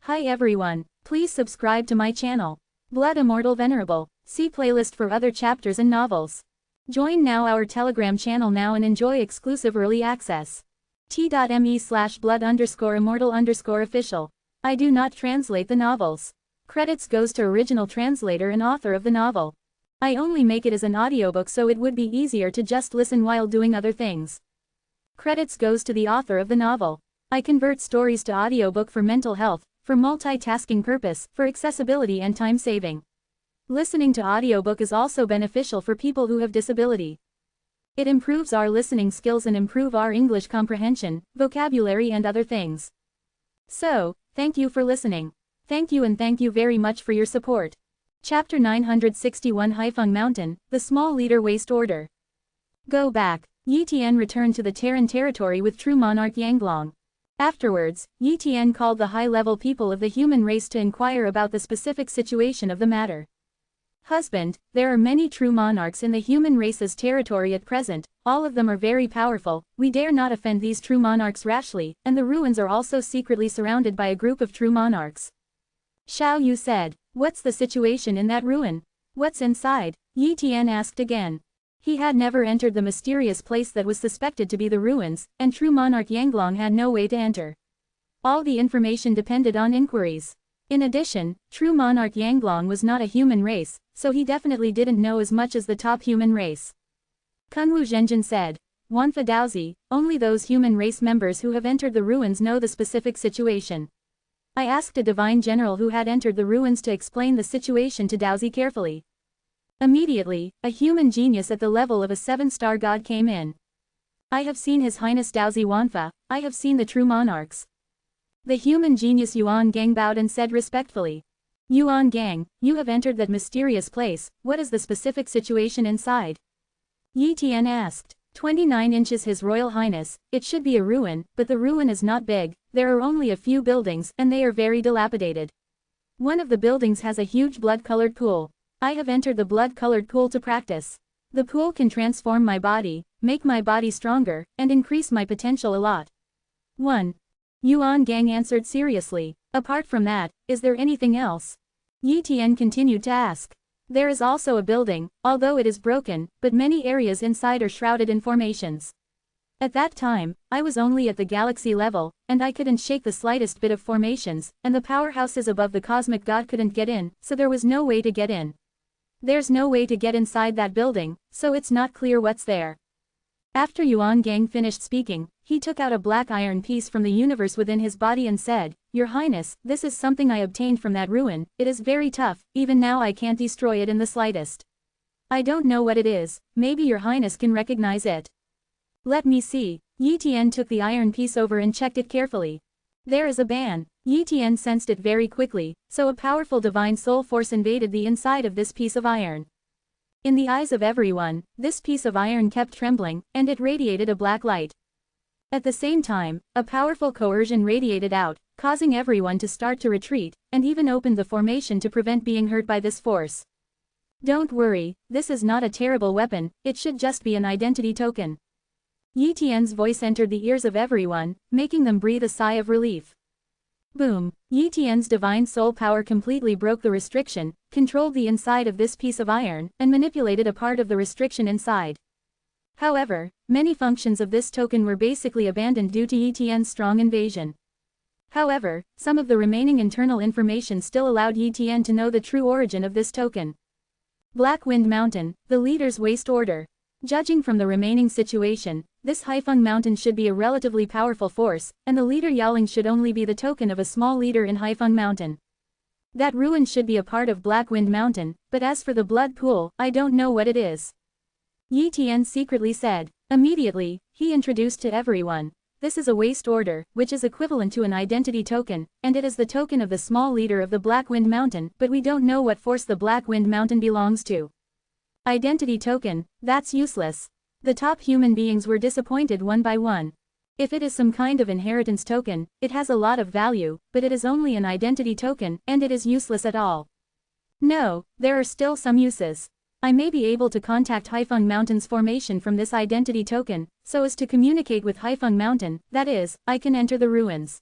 Hi everyone, please subscribe to my channel. Blood Immortal Venerable, see playlist for other chapters and novels. Join now our Telegram channel now and enjoy exclusive early access. t.me/blood_immortal_official. I do not translate the novels. Credits goes to original translator and author of the novel. I only make it as an audiobook so it would be easier to just listen while doing other things. Credits goes to the author of the novel. I convert stories to audiobook for mental health, for multitasking purpose, for accessibility and time saving. Listening to audiobook is also beneficial for people who have disability. It improves our listening skills and improve our English comprehension, vocabulary and other things. So, thank you for listening. Thank you and thank you very much for your support. Chapter 961 Haifeng Mountain, the Small Leader Waste Order. Go back. Yi Tian returned to the Terran territory with true monarch Yanglong. Afterwards, Yi Tian called the high-level people of the human race to inquire about the specific situation of the matter. Husband, there are many true monarchs in the human race's territory at present, all of them are very powerful, we dare not offend these true monarchs rashly, and the ruins are also secretly surrounded by a group of true monarchs. Xiao Yu said, what's the situation in that ruin? What's inside? Yi Tian asked again. He had never entered the mysterious place that was suspected to be the ruins, and true monarch Yanglong had no way to enter. All the information depended on inquiries. In addition, true monarch Yanglong was not a human race, so he definitely didn't know as much as the top human race. Kunwu Zhenjin said, Wanfa Daozi, only those human race members who have entered the ruins know the specific situation. I asked a divine general who had entered the ruins to explain the situation to Daozi carefully. Immediately, a human genius at the level of a 7-star god came in. I have seen His Highness Daozi Wanfa, I have seen the true monarchs. The human genius Yuan Gang bowed and said respectfully. Yuan Gang, you have entered that mysterious place, what is the specific situation inside? Yi Tian asked. 29 inches His Royal Highness, it should be a ruin, but the ruin is not big, there are only a few buildings and they are very dilapidated. One of the buildings has a huge blood-colored pool. I have entered the blood-colored pool to practice. The pool can transform my body, make my body stronger, and increase my potential a lot. 1. Yuan Gang answered seriously. Apart from that, is there anything else? Yi Tian continued to ask. There is also a building, although it is broken, but many areas inside are shrouded in formations. At that time, I was only at the galaxy level, and I couldn't shake the slightest bit of formations, and the powerhouses above the cosmic god couldn't get in, so there was no way to get in. There's no way to get inside that building, so it's not clear what's there. After Yuan Gang finished speaking, he took out a black iron piece from the universe within his body and said, Your Highness, this is something I obtained from that ruin, it is very tough, even now I can't destroy it in the slightest. I don't know what it is, maybe Your Highness can recognize it. Let me see. Yi Tian took the iron piece over and checked it carefully. There is a ban. Yi Tian sensed it very quickly, so a powerful divine soul force invaded the inside of this piece of iron. In the eyes of everyone, this piece of iron kept trembling, and it radiated a black light. At the same time, a powerful coercion radiated out, causing everyone to start to retreat, and even opened the formation to prevent being hurt by this force. Don't worry, this is not a terrible weapon, it should just be an identity token. Yi Tian's voice entered the ears of everyone, making them breathe a sigh of relief. Boom! Yi Tian's divine soul power completely broke the restriction, controlled the inside of this piece of iron, and manipulated a part of the restriction inside. However, many functions of this token were basically abandoned due to Yi Tian's strong invasion. However, some of the remaining internal information still allowed Yi Tian to know the true origin of this token. Black Wind Mountain, the leader's waste order. Judging from the remaining situation, this Haifeng Mountain should be a relatively powerful force, and the leader Yaoling should only be the token of a small leader in Haifeng Mountain. That ruin should be a part of Black Wind Mountain, but as for the blood pool, I don't know what it is. Yi Tian secretly said. Immediately, he introduced to everyone. This is a waste order, which is equivalent to an identity token, and it is the token of the small leader of the Black Wind Mountain, but we don't know what force the Black Wind Mountain belongs to. Identity token, that's useless. The top human beings were disappointed one by one. If it is some kind of inheritance token, it has a lot of value, but it is only an identity token, and it is useless at all. No, there are still some uses. I may be able to contact Haifeng Mountain's formation from this identity token, so as to communicate with Haifeng Mountain, that is, I can enter the ruins.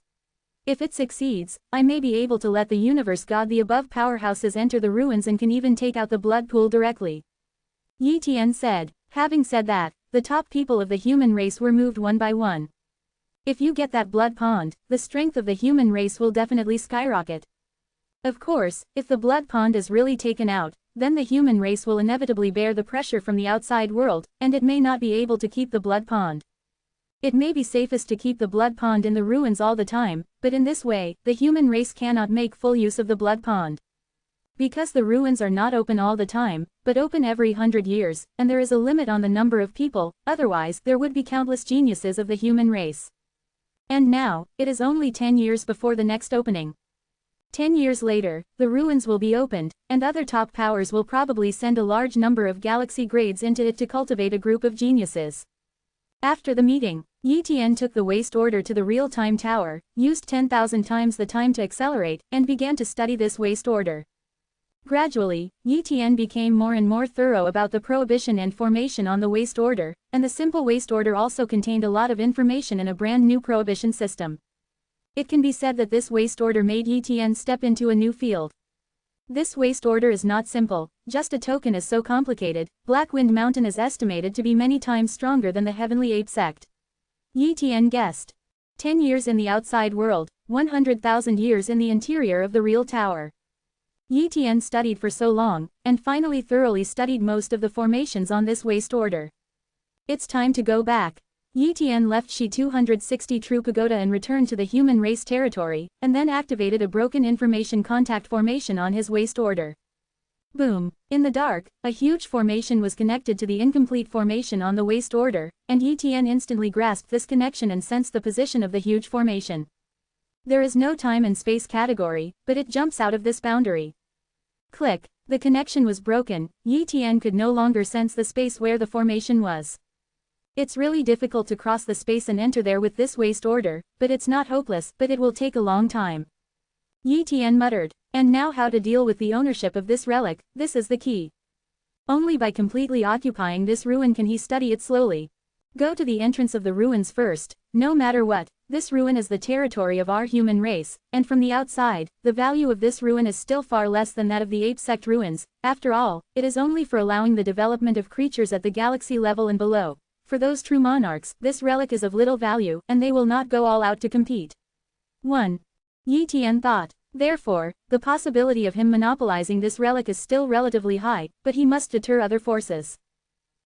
If it succeeds, I may be able to let the universe god the above powerhouses enter the ruins and can even take out the blood pool directly. Yi Tian said. Having said that, the top people of the human race were moved one by one. If you get that blood pond, the strength of the human race will definitely skyrocket. Of course, if the blood pond is really taken out, then the human race will inevitably bear the pressure from the outside world, and it may not be able to keep the blood pond. It may be safest to keep the blood pond in the ruins all the time, but in this way, the human race cannot make full use of the blood pond. Because the ruins are not open all the time, but open every 100 years, and there is a limit on the number of people, otherwise there would be countless geniuses of the human race. And now, it is only 10 years before the next opening. 10 years later, the ruins will be opened, and other top powers will probably send a large number of galaxy grades into it to cultivate a group of geniuses. After the meeting, Yi Tian took the waste order to the real-time tower, used 10,000 times the time to accelerate, and began to study this waste order. Gradually, Yi Tian became more and more thorough about the prohibition and formation on the waste order, and the simple waste order also contained a lot of information in a brand new prohibition system. It can be said that this waste order made Yi Tian step into a new field. This waste order is not simple, just a token is so complicated. Black Wind Mountain is estimated to be many times stronger than the Heavenly Ape sect. Yi Tian guessed. 10 years in the outside world, 100,000 years in the interior of the real tower. Yi Tian studied for so long, and finally thoroughly studied most of the formations on this waste order. It's time to go back. Yi Tian left Shi 260 True Pagoda and returned to the human race territory, and then activated a broken information contact formation on his waste order. Boom! In the dark, a huge formation was connected to the incomplete formation on the waste order, and Yi Tian instantly grasped this connection and sensed the position of the huge formation. There is no time and space category, but it jumps out of this boundary. Click! The connection was broken. Yi Tian could no longer sense the space where the formation was. It's really difficult to cross the space and enter there with this waste order, but it's not hopeless, but it will take a long time. Yi Tian muttered. And now how to deal with the ownership of this relic, this is the key. Only by completely occupying this ruin can he study it slowly. Go to the entrance of the ruins first. No matter what, this ruin is the territory of our human race, and from the outside, the value of this ruin is still far less than that of the ape sect ruins. After all, it is only for allowing the development of creatures at the galaxy level and below. For those true monarchs, this relic is of little value, and they will not go all out to compete. 1. Yi Tian thought. Therefore, the possibility of him monopolizing this relic is still relatively high, but he must deter other forces.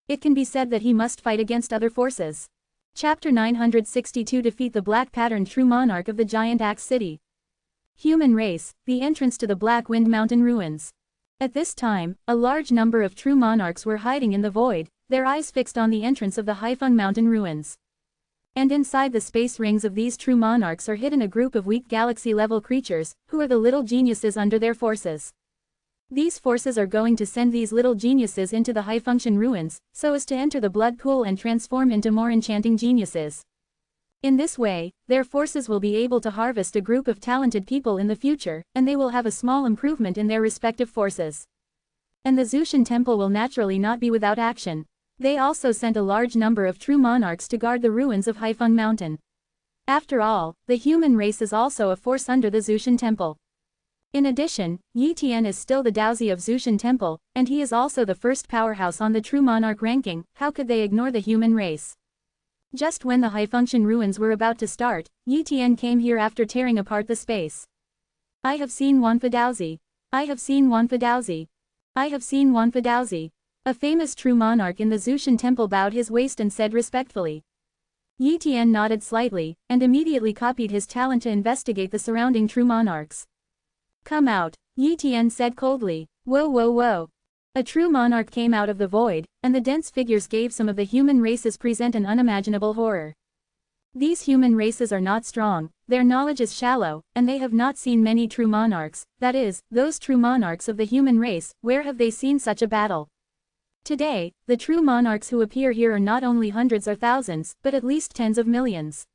It can be said that he must fight against other forces. Chapter 962 Defeat the Black Patterned True Monarch of the Giant Axe City. Human race, the entrance to the Black Wind Mountain ruins. At this time, a large number of true monarchs were hiding in the void, their eyes fixed on the entrance of the Haifeng Mountain ruins. And inside the space rings of these true monarchs are hidden a group of weak galaxy-level creatures, who are the little geniuses under their forces. These forces are going to send these little geniuses into the high-function ruins, so as to enter the blood pool and transform into more enchanting geniuses. In this way, their forces will be able to harvest a group of talented people in the future, and they will have a small improvement in their respective forces. And the Zushan Temple will naturally not be without action. They also sent a large number of true monarchs to guard the ruins of Haifeng Mountain. After all, the human race is also a force under the Zushan Temple. In addition, Yi Tian is still the Daozi of Zushan Temple, and he is also the first powerhouse on the true monarch ranking. How could they ignore the human race? Just when the high-function ruins were about to start, Yi Tian came here after tearing apart the space. I have seen Wanfa Daozi. I have seen Wanfa Daozi. I have seen Wanfa Daozi. A famous true monarch in the Zushan Temple bowed his waist and said respectfully. Yi Tian nodded slightly, and immediately copied his talent to investigate the surrounding true monarchs. Come out, Yi Tian said coldly. Whoa whoa whoa. A true monarch came out of the void, and the dense figures gave some of the human races present an unimaginable horror. These human races are not strong, their knowledge is shallow, and they have not seen many true monarchs, that is, those true monarchs of the human race. Where have they seen such a battle? Today, the true monarchs who appear here are not only hundreds or thousands, but at least tens of millions.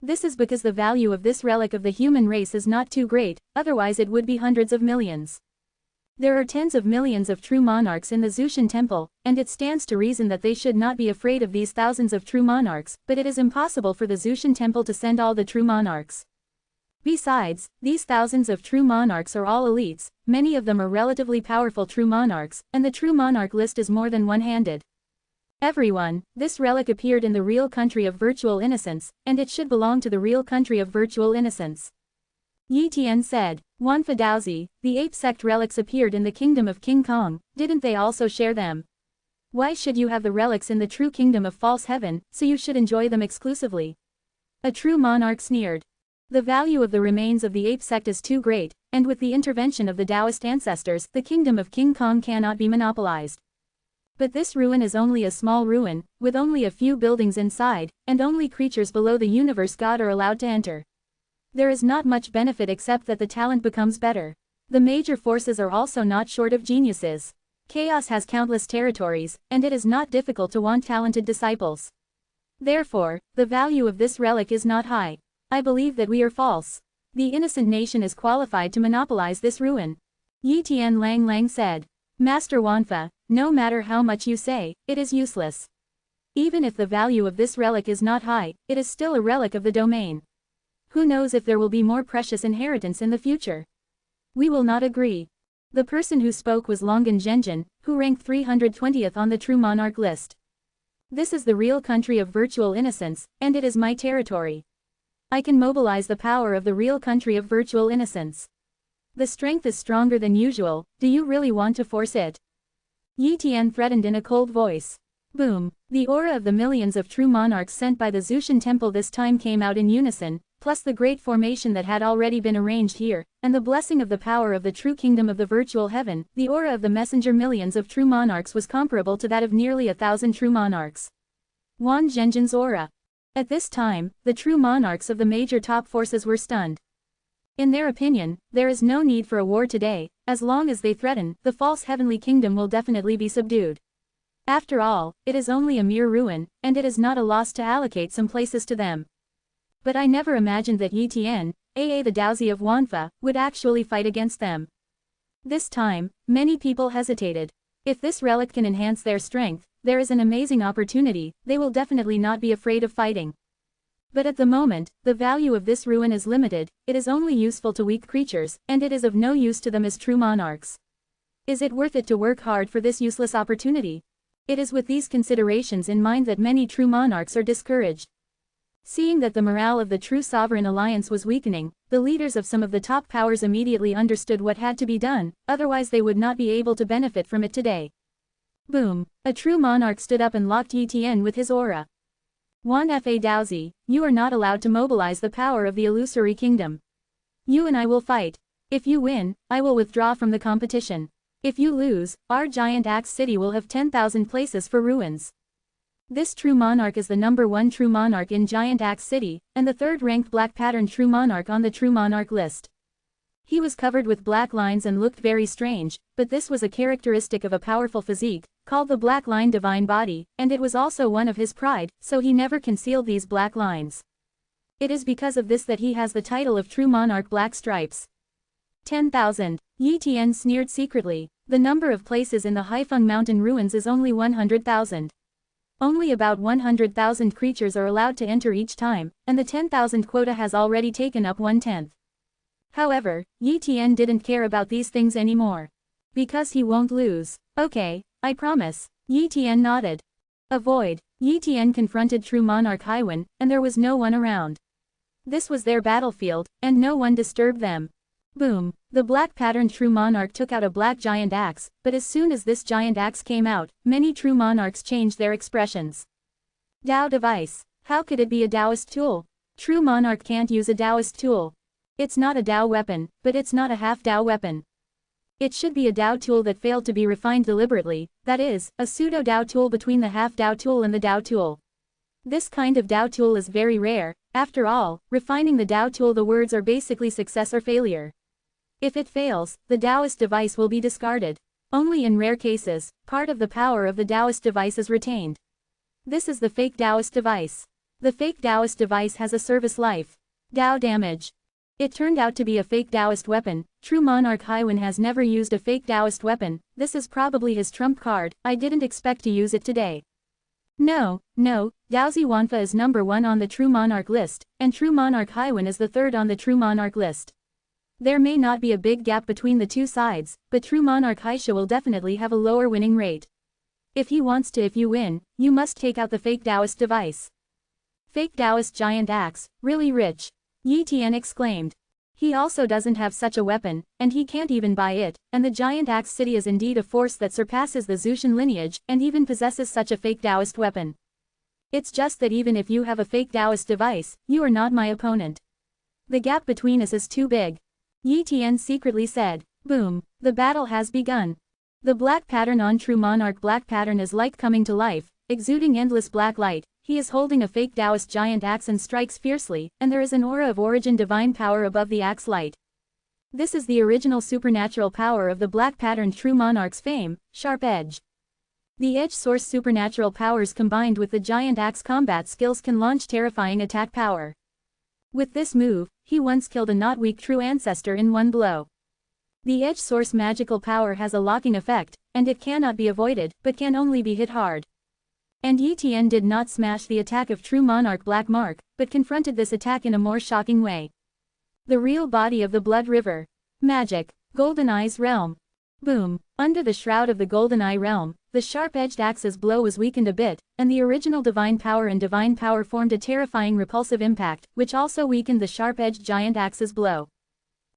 This is because the value of this relic of the human race is not too great, otherwise it would be hundreds of millions. There are tens of millions of true monarchs in the Zushan Temple, and it stands to reason that they should not be afraid of these thousands of true monarchs, but it is impossible for the Zushan Temple to send all the true monarchs. Besides, these thousands of true monarchs are all elites, many of them are relatively powerful true monarchs, and the true monarch list is more than one-handed. Everyone, this relic appeared in the real country of virtual innocence, and it should belong to the real country of virtual innocence. Yi Tian said. Wanfa Daozi, the ape sect relics appeared in the kingdom of King Kong, didn't they also share them? Why should you have the relics in the true kingdom of false heaven, so you should enjoy them exclusively? A true monarch sneered. The value of the remains of the ape sect is too great, and with the intervention of the Taoist ancestors, the kingdom of King Kong cannot be monopolized. But this ruin is only a small ruin, with only a few buildings inside, and only creatures below the universe god are allowed to enter. There is not much benefit except that the talent becomes better. The major forces are also not short of geniuses. Chaos has countless territories, and it is not difficult to want talented disciples. Therefore, the value of this relic is not high. I believe that we are false. The innocent nation is qualified to monopolize this ruin. Yi Tian Lang said. Master Wanfa, no matter how much you say, it is useless. Even if the value of this relic is not high, it is still a relic of the domain. Who knows if there will be more precious inheritance in the future? We will not agree. The person who spoke was Longan Zhenjin, who ranked 320th on the True Monarch list. This is the real country of virtual innocence, and it is my territory. I can mobilize the power of the real country of virtual innocence. The strength is stronger than usual, do you really want to force it? Yi Tian threatened in a cold voice. Boom! The aura of the millions of true monarchs sent by the Zushan temple this time came out in unison, plus the great formation that had already been arranged here, and the blessing of the power of the true kingdom of the virtual heaven. The aura of the messenger millions of true monarchs was comparable to that of nearly 1,000 true monarchs. Wan Zhenjin's aura. At this time, the true monarchs of the major top forces were stunned. In their opinion, there is no need for a war today, as long as they threaten, the false heavenly kingdom will definitely be subdued. After all, it is only a mere ruin, and it is not a loss to allocate some places to them. But I never imagined that Yi Tian, aka the Daozi of Wanfa, would actually fight against them. This time, many people hesitated. If this relic can enhance their strength, there is an amazing opportunity, they will definitely not be afraid of fighting. But at the moment, the value of this ruin is limited, it is only useful to weak creatures, and it is of no use to them as true monarchs. Is it worth it to work hard for this useless opportunity? It is with these considerations in mind that many true monarchs are discouraged. Seeing that the morale of the true sovereign alliance was weakening, the leaders of some of the top powers immediately understood what had to be done, otherwise they would not be able to benefit from it today. Boom! A true monarch stood up and locked Yi Tian with his aura. Wan Fa Daozi, you are not allowed to mobilize the power of the illusory kingdom. You and I will fight. If you win, I will withdraw from the competition. If you lose, our giant axe city will have 10,000 places for ruins. This true monarch is the #1 true monarch in Giant Axe City, and the third-ranked black-patterned true monarch on the true monarch list. He was covered with black lines and looked very strange, but this was a characteristic of a powerful physique, called the black line divine body, and it was also one of his pride, so he never concealed these black lines. It is because of this that he has the title of true monarch black stripes. 10,000. Yi Tian sneered secretly. The number of places in the Haifeng mountain ruins is only 100,000. Only about 100,000 creatures are allowed to enter each time, and the 10,000 quota has already taken up 1/10. However, Yi Tian didn't care about these things anymore. Because he won't lose. Okay, I promise. Yi Tian nodded. Avoid. Yi Tian confronted True Monarch Haiwen, and there was no one around. This was their battlefield, and no one disturbed them. Boom! The black-patterned True Monarch took out a black giant axe, but as soon as this giant axe came out, many True Monarchs changed their expressions. Dao device. How could it be a Taoist tool? True Monarch can't use a Taoist tool. It's not a Tao weapon, but it's not a half-Tao weapon. It should be a Tao tool that failed to be refined deliberately, that is, a pseudo-Tao tool between the half-Tao tool and the Tao tool. This kind of Tao tool is very rare. After all, refining the Tao tool, the words are basically success or failure. If it fails, the Taoist device will be discarded. Only in rare cases, part of the power of the Taoist device is retained. This is the fake Taoist device. The fake Taoist device has a service life. Tao damage. It turned out to be a fake Taoist weapon. True Monarch Haiwen has never used a fake Taoist weapon. This is probably his trump card. I didn't expect to use it today. No, Daozi Wanfa is number 1 on the True Monarch list, and True Monarch Haiwan is the 3rd on the True Monarch list. There may not be a big gap between the two sides, but True Monarch Haisha will definitely have a lower winning rate. If he wants to, if you win, you must take out the fake Taoist device. Fake Taoist giant axe, really rich. Yi Tian exclaimed. He also doesn't have such a weapon, and he can't even buy it, and the giant axe city is indeed a force that surpasses the Zushan lineage, and even possesses such a fake Taoist weapon. It's just that even if you have a fake Taoist device, you are not my opponent. The gap between us is too big. Yi Tian secretly said. Boom, the battle has begun. The black pattern on True Monarch black pattern is like coming to life, exuding endless black light. He is holding a fake Taoist giant axe and strikes fiercely, and there is an aura of origin divine power above the axe light. This is the original supernatural power of the black pattern True Monarch's fame, sharp edge. The edge source supernatural powers combined with the giant axe combat skills can launch terrifying attack power. With this move, he once killed a not weak true ancestor in one blow. The edge source magical power has a locking effect, and it cannot be avoided, but can only be hit hard. And Yi Tian did not smash the attack of True Monarch Black Mark, but confronted this attack in a more shocking way. The real body of the Blood River. Magic. Golden Eye's realm. Boom. Under the shroud of the Golden Eye realm, the sharp-edged axe's blow was weakened a bit, and the original divine power formed a terrifying repulsive impact, which also weakened the sharp-edged giant axe's blow.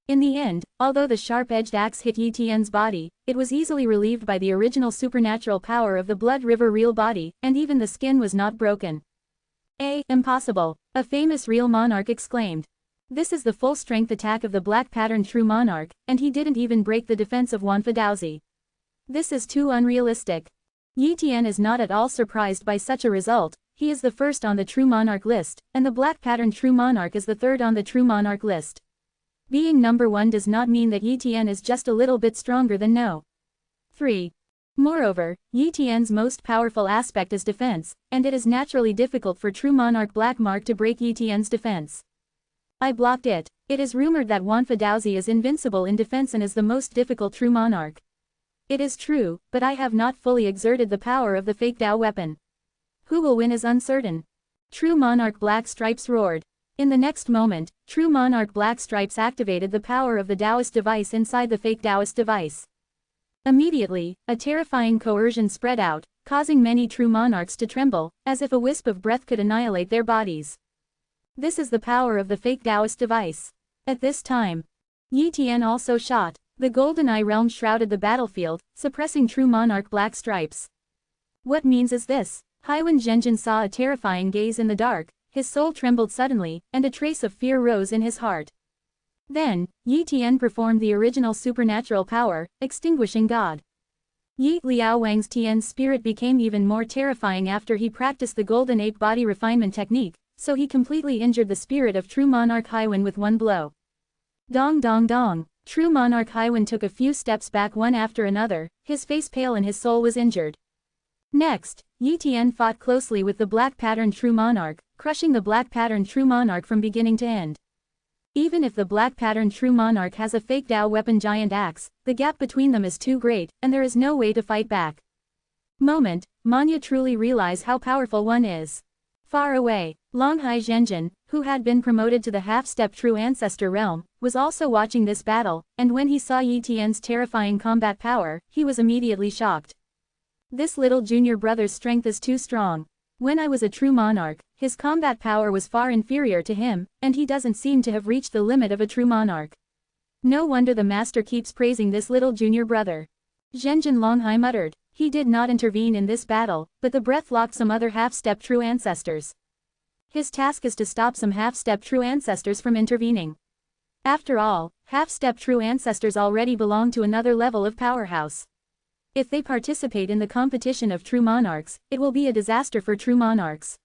In the end, although the sharp-edged axe hit Yi Tian's body, it was easily relieved by the original supernatural power of the Blood River real body, and even the skin was not broken. Impossible, a famous real monarch exclaimed. This is the full-strength attack of the black pattern True Monarch, and he didn't even break the defense of Wanfa Daozi. This is too unrealistic. Yi Tian is not at all surprised by such a result. He is the 1st on the True Monarch list, and the black pattern True Monarch is the 3rd on the True Monarch list. Being number 1 does not mean that Yi Tian is just a little bit stronger than no. 3. Moreover, Yi Tian's most powerful aspect is defense, and it is naturally difficult for True Monarch Black Mark to break Yi Tian's defense. I blocked it. It is rumored that Wanfa Daozi is invincible in defense and is the most difficult True Monarch. It is true, but I have not fully exerted the power of the fake Dao weapon. Who will win is uncertain. True Monarch Black Stripes roared. In the next moment, True Monarch Black Stripes activated the power of the Taoist device inside the fake Taoist device. Immediately, a terrifying coercion spread out, causing many True Monarchs to tremble, as if a wisp of breath could annihilate their bodies. This is the power of the fake Taoist device. At this time, Yi Tian also shot. The Golden Eye realm shrouded the battlefield, suppressing True Monarch Black Stripes. What means is this? Haiwan Zhenjin saw a terrifying gaze in the dark, his soul trembled suddenly, and a trace of fear rose in his heart. Then, Yi Tian performed the original supernatural power, extinguishing God. Yi Liao Wang's Tian's spirit became even more terrifying after he practiced the Golden Ape body refinement technique, so he completely injured the spirit of True Monarch Haiwan with one blow. Dong dong dong. True Monarch Haiwan took a few steps back one after another, his face pale and his soul was injured. Next, Yi Tian fought closely with the black pattern True Monarch, crushing the black pattern True Monarch from beginning to end. Even if the black pattern True Monarch has a fake Dao weapon giant axe, the gap between them is too great, and there is no way to fight back. Moment, Manya truly realized how powerful one is. Far away, Longhai Zhenjin, who had been promoted to the half-step True Ancestor realm, was also watching this battle, and when he saw Yi Tian's terrifying combat power, he was immediately shocked. This little junior brother's strength is too strong. When I was a True Monarch, his combat power was far inferior to him, and he doesn't seem to have reached the limit of a True Monarch. No wonder the master keeps praising this little junior brother. Zhenjin Longhai muttered. He did not intervene in this battle, but the breath locked some other half-step True Ancestors. His task is to stop some half-step True Ancestors from intervening. After all, half-step True Ancestors already belong to another level of powerhouse. If they participate in the competition of True Monarchs, it will be a disaster for True Monarchs.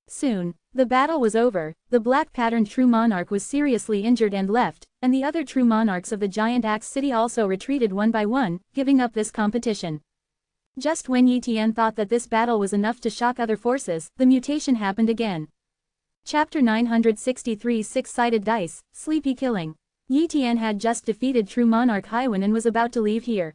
Soon, the battle was over, the black patterned True Monarch was seriously injured and left, and the other True Monarchs of the Giant Axe City also retreated one by one, giving up this competition. Just when Yi Tian thought that this battle was enough to shock other forces, the mutation happened again. Chapter 963 Six-Sided Dice, Sleepy Killing. Yi Tian had just defeated True Monarch Haiwan and was about to leave here.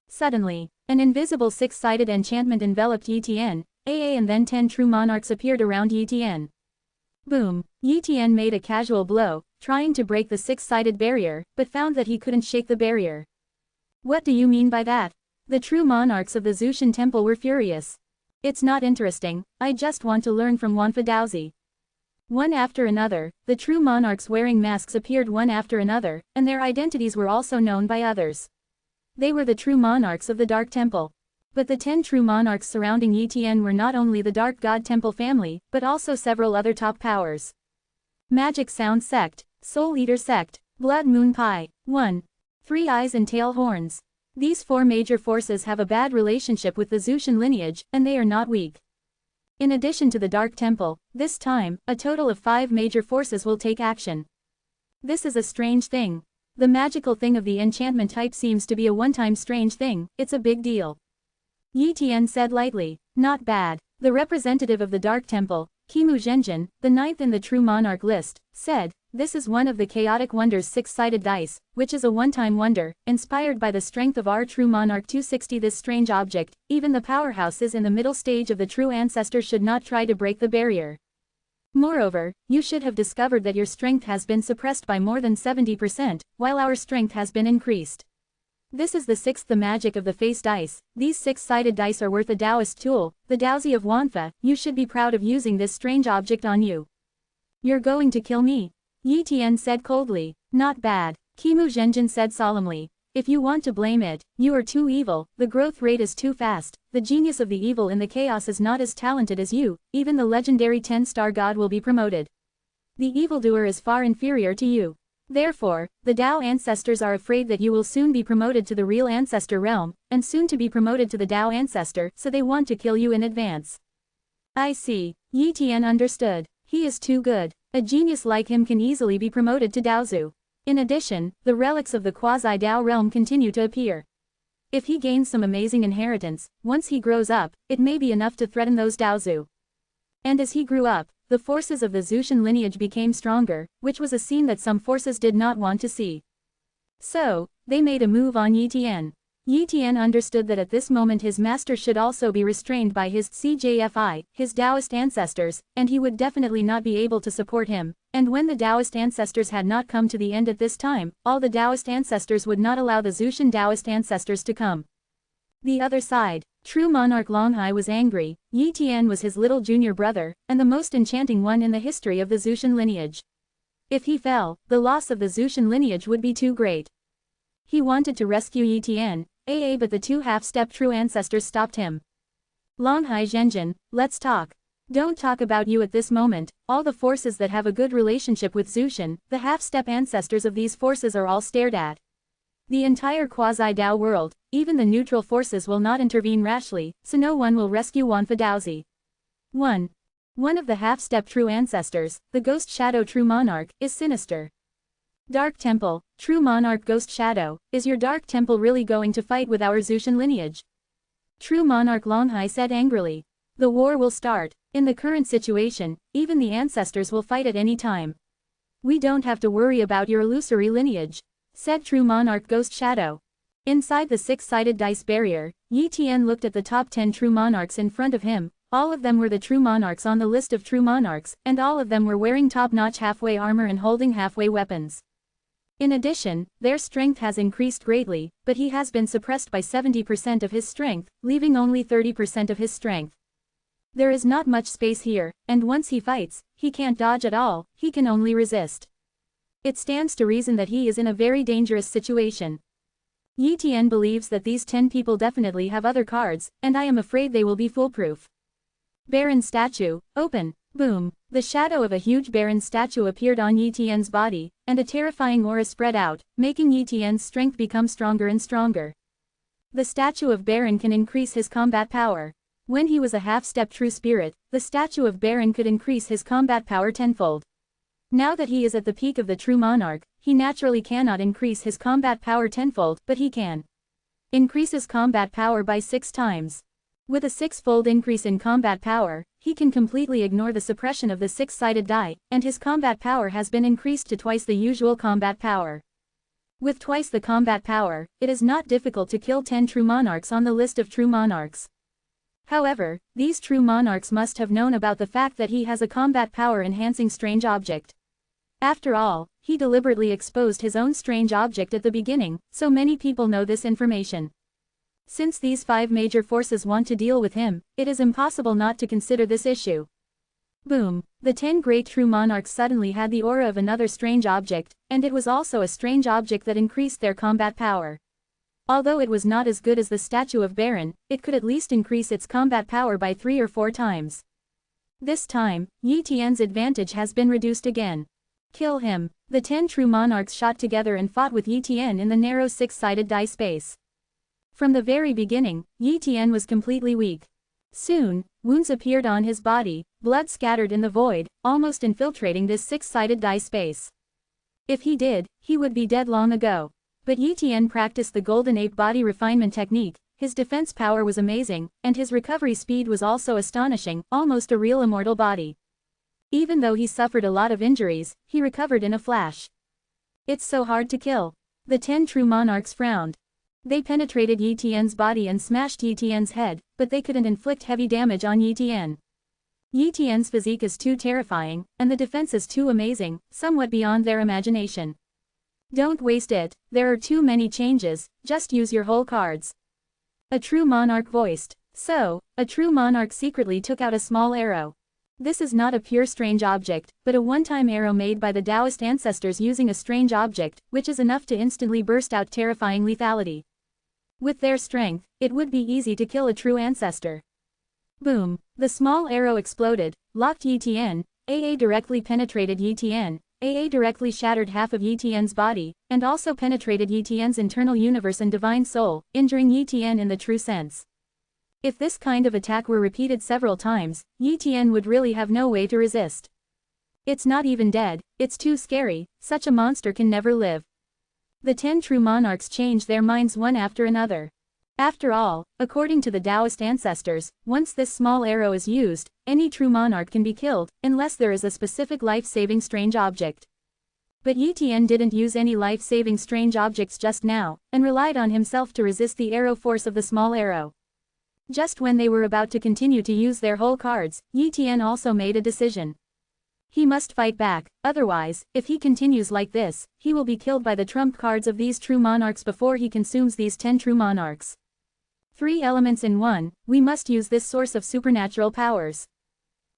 Suddenly, an invisible six-sided enchantment enveloped Yi Tian, and then 10 true monarchs appeared around Yi Tian. Boom! Yi Tian made a casual blow, trying to break the six-sided barrier, but found that he couldn't shake the barrier. What do you mean by that? The true monarchs of the Zushan temple were furious. It's not interesting, I just want to learn from Wanfa Daozi. One after another, the true monarchs wearing masks appeared one after another, and their identities were also known by others. They were the true monarchs of the Dark Temple. But the 10 true monarchs surrounding Yi Tian were not only the Dark God Temple family, but also several other top powers. Magic Sound Sect, Soul Eater Sect, Blood Moon Pai, 1. 3 Eyes and Tail Horns. These 4 major forces have a bad relationship with the Zushan lineage, and they are not weak. In addition to the Dark Temple, this time, a total of 5 major forces will take action. This is a strange thing. The magical thing of the enchantment type seems to be a one-time strange thing, it's a big deal. Yi Tian said lightly, not bad. The representative of the Dark Temple, Qimu Zhenjin, the 9th in the True Monarch list, said, this is one of the Chaotic Wonders 6-sided dice, which is a one-time wonder, inspired by the strength of our True Monarch 260. This strange object, even the powerhouses in the middle stage of the True Ancestor should not try to break the barrier. Moreover, you should have discovered that your strength has been suppressed by more than 70%, while our strength has been increased. This is the 6th the magic of the face dice. These 6-sided dice are worth a Taoist tool, the Daozi of Wanfa. You should be proud of using this strange object on you. You're going to kill me? Yi Tian said coldly. Not bad. Qimu Zhenjin said solemnly. If you want to blame it, you are too evil, the growth rate is too fast, the genius of the evil in the chaos is not as talented as you, even the legendary 10-star god will be promoted. The evildoer is far inferior to you. Therefore, the Tao ancestors are afraid that you will soon be promoted to the real ancestor realm, and soon to be promoted to the Tao ancestor, so they want to kill you in advance. I see. Yi Tian understood. He is too good. A genius like him can easily be promoted to Daozu. In addition, the relics of the quasi-Dao realm continue to appear. If he gains some amazing inheritance, once he grows up, it may be enough to threaten those Daozu. And as he grew up, the forces of the Zushan lineage became stronger, which was a scene that some forces did not want to see. So, they made a move on Yi Tian. Yi Tian understood that at this moment his master should also be restrained by his CJFI, his Taoist ancestors, and he would definitely not be able to support him, and when the Taoist ancestors had not come to the end at this time, all the Taoist ancestors would not allow the Zushan Taoist ancestors to come. The other side. True Monarch Longhai was angry. Yi Tian was his little junior brother, and the most enchanting one in the history of the Zushan lineage. If he fell, the loss of the Zushan lineage would be too great. He wanted to rescue Yi Tian, but the 2 half-step true ancestors stopped him. Longhai Zhenjin, let's talk. Don't talk about you at this moment. All the forces that have a good relationship with Zushan, the half-step ancestors of these forces are all stared at. The entire quasi-Dao world, even the neutral forces will not intervene rashly, so no one will rescue Wanfa Daozi. 1. One of the half-step true ancestors, the Ghost Shadow True Monarch, is sinister. Dark Temple, True Monarch Ghost Shadow, is your Dark Temple really going to fight with our Zushan lineage? True Monarch Longhai said angrily. The war will start. In the current situation, even the ancestors will fight at any time. We don't have to worry about your illusory lineage, said True Monarch Ghost Shadow. Inside the 6-sided dice barrier, Yi Tian looked at the top 10 true monarchs in front of him. All of them were the true monarchs on the list of true monarchs, and all of them were wearing top-notch halfway armor and holding halfway weapons. In addition, their strength has increased greatly, but he has been suppressed by 70% of his strength, leaving only 30% of his strength. There is not much space here, and once he fights, he can't dodge at all, he can only resist. It stands to reason that he is in a very dangerous situation. Yi Tian believes that these 10 people definitely have other cards, and I am afraid they will be foolproof. Baron statue, open, boom. The shadow of a huge Baron statue appeared on Yi Tian's body, and a terrifying aura spread out, making Yi Tian's strength become stronger and stronger. The statue of Baron can increase his combat power. When he was a half-step true spirit, the statue of Baron could increase his combat power tenfold. Now that he is at the peak of the true monarch, he naturally cannot increase his combat power tenfold, but he can increase his combat power by 6 times. With a 6-fold increase in combat power, he can completely ignore the suppression of the 6-sided die, and his combat power has been increased to twice the usual combat power. With twice the combat power, it is not difficult to kill 10 true monarchs on the list of true monarchs. However, these true monarchs must have known about the fact that he has a combat power-enhancing strange object. After all, he deliberately exposed his own strange object at the beginning, so many people know this information. Since these 5 major forces want to deal with him, it is impossible not to consider this issue. Boom! The 10 great true monarchs suddenly had the aura of another strange object, and it was also a strange object that increased their combat power. Although it was not as good as the statue of Baron, it could at least increase its combat power by 3 or 4 times. This time, Yi Tian's advantage has been reduced again. Kill him! The 10 true monarchs shot together and fought with Yi Tian in the narrow 6-sided die space. From the very beginning, Yi Tian was completely weak. Soon, wounds appeared on his body, blood scattered in the void, almost infiltrating this 6-sided die space. If he did, he would be dead long ago. But Yi Tian practiced the Golden Ape body refinement technique, his defense power was amazing, and his recovery speed was also astonishing, almost a real immortal body. Even though he suffered a lot of injuries, he recovered in a flash. It's so hard to kill. The 10 true monarchs frowned. They penetrated Yi Tian's body and smashed Yi Tian's head, but they couldn't inflict heavy damage on Yi Tian. Yi Tian's physique is too terrifying, and the defense is too amazing, somewhat beyond their imagination. Don't waste it, there are too many changes, just use your whole cards. A true monarch voiced. So, a true monarch secretly took out a small arrow. This is not a pure strange object, but a one-time arrow made by the Taoist ancestors using a strange object, which is enough to instantly burst out terrifying lethality. With their strength, it would be easy to kill a true ancestor. Boom! The small arrow exploded, locked Yi Tian, AA directly penetrated Yi Tian, AA directly shattered half of Yi Tian's body, and also penetrated Yi Tian's internal universe and divine soul, injuring Yi Tian in the true sense. If this kind of attack were repeated several times, Yi Tian would really have no way to resist. It's not even dead, it's too scary, such a monster can never live. The 10 true monarchs changed their minds one after another. After all, according to the Taoist ancestors, once this small arrow is used, any true monarch can be killed, unless there is a specific life-saving strange object. But Yi Tian didn't use any life-saving strange objects just now, and relied on himself to resist the arrow force of the small arrow. Just when they were about to continue to use their whole cards, Yi Tian also made a decision. He must fight back, otherwise, if he continues like this, he will be killed by the trump cards of these true monarchs before he consumes these 10 true monarchs. 3 elements in one, we must use this source of supernatural powers.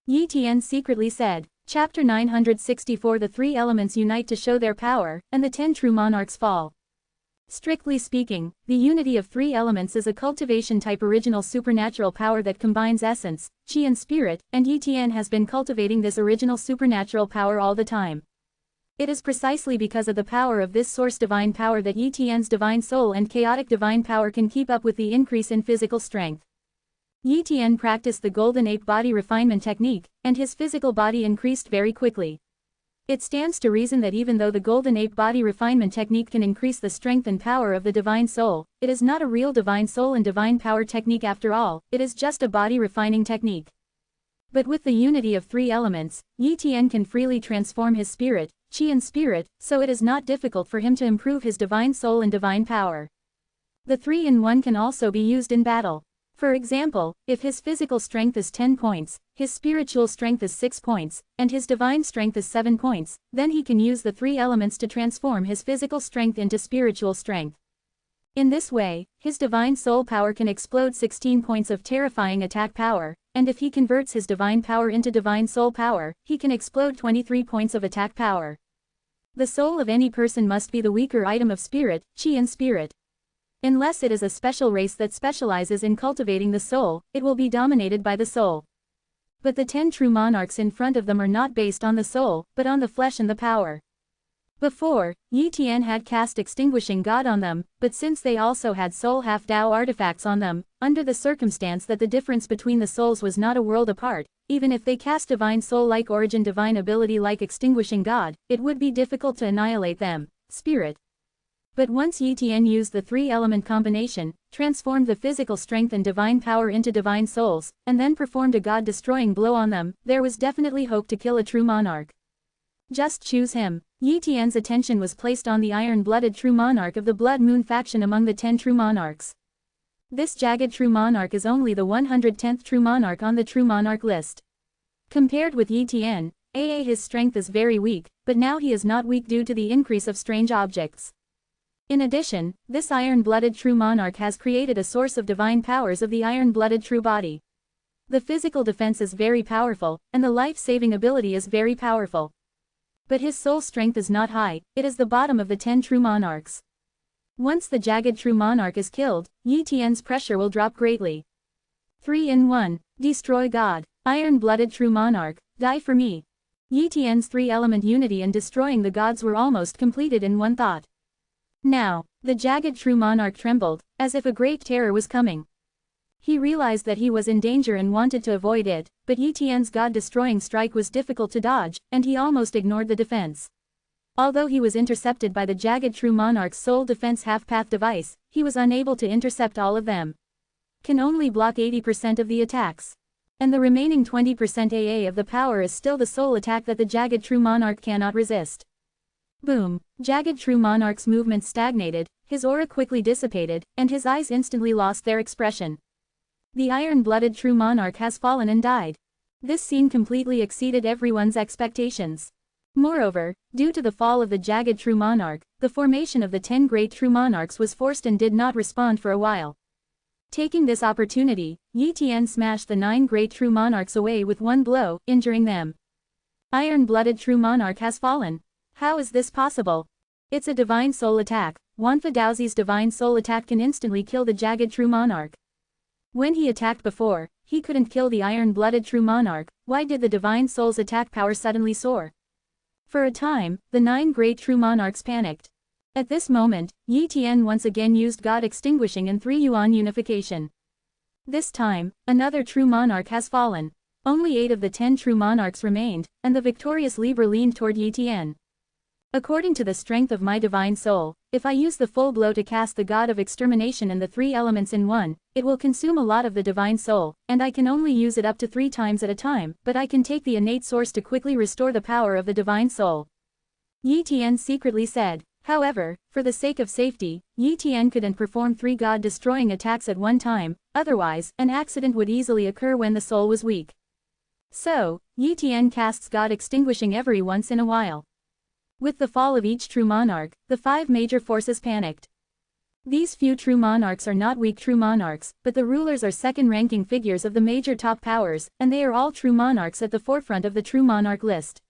Yi Tian secretly said. Chapter 964. The 3 elements unite to show their power, and the 10 true monarchs fall. Strictly speaking, the unity of 3 elements is a cultivation-type original supernatural power that combines essence, chi and spirit, and Yi Tian has been cultivating this original supernatural power all the time. It is precisely because of the power of this source divine power that Yi Tian's divine soul and chaotic divine power can keep up with the increase in physical strength. Yi Tian practiced the Golden Ape body refinement technique, and his physical body increased very quickly. It stands to reason that even though the Golden Ape body refinement technique can increase the strength and power of the divine soul, it is not a real divine soul and divine power technique after all, it is just a body refining technique. But with the unity of 3 elements, Yi Tian can freely transform his spirit, chi and spirit, so it is not difficult for him to improve his divine soul and divine power. The 3 in 1 can also be used in battle. For example, if his physical strength is 10 points, his spiritual strength is 6 points, and his divine strength is 7 points, then he can use the 3 elements to transform his physical strength into spiritual strength. In this way, his divine soul power can explode 16 points of terrifying attack power, and if he converts his divine power into divine soul power, he can explode 23 points of attack power. The soul of any person must be the weaker item of spirit, chi and spirit. Unless it is a special race that specializes in cultivating the soul, it will be dominated by the soul. But the 10 true monarchs in front of them are not based on the soul, but on the flesh and the power. Before, Yi Tian had cast Extinguishing God on them, but since they also had soul half-Dao artifacts on them, under the circumstance that the difference between the souls was not a world apart, even if they cast divine soul-like origin divine ability like Extinguishing God, it would be difficult to annihilate them, spirit. But once Yi Tian used the 3-element combination, transformed the physical strength and divine power into divine souls, and then performed a god-destroying blow on them, there was definitely hope to kill a true monarch. Just choose him. Yi Tian's attention was placed on the iron-blooded true monarch of the Blood Moon faction among the 10 true monarchs. This jagged true monarch is only the 110th true monarch on the true monarch list. Compared with Yi Tian, his strength is very weak, but now he is not weak due to the increase of strange objects. In addition, this iron-blooded true monarch has created a source of divine powers of the iron-blooded true body. The physical defense is very powerful, and the life-saving ability is very powerful. But his soul strength is not high, it is the bottom of the 10 true monarchs. Once the jagged true monarch is killed, Yi Tian's pressure will drop greatly. 3 in 1, destroy God, iron-blooded true monarch, die for me. Yi Tian's 3-element unity and destroying the gods were almost completed in one thought. Now, the jagged true monarch trembled, as if a great terror was coming. He realized that he was in danger and wanted to avoid it, but Yi Tian's god-destroying strike was difficult to dodge, and he almost ignored the defense. Although he was intercepted by the jagged true monarch's soul defense half-path device, he was unable to intercept all of them. Can only block 80% of the attacks. And the remaining 20% AA of the power is still the soul attack that the jagged true monarch cannot resist. Boom! Jagged true monarch's movement stagnated, his aura quickly dissipated, and his eyes instantly lost their expression. The iron-blooded true monarch has fallen and died. This scene completely exceeded everyone's expectations. Moreover, due to the fall of the jagged true monarch, the formation of the 10 great true monarchs was forced and did not respond for a while. Taking this opportunity, Yi Tian smashed the 9 great true monarchs away with one blow, injuring them. Iron-blooded true monarch has fallen. How is this possible? It's a divine soul attack. Wanfa Daozi's divine soul attack can instantly kill the jagged true monarch. When he attacked before, he couldn't kill the iron-blooded true monarch. Why did the divine soul's attack power suddenly soar? For a time, the 9 great true monarchs panicked. At this moment, Yi Tian once again used God Extinguishing and 3 Yuan Unification. This time, another true monarch has fallen. Only 8 of the 10 true monarchs remained, and the victorious Libra leaned toward Yi Tian. According to the strength of my divine soul, if I use the full blow to cast the God of Extermination and the 3 elements in one, it will consume a lot of the divine soul, and I can only use it up to 3 times at a time, but I can take the innate source to quickly restore the power of the divine soul. Yi Tian secretly said. However, for the sake of safety, Yi Tian couldn't perform 3 god-destroying attacks at one time, otherwise, an accident would easily occur when the soul was weak. So, Yi Tian casts God Extinguishing every once in a while. With the fall of each true monarch, the 5 major forces panicked. These few true monarchs are not weak true monarchs, but the rulers are second-ranking figures of the major top powers, and they are all true monarchs at the forefront of the true monarch list.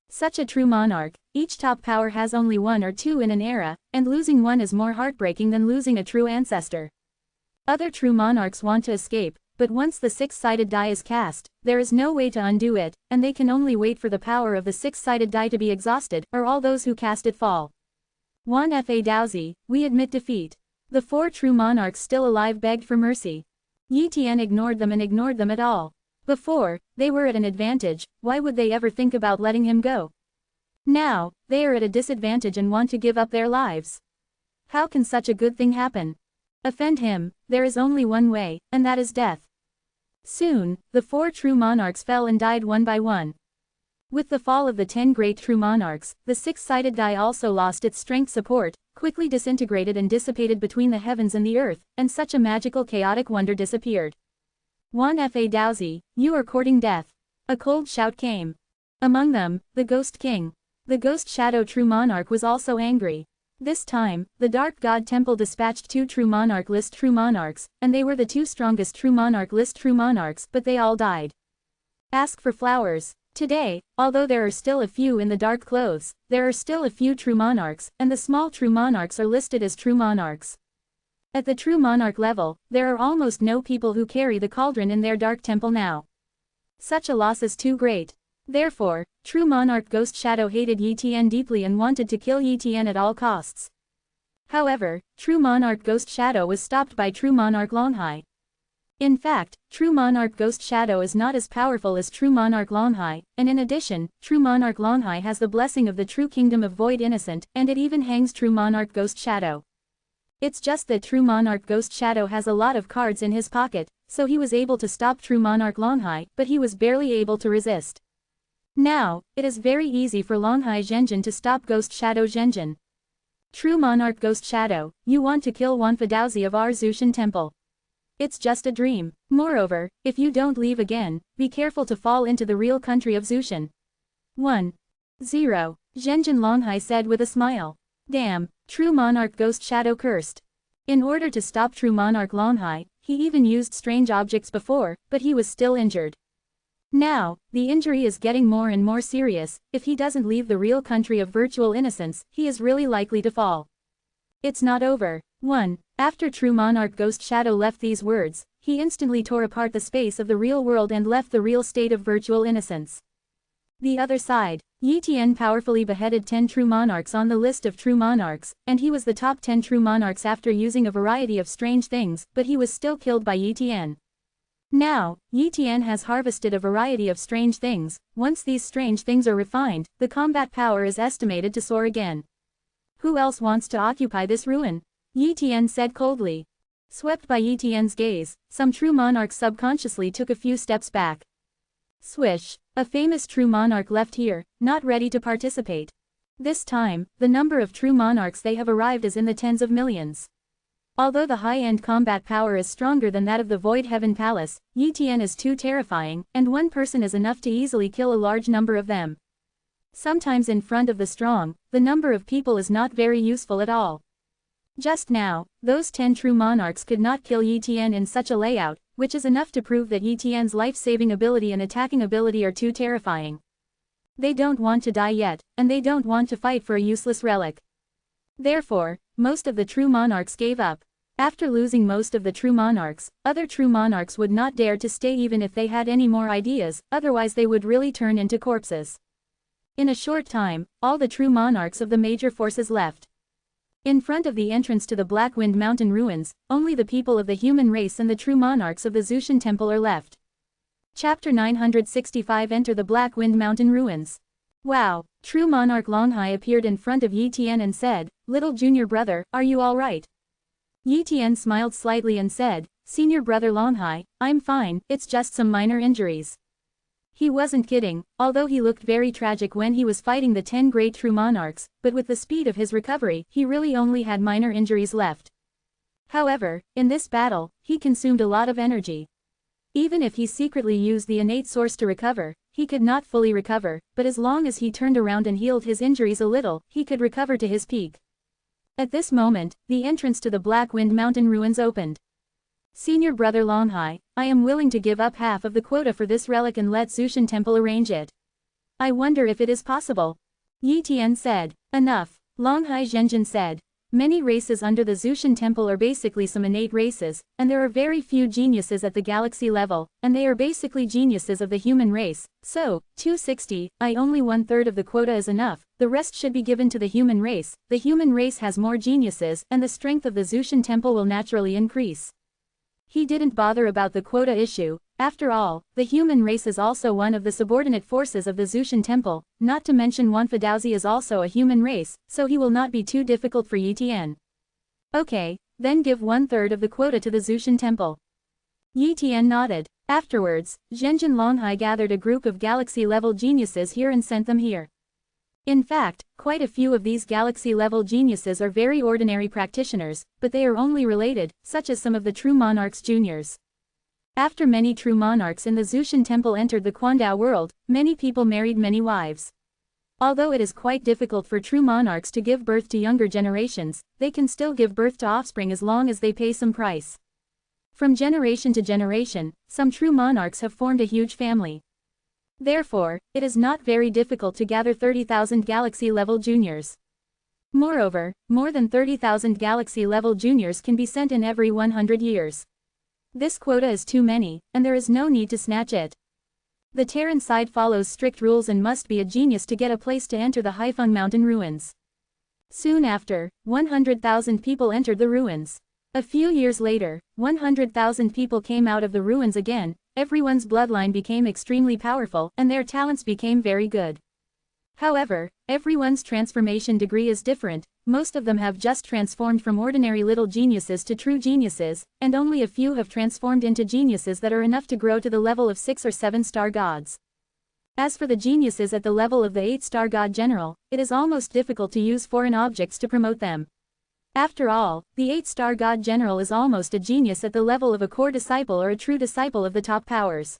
Such a true monarch, each top power has only 1 or 2 in an era, and losing one is more heartbreaking than losing a true ancestor. Other true monarchs want to escape, but once the 6-sided die is cast, there is no way to undo it, and they can only wait for the power of the 6-sided die to be exhausted, or all those who cast it fall. Wanfa Daozi, we admit defeat. The 4 true monarchs still alive begged for mercy. Yi Tian ignored them and ignored them at all. Before, they were at an advantage, why would they ever think about letting him go? Now, they are at a disadvantage and want to give up their lives. How can such a good thing happen? Offend him, there is only one way, and that is death. Soon, the 4 true monarchs fell and died one by one. With the fall of the 10 great true monarchs, the 6-sided die also lost its strength support, quickly disintegrated and dissipated between the heavens and the earth, and such a magical chaotic wonder disappeared. Wanfa Daozi, you are courting death. A cold shout came. Among them, the Ghost King. The Ghost Shadow True Monarch was also angry. This time, the Dark God Temple dispatched 2 True Monarch List True Monarchs, and they were the 2 strongest True Monarch List True Monarchs, but they all died. Ask for flowers. Today, although there are still a few in the dark clothes, there are still a few True Monarchs, and the small True Monarchs are listed as True Monarchs. At the True Monarch level, there are almost no people who carry the cauldron in their dark temple now. Such a loss is too great. Therefore, True Monarch Ghost Shadow hated Yi Tian deeply and wanted to kill Yi Tian at all costs. However, True Monarch Ghost Shadow was stopped by True Monarch Longhai. In fact, True Monarch Ghost Shadow is not as powerful as True Monarch Longhai, and in addition, True Monarch Longhai has the blessing of the True Kingdom of Void Innocent, and it even hangs True Monarch Ghost Shadow. It's just that True Monarch Ghost Shadow has a lot of cards in his pocket, so he was able to stop True Monarch Longhai, but he was barely able to resist. Now, it is very easy for Longhai Zhenjin to stop Ghost Shadow Zhenjin. True Monarch Ghost Shadow, you want to kill Wanfa Daozi of our Zushan Temple. It's just a dream. Moreover, if you don't leave again, be careful to fall into the real country of Zushan. 1. 0. Zhenjin Longhai said with a smile. Damn, true monarch ghost shadow cursed. In order to stop true monarch Longhai, he even used strange objects before, but he was still injured. Now, the injury is getting more and more serious. If he doesn't leave the real country of virtual innocence, he is really likely to fall. It's not over. 1. After true monarch ghost shadow left these words, he instantly tore apart the space of the real world and left the real state of virtual innocence. The other side, Yi Tian powerfully beheaded 10 true monarchs on the list of true monarchs, and he was the top 10 true monarchs after using a variety of strange things, but he was still killed by Yi Tian. Now, Yi Tian has harvested a variety of strange things. Once these strange things are refined, the combat power is estimated to soar again. Who else wants to occupy this ruin? Yi Tian said coldly. Swept by Yi Tian's gaze, some true monarchs subconsciously took a few steps back. Swish, a famous true monarch left here, not ready to participate. This time, the number of true monarchs they have arrived is in the tens of millions. Although the high-end combat power is stronger than that of the Void Heaven Palace, Yi Tian is too terrifying, and one person is enough to easily kill a large number of them. Sometimes in front of the strong, the number of people is not very useful at all. Just now, those 10 true monarchs could not kill Yi Tian in such a layout, which is enough to prove that Yi Tian's life-saving ability and attacking ability are too terrifying. They don't want to die yet, and they don't want to fight for a useless relic. Therefore, most of the true monarchs gave up. After losing most of the true monarchs, other true monarchs would not dare to stay even if they had any more ideas, otherwise they would really turn into corpses. In a short time, all the true monarchs of the major forces left. In front of the entrance to the Black Wind Mountain ruins, only the people of the human race and the true monarchs of the Zushan Temple are left. Chapter 965 Enter the Black Wind Mountain ruins. Wow, true monarch Longhai appeared in front of Yi Tian and said, "Little junior brother, are you all right?" Yi Tian smiled slightly and said, "Senior brother Longhai, I'm fine, it's just some minor injuries." He wasn't kidding, although he looked very tragic when he was fighting the 10 great true monarchs, but with the speed of his recovery, he really only had minor injuries left. However, in this battle, he consumed a lot of energy. Even if he secretly used the innate source to recover, he could not fully recover, but as long as he turned around and healed his injuries a little, he could recover to his peak. At this moment, the entrance to the Black Wind Mountain ruins opened. "Senior brother Longhai, I am willing to give up half of the quota for this relic and let Zushan Temple arrange it. I wonder if it is possible." Yi Tian said. "Enough," Longhai Zhenjin said. "Many races under the Zushan Temple are basically some innate races, and there are very few geniuses at the galaxy level, and they are basically geniuses of the human race, so, 260, only 1/3 of the quota is enough, the rest should be given to the human race. The human race has more geniuses and the strength of the Zushan Temple will naturally increase." He didn't bother about the quota issue. After all, the human race is also one of the subordinate forces of the Zushan Temple, not to mention Wanfadauzi is also a human race, so he will not be too difficult for Yi Tian. "Okay, then give 1/3 of the quota to the Zushan Temple." Yi Tian nodded. Afterwards, Zhenjin Longhai gathered a group of galaxy-level geniuses here and sent them here. In fact, quite a few of these galaxy-level geniuses are very ordinary practitioners, but they are only related, such as some of the true monarchs juniors. After many true monarchs in the Zushan Temple entered the Quandao world, many people married many wives. Although it is quite difficult for true monarchs to give birth to younger generations, they can still give birth to offspring as long as they pay some price. From generation to generation, some true monarchs have formed a huge family. Therefore, it is not very difficult to gather 30,000 galaxy-level juniors. Moreover, more than 30,000 galaxy-level juniors can be sent in every 100 years. This quota is too many, and there is no need to snatch it. The Terran side follows strict rules and must be a genius to get a place to enter the Haifeng Mountain ruins. Soon after, 100,000 people entered the ruins. A few years later, 100,000 people came out of the ruins again. Everyone's bloodline became extremely powerful, and their talents became very good. However, everyone's transformation degree is different. Most of them have just transformed from ordinary little geniuses to true geniuses, and only a few have transformed into geniuses that are enough to grow to the level of 6 or 7-star gods. As for the geniuses at the level of the 8-star god general, it is almost difficult to use foreign objects to promote them. After all, the 8-star god general is almost a genius at the level of a core disciple or a true disciple of the top powers.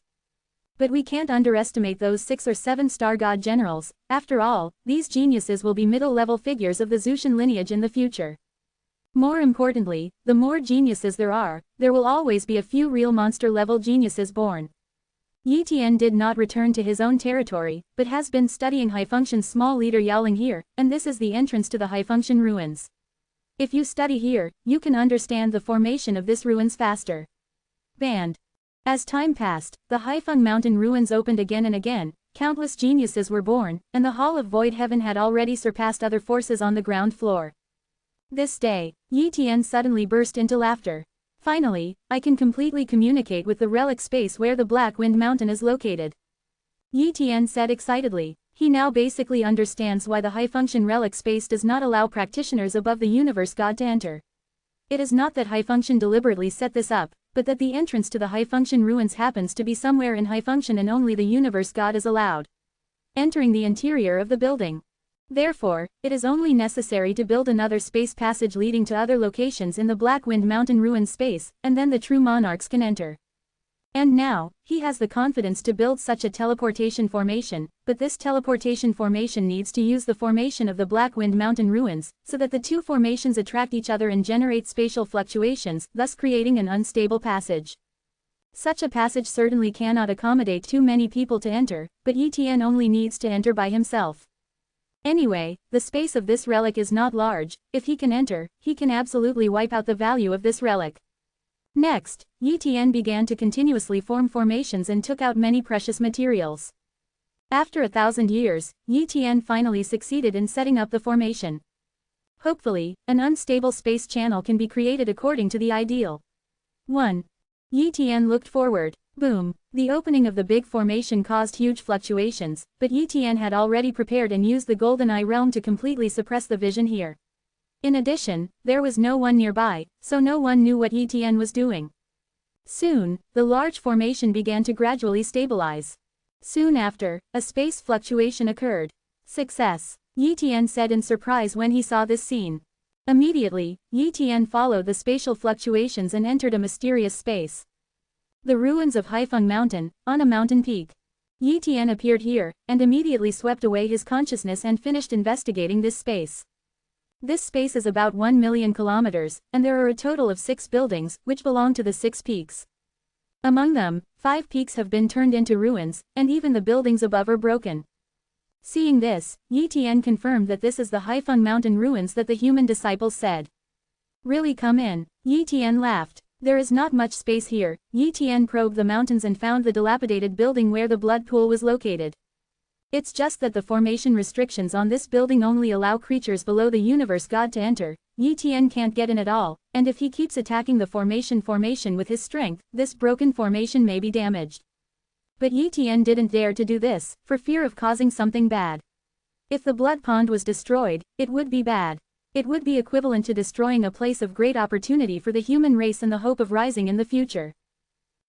But we can't underestimate those 6 or 7-star god generals. After all, these geniuses will be middle-level figures of the Zushan lineage in the future. More importantly, the more geniuses there will always be a few real monster-level geniuses born. Yi Tian did not return to his own territory, but has been studying high-function small leader Yaoling here, and this is the entrance to the high-function ruins. If you study here, you can understand the formation of this ruins faster. Banned. As time passed, the Haifeng mountain ruins opened again and again, countless geniuses were born, and the Hall of Void Heaven had already surpassed other forces on the ground floor. This day, Yi Tian suddenly burst into laughter. Finally, I can completely communicate with the relic space where the Black Wind Mountain is located. Yi Tian said excitedly. He now basically understands why the high-function relic space does not allow practitioners above the universe god to enter. It is not that high-function deliberately set this up, but that the entrance to the high-function ruins happens to be somewhere in high-function and only the universe god is allowed entering the interior of the building. Therefore, it is only necessary to build another space passage leading to other locations in the Black Wind Mountain ruin space, and then the true monarchs can enter. And now, he has the confidence to build such a teleportation formation, but this teleportation formation needs to use the formation of the Black Wind Mountain ruins, so that the two formations attract each other and generate spatial fluctuations, thus creating an unstable passage. Such a passage certainly cannot accommodate too many people to enter, but Yi Tian only needs to enter by himself. Anyway, the space of this relic is not large. If he can enter, he can absolutely wipe out the value of this relic. Next, Yi Tian began to continuously form formations and took out many precious materials. After 1,000 years, Yi Tian finally succeeded in setting up the formation. Hopefully, an unstable space channel can be created according to the ideal. 1. Yi Tian looked forward. Boom. The opening of the big formation caused huge fluctuations, but Yi Tian had already prepared and used the Golden Eye Realm to completely suppress the vision here. In addition, there was no one nearby, so no one knew what Yi Tian was doing. Soon, the large formation began to gradually stabilize. Soon after, a space fluctuation occurred. Success, Yi Tian said in surprise when he saw this scene. Immediately, Yi Tian followed the spatial fluctuations and entered a mysterious space. The ruins of Haifeng Mountain, on a mountain peak. Yi Tian appeared here, and immediately swept away his consciousness and finished investigating this space. This space is about 1 million kilometers, and there are a total of 6 buildings, which belong to the 6 peaks. Among them, 5 peaks have been turned into ruins, and even the buildings above are broken. Seeing this, Yi Tian confirmed that this is the Haifeng Mountain ruins that the human disciples said. Really come in, Yi Tian laughed. There is not much space here. Yi Tian probed the mountains and found the dilapidated building where the blood pool was located. It's just that the formation restrictions on this building only allow creatures below the universe god to enter. Yi Tian can't get in at all, and if he keeps attacking the formation with his strength, this broken formation may be damaged. But Yi Tian didn't dare to do this, for fear of causing something bad. If the blood pond was destroyed, it would be bad. It would be equivalent to destroying a place of great opportunity for the human race and the hope of rising in the future.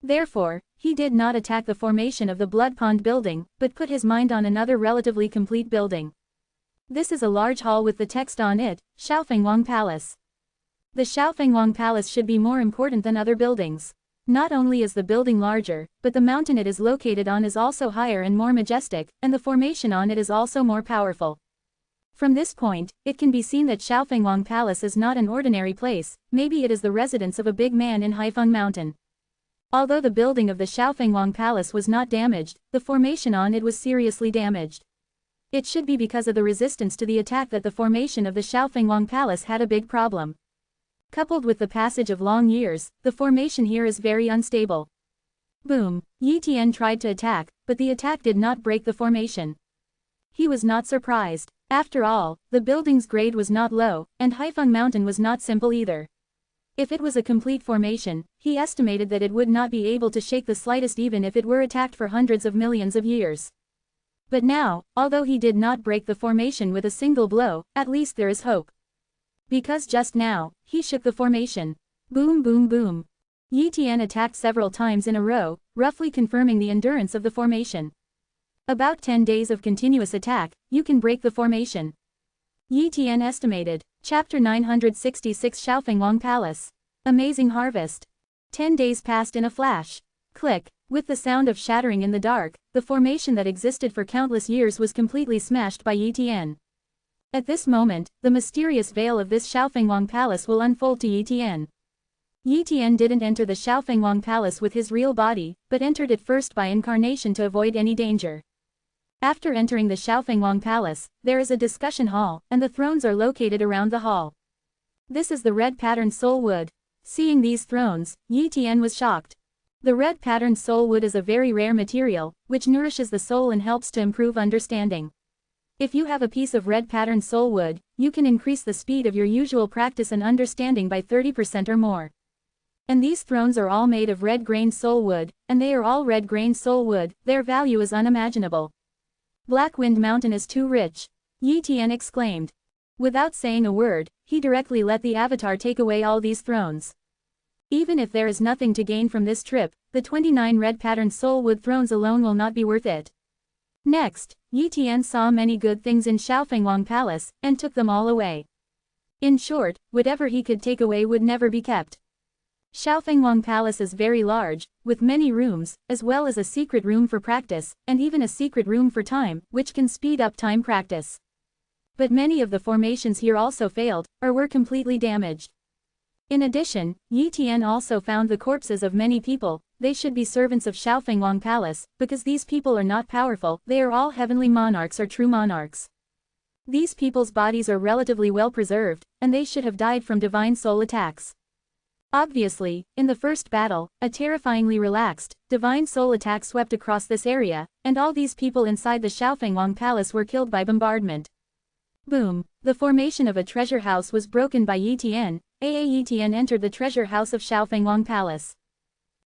Therefore, he did not attack the formation of the blood pond building, but put his mind on another relatively complete building. This is a large hall with the text on it, Xiaofengwang Palace. The Xiaofengwang Palace should be more important than other buildings. Not only is the building larger, but the mountain it is located on is also higher and more majestic, and the formation on it is also more powerful. From this point, it can be seen that Xiaofengwang Palace is not an ordinary place. Maybe it is the residence of a big man in Haifeng Mountain. Although the building of the Xiaofengwang Palace was not damaged, the formation on it was seriously damaged. It should be because of the resistance to the attack that the formation of the Xiaofengwang Palace had a big problem. Coupled with the passage of long years, the formation here is very unstable. Boom! Yi Tian tried to attack, but the attack did not break the formation. He was not surprised. After all, the building's grade was not low, and Haifeng Mountain was not simple either. If it was a complete formation, he estimated that it would not be able to shake the slightest even if it were attacked for hundreds of millions of years. But now, although he did not break the formation with a single blow, at least there is hope. Because just now, he shook the formation. Boom boom boom. Yi Tian attacked several times in a row, roughly confirming the endurance of the formation. About 10 days of continuous attack, you can break the formation. Yi Tian estimated. Chapter 966 Xiaofengwang Palace. Amazing Harvest. 10 days passed in a flash. Click. With the sound of shattering in the dark, the formation that existed for countless years was completely smashed by Yi Tian. At this moment, the mysterious veil of this Xiaofengwang Palace will unfold to Yi Tian. Yi Tian didn't enter the Xiaofengwang Palace with his real body, but entered it first by incarnation to avoid any danger. After entering the Xiaofengwang Palace, there is a discussion hall, and the thrones are located around the hall. This is the red patterned soul wood. Seeing these thrones, Yi Tian was shocked. The red patterned soul wood is a very rare material, which nourishes the soul and helps to improve understanding. If you have a piece of red patterned soul wood, you can increase the speed of your usual practice and understanding by 30% or more. And these thrones are all made of red grained soul wood, and they are all red grained soul wood, their value is unimaginable. Black Wind Mountain is too rich. Yi Tian exclaimed. Without saying a word, he directly let the avatar take away all these thrones. Even if there is nothing to gain from this trip, the 29 red patterned soul wood thrones alone will not be worth it. Next, Yi Tian saw many good things in Xiaofengwang Palace, and took them all away. In short, whatever he could take away would never be kept. Xiaofengwang Palace is very large, with many rooms, as well as a secret room for practice, and even a secret room for time, which can speed up time practice. But many of the formations here also failed, or were completely damaged. In addition, Yi Tian also found the corpses of many people. They should be servants of Xiaofengwang Palace, because these people are not powerful, they are all heavenly monarchs or true monarchs. These people's bodies are relatively well preserved, and they should have died from divine soul attacks. Obviously, in the first battle, a terrifyingly relaxed, divine soul attack swept across this area, and all these people inside the Xiaofengwang Palace were killed by bombardment. Boom! The formation of a treasure house was broken by Yi Tian. Yi Tian entered the treasure house of Xiaofengwang Palace.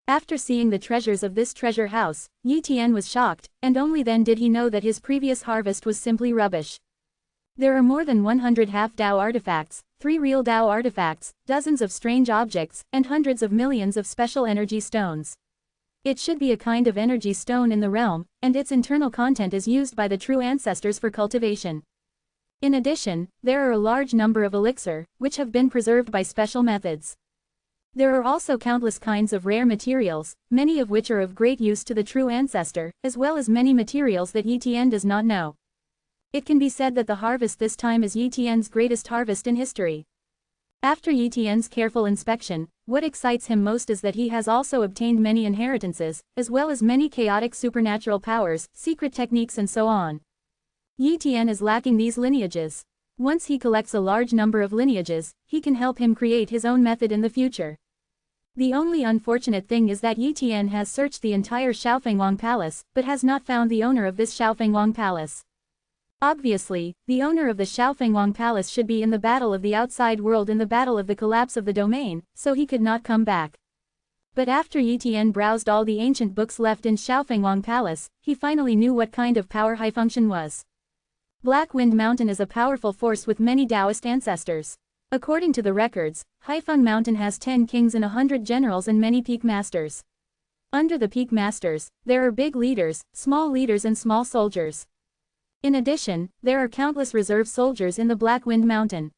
After seeing the treasures of this treasure house, Yi Tian was shocked, and only then did he know that his previous harvest was simply rubbish. There are more than 100 half-Dao artifacts, 3 real Dao artifacts, dozens of strange objects, and hundreds of millions of special energy stones. It should be a kind of energy stone in the realm, and its internal content is used by the true ancestors for cultivation. In addition, there are a large number of elixir, which have been preserved by special methods. There are also countless kinds of rare materials, many of which are of great use to the true ancestor, as well as many materials that Yi Tian does not know. It can be said that the harvest this time is Yi Tian's greatest harvest in history. After Yi Tian's careful inspection, what excites him most is that he has also obtained many inheritances, as well as many chaotic supernatural powers, secret techniques and so on. Yi Tian is lacking these lineages. Once he collects a large number of lineages, he can help him create his own method in the future. The only unfortunate thing is that Yi Tian has searched the entire Xiaofengwang Palace, but has not found the owner of this Xiaofengwang Palace. Obviously, the owner of the Xiaofengwang Palace should be in the battle of the outside world in the battle of the collapse of the domain, so he could not come back. But after Yi Tian browsed all the ancient books left in Xiaofengwang Palace, he finally knew what kind of power high function was. Black Wind Mountain is a powerful force with many Taoist ancestors. According to the records, Haifeng Mountain has 10 kings and 100 generals and many peak masters. Under the peak masters, there are big leaders, small leaders and small soldiers. In addition, there are countless reserve soldiers in the Black Wind Mountain.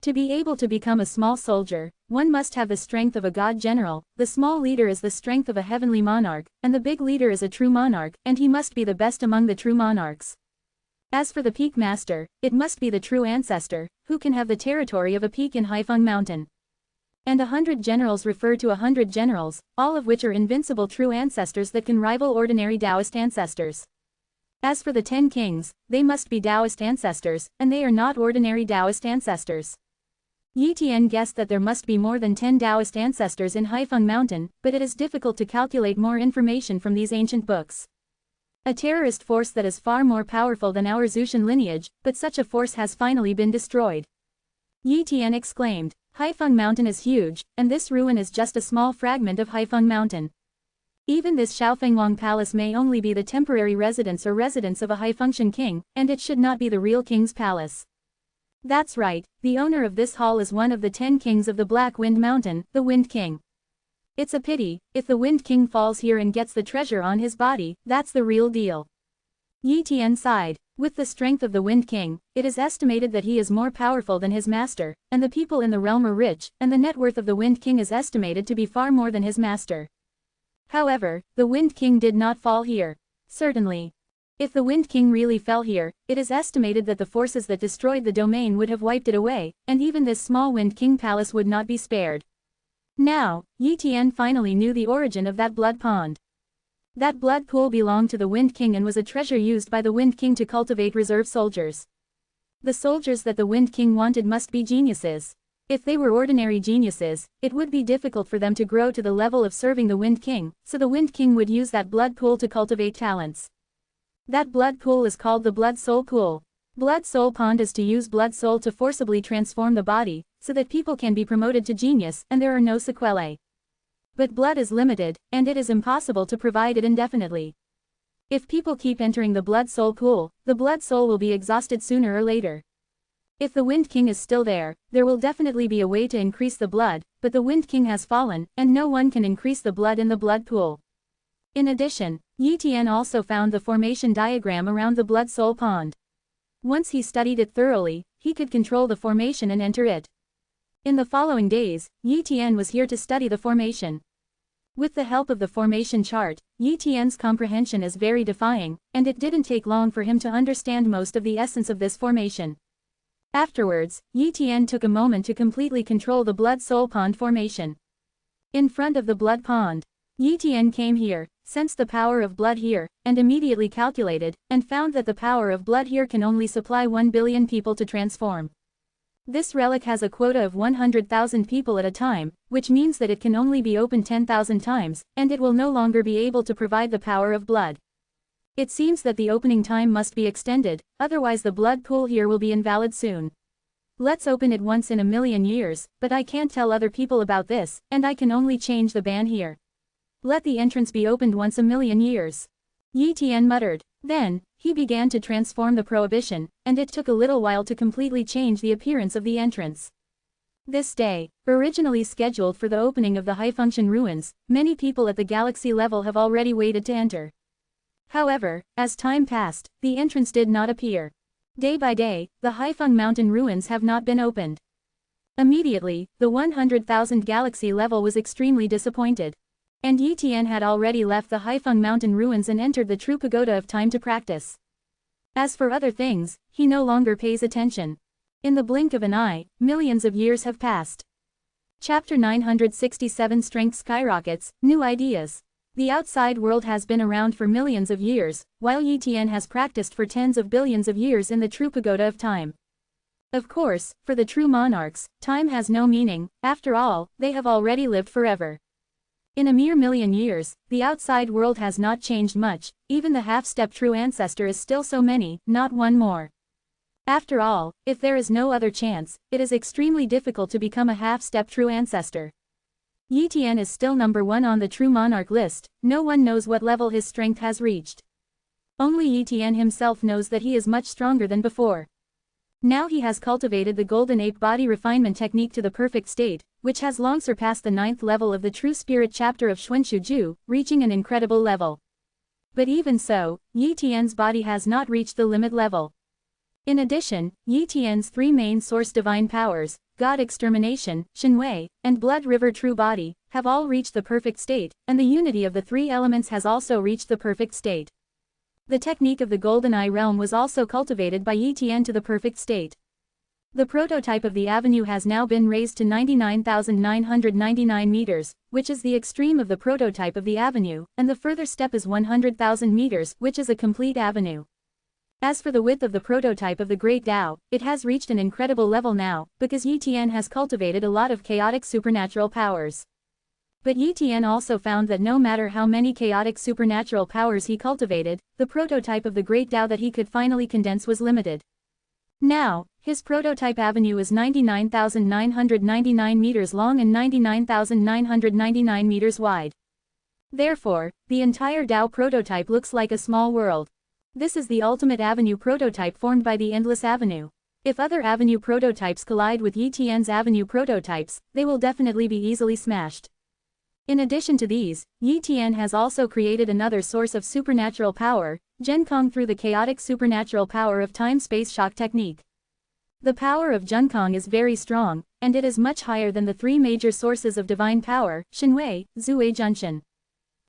To be able to become a small soldier, one must have the strength of a god general, the small leader is the strength of a heavenly monarch, and the big leader is a true monarch, and he must be the best among the true monarchs. As for the peak master, it must be the true ancestor, who can have the territory of a peak in Haifeng Mountain. And 100 generals refer to 100 generals, all of which are invincible true ancestors that can rival ordinary Taoist ancestors. As for the 10 kings, they must be Taoist ancestors, and they are not ordinary Taoist ancestors. Yi Tian guessed that there must be more than 10 Taoist ancestors in Haifeng Mountain, but it is difficult to calculate more information from these ancient books. A terrorist force that is far more powerful than our Zushan lineage, but such a force has finally been destroyed. Yi Tian exclaimed, Haifeng Mountain is huge, and this ruin is just a small fragment of Haifeng Mountain. Even this Xiaofengwang Palace may only be the temporary residence or residence of a high-function king, and it should not be the real king's palace. That's right, the owner of this hall is one of the 10 kings of the Black Wind Mountain, the Wind King. It's a pity, if the Wind King falls here and gets the treasure on his body, that's the real deal. Yi Tian sighed. With the strength of the Wind King, it is estimated that he is more powerful than his master, and the people in the realm are rich, and the net worth of the Wind King is estimated to be far more than his master. However, the Wind King did not fall here. Certainly. If the Wind King really fell here, it is estimated that the forces that destroyed the domain would have wiped it away, and even this small Wind King palace would not be spared. Now, Yi Tian finally knew the origin of that blood pond. That blood pool belonged to the Wind King and was a treasure used by the Wind King to cultivate reserve soldiers. The soldiers that the Wind King wanted must be geniuses. If they were ordinary geniuses, it would be difficult for them to grow to the level of serving the Wind King, so the Wind King would use that blood pool to cultivate talents. That blood pool is called the Blood Soul Pool. Blood Soul Pond is to use blood soul to forcibly transform the body, so that people can be promoted to genius and there are no sequelae. But blood is limited, and it is impossible to provide it indefinitely. If people keep entering the Blood Soul Pool, the blood soul will be exhausted sooner or later. If the Wind King is still there will definitely be a way to increase the blood, but the Wind King has fallen, and no one can increase the blood in the blood pool. In addition, Yi Tian also found the formation diagram around the Blood Soul Pond. Once he studied it thoroughly, he could control the formation and enter it. In the following days, Yi Tian was here to study the formation. With the help of the formation chart, Yi Tian's comprehension is very defying, and it didn't take long for him to understand most of the essence of this formation. Afterwards, Yi Tian took a moment to completely control the Blood Soul Pond formation. In front of the blood pond, Yi Tian came here, sensed the power of blood here, and immediately calculated, and found that the power of blood here can only supply 1 billion people to transform. This relic has a quota of 100,000 people at a time, which means that it can only be opened 10,000 times, and it will no longer be able to provide the power of blood. It seems that the opening time must be extended, otherwise the blood pool here will be invalid soon. Let's open it once in a million years, but I can't tell other people about this, and I can only change the ban here. Let the entrance be opened once a million years. Yi Tian muttered. Then, he began to transform the prohibition, and it took a little while to completely change the appearance of the entrance. This day, originally scheduled for the opening of the high-function ruins, many people at the galaxy level have already waited to enter. However, as time passed, the entrance did not appear. Day by day, the Haifeng Mountain ruins have not been opened. Immediately, the 100,000 galaxy level was extremely disappointed. And Yi Tian had already left the Haifeng Mountain ruins and entered the true pagoda of time to practice. As for other things, he no longer pays attention. In the blink of an eye, millions of years have passed. Chapter 967 Strength Skyrockets, New Ideas. The outside world has been around for millions of years, while Yi Tian has practiced for tens of billions of years in the true pagoda of time. Of course, for the true monarchs, time has no meaning, after all, they have already lived forever. In a mere million years, the outside world has not changed much, even the half-step true ancestor is still so many, not one more. After all, if there is no other chance, it is extremely difficult to become a half-step true ancestor. Yi Tian is still number 1 on the true monarch list, no one knows what level his strength has reached. Only Yi Tian himself knows that he is much stronger than before. Now he has cultivated the Golden Ape body refinement technique to the perfect state, which has long surpassed the 9th level of the True Spirit chapter of Xuanxuju, reaching an incredible level. But even so, Yi Tian's body has not reached the limit level. In addition, Yi Tian's 3 main source divine powers, God Extermination, Shenwei, and Blood River True Body, have all reached the perfect state, and the unity of the 3 elements has also reached the perfect state. The technique of the Golden Eye Realm was also cultivated by Yi Tian to the perfect state. The prototype of the avenue has now been raised to 99,999 meters, which is the extreme of the prototype of the avenue, and the further step is 100,000 meters, which is a complete avenue. As for the width of the prototype of the Great Tao, it has reached an incredible level now, because Yi Tian has cultivated a lot of chaotic supernatural powers. But Yi Tian also found that no matter how many chaotic supernatural powers he cultivated, the prototype of the Great Tao that he could finally condense was limited. Now, his prototype avenue is 99,999 meters long and 99,999 meters wide. Therefore, the entire Tao prototype looks like a small world. This is the ultimate avenue prototype formed by the Endless Avenue. If other avenue prototypes collide with Yi Tian's avenue prototypes, they will definitely be easily smashed. In addition to these, Yi Tian has also created another source of supernatural power, Zhenkong through the chaotic supernatural power of time-space shock technique. The power of Zhenkong is very strong, and it is much higher than the three major sources of divine power, Shenwei, Zhuwei Junshan.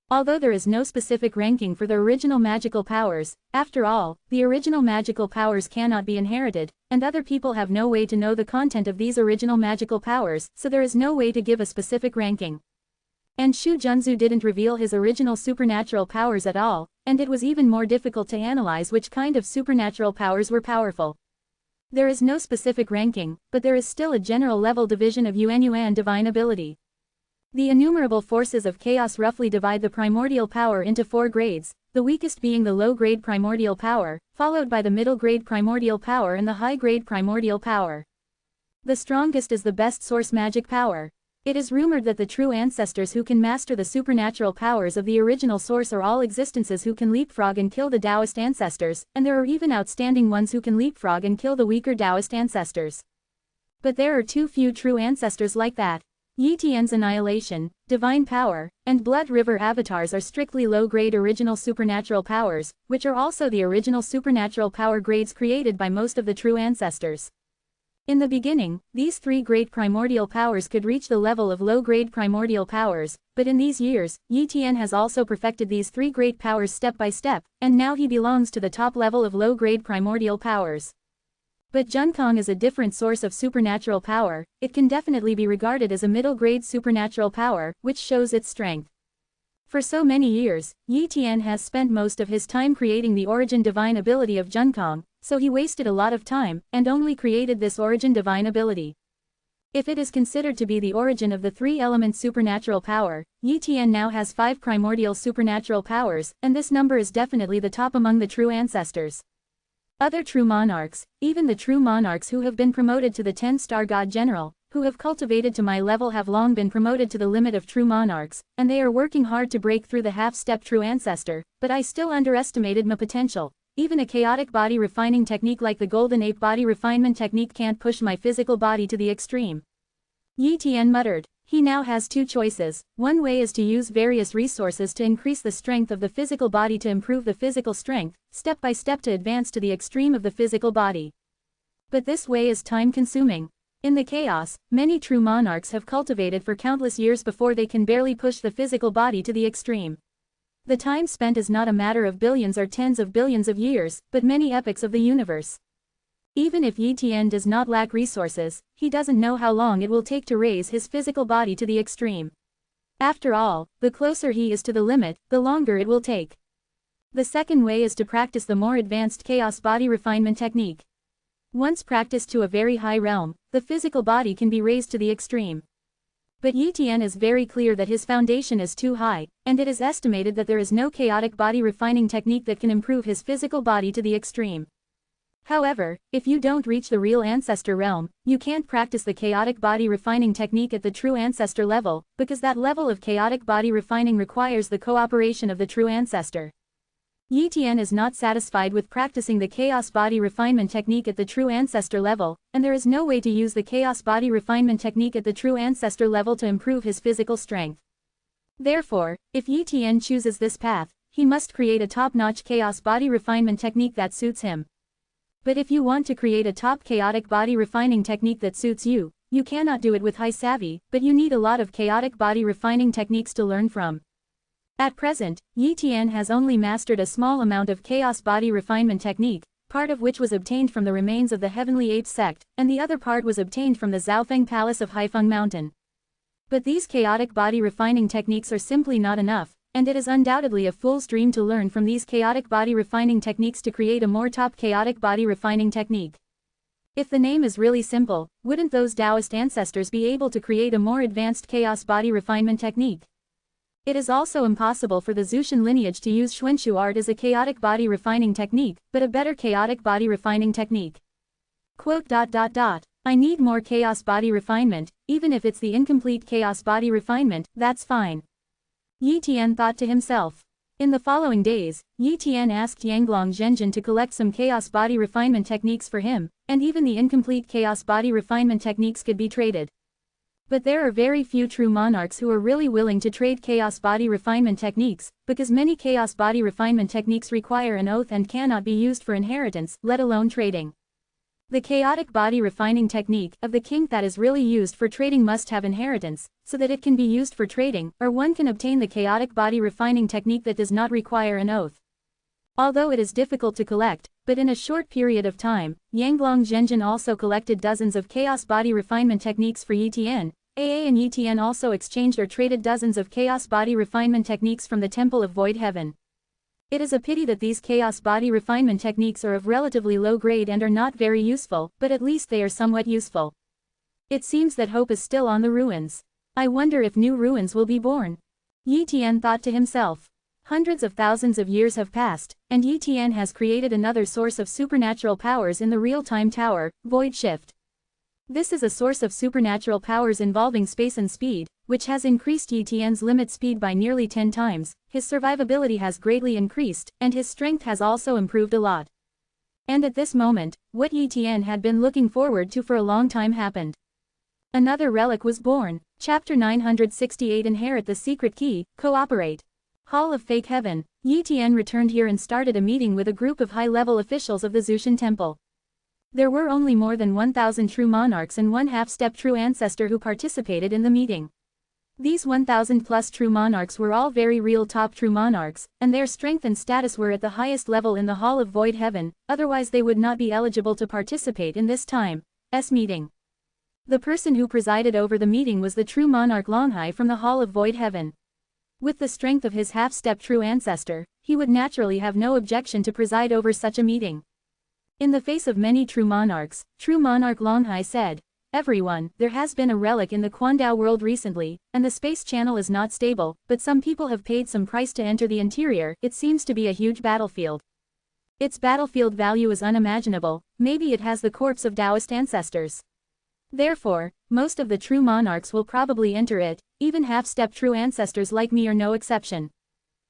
Although there is no specific ranking for the original magical powers, after all, the original magical powers cannot be inherited, and other people have no way to know the content of these original magical powers, so there is no way to give a specific ranking. And Shu Junzu didn't reveal his original supernatural powers at all, and it was even more difficult to analyze which kind of supernatural powers were powerful. There is no specific ranking, but there is still a general level division of Yuan divine ability. The innumerable forces of chaos roughly divide the primordial power into 4 grades, the weakest being the low-grade primordial power, followed by the middle-grade primordial power and the high-grade primordial power. The strongest is the best source magic power. It is rumored that the true ancestors who can master the supernatural powers of the original source are all existences who can leapfrog and kill the Taoist ancestors, and there are even outstanding ones who can leapfrog and kill the weaker Taoist ancestors. But there are too few true ancestors like that. Yi Tian's annihilation, divine power, and Blood River avatars are strictly low-grade original supernatural powers, which are also the original supernatural power grades created by most of the true ancestors. In the beginning, these 3 great primordial powers could reach the level of low-grade primordial powers, but in these years, Yi Tian has also perfected these 3 great powers step by step, and now he belongs to the top level of low-grade primordial powers. But Zhenkong is a different source of supernatural power. It can definitely be regarded as a middle-grade supernatural power, which shows its strength. For so many years, Yi Tian has spent most of his time creating the origin divine ability of Zhenkong, so he wasted a lot of time, and only created this origin divine ability. If it is considered to be the origin of the 3-element supernatural power, Yi Tian now has 5 primordial supernatural powers, and this number is definitely the top among the true ancestors. Other true monarchs, even the true monarchs who have been promoted to the 10-star god general, who have cultivated to my level have long been promoted to the limit of true monarchs, and they are working hard to break through the half-step true ancestor, but I still underestimated my potential. Even a chaotic body refining technique like the Golden Ape body refinement technique can't push my physical body to the extreme. Yi Tian muttered. He now has 2 choices. One way is to use various resources to increase the strength of the physical body to improve the physical strength, step by step to advance to the extreme of the physical body. But this way is time-consuming. In the chaos, many true monarchs have cultivated for countless years before they can barely push the physical body to the extreme. The time spent is not a matter of billions or tens of billions of years, but many epochs of the universe. Even if Yi Tian does not lack resources, he doesn't know how long it will take to raise his physical body to the extreme. After all, the closer he is to the limit, the longer it will take. The second way is to practice the more advanced chaos body refinement technique. Once practiced to a very high realm, the physical body can be raised to the extreme. But Yi Tian is very clear that his foundation is too high, and it is estimated that there is no chaotic body refining technique that can improve his physical body to the extreme. However, if you don't reach the real ancestor realm, you can't practice the chaotic body refining technique at the true ancestor level, because that level of chaotic body refining requires the cooperation of the true ancestor. Yi Tian is not satisfied with practicing the chaos body refinement technique at the true ancestor level, and there is no way to use the chaos body refinement technique at the true ancestor level to improve his physical strength. Therefore, if Yi Tian chooses this path, he must create a top-notch chaos body refinement technique that suits him. But if you want to create a top chaotic body refining technique that suits you, you cannot do it with high savvy, but you need a lot of chaotic body refining techniques to learn from. At present, Yi Tian has only mastered a small amount of chaos body refinement technique, part of which was obtained from the remains of the Heavenly Ape sect, and the other part was obtained from the Zhaofeng Palace of Haifeng Mountain. But these chaotic body refining techniques are simply not enough, and it is undoubtedly a fool's dream to learn from these chaotic body refining techniques to create a more top chaotic body refining technique. If the name is really simple, wouldn't those Taoist ancestors be able to create a more advanced chaos body refinement technique? It is also impossible for the Zhuxian lineage to use Xuanxu art as a chaotic body refining technique, but a better chaotic body refining technique. I need more chaos body refinement, even if it's the incomplete chaos body refinement, that's fine. Yi Tian thought to himself. In the following days, Yi Tian asked Yanglong Zhenjin to collect some chaos body refinement techniques for him, and even the incomplete chaos body refinement techniques could be traded. But there are very few true monarchs who are really willing to trade chaos body refinement techniques, because many chaos body refinement techniques require an oath and cannot be used for inheritance, let alone trading. The chaotic body refining technique of the king that is really used for trading must have inheritance, so that it can be used for trading, or one can obtain the chaotic body refining technique that does not require an oath. Although it is difficult to collect, but in a short period of time, Yanglong Zhenjin also collected dozens of chaos body refinement techniques for Yitian. AA and Yitian also exchanged or traded dozens of chaos body refinement techniques from the Temple of Void Heaven. It is a pity that these chaos body refinement techniques are of relatively low grade and are not very useful, but at least they are somewhat useful. It seems that hope is still on the ruins. I wonder if new ruins will be born. Yitian thought to himself. Hundreds of thousands of years have passed, and Yitian has created another source of supernatural powers in the real-time tower, Void Shift. This is a source of supernatural powers involving space and speed, which has increased Yitian's limit speed by nearly 10 times, his survivability has greatly increased, and his strength has also improved a lot. And at this moment, what Yitian had been looking forward to for a long time happened. Another relic was born. Chapter 968 Inherit the Secret Key, Cooperate. Hall of Fake Heaven. Yitian returned here and started a meeting with a group of high-level officials of the Zushan Temple. There were only more than 1,000 true monarchs and one half-step true ancestor who participated in the meeting. These 1,000 plus true monarchs were all very real top true monarchs, and their strength and status were at the highest level in the Hall of Void Heaven, otherwise they would not be eligible to participate in this time's meeting. The person who presided over the meeting was the true monarch Longhai from the Hall of Void Heaven. With the strength of his half-step true ancestor, he would naturally have no objection to preside over such a meeting. In the face of many true monarchs, true monarch Longhai said, "Everyone, there has been a relic in the Quandao world recently, and the space channel is not stable, but some people have paid some price to enter the interior. It seems to be a huge battlefield. Its battlefield value is unimaginable, maybe it has the corpse of Taoist ancestors. Therefore, most of the true monarchs will probably enter it, even half-step true ancestors like me are no exception.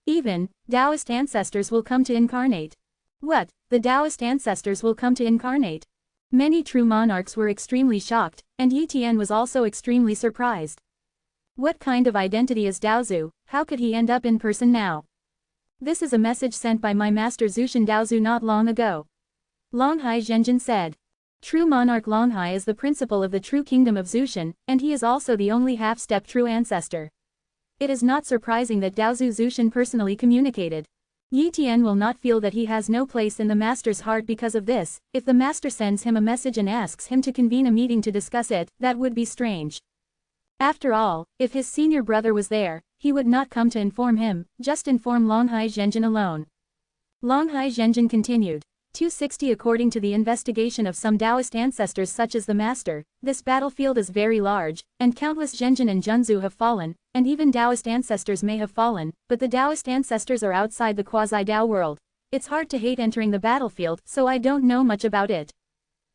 Even, Taoist ancestors will come to incarnate." What? The Taoist ancestors will come to incarnate? Many true monarchs were extremely shocked, and Yitian was also extremely surprised. What kind of identity is Daozu? How could he end up in person now? This is a message sent by my master Zushan Daozu not long ago. Longhai Zhenjin said. True monarch Longhai is the principal of the true kingdom of Zushan, and he is also the only half-step true ancestor. It is not surprising that Daozu Zushan personally communicated. Yitian will not feel that he has no place in the master's heart because of this. If the master sends him a message and asks him to convene a meeting to discuss it, that would be strange. After all, if his senior brother was there, he would not come to inform him, just inform Longhai Zhenjin alone. Longhai Zhenjin continued. 260 According to the investigation of some Taoist ancestors such as the master, this battlefield is very large, and countless Zhenjin and Junzu have fallen, and even Taoist ancestors may have fallen, but the Taoist ancestors are outside the quasi-Tao world. It's hard to hate entering the battlefield, so I don't know much about it.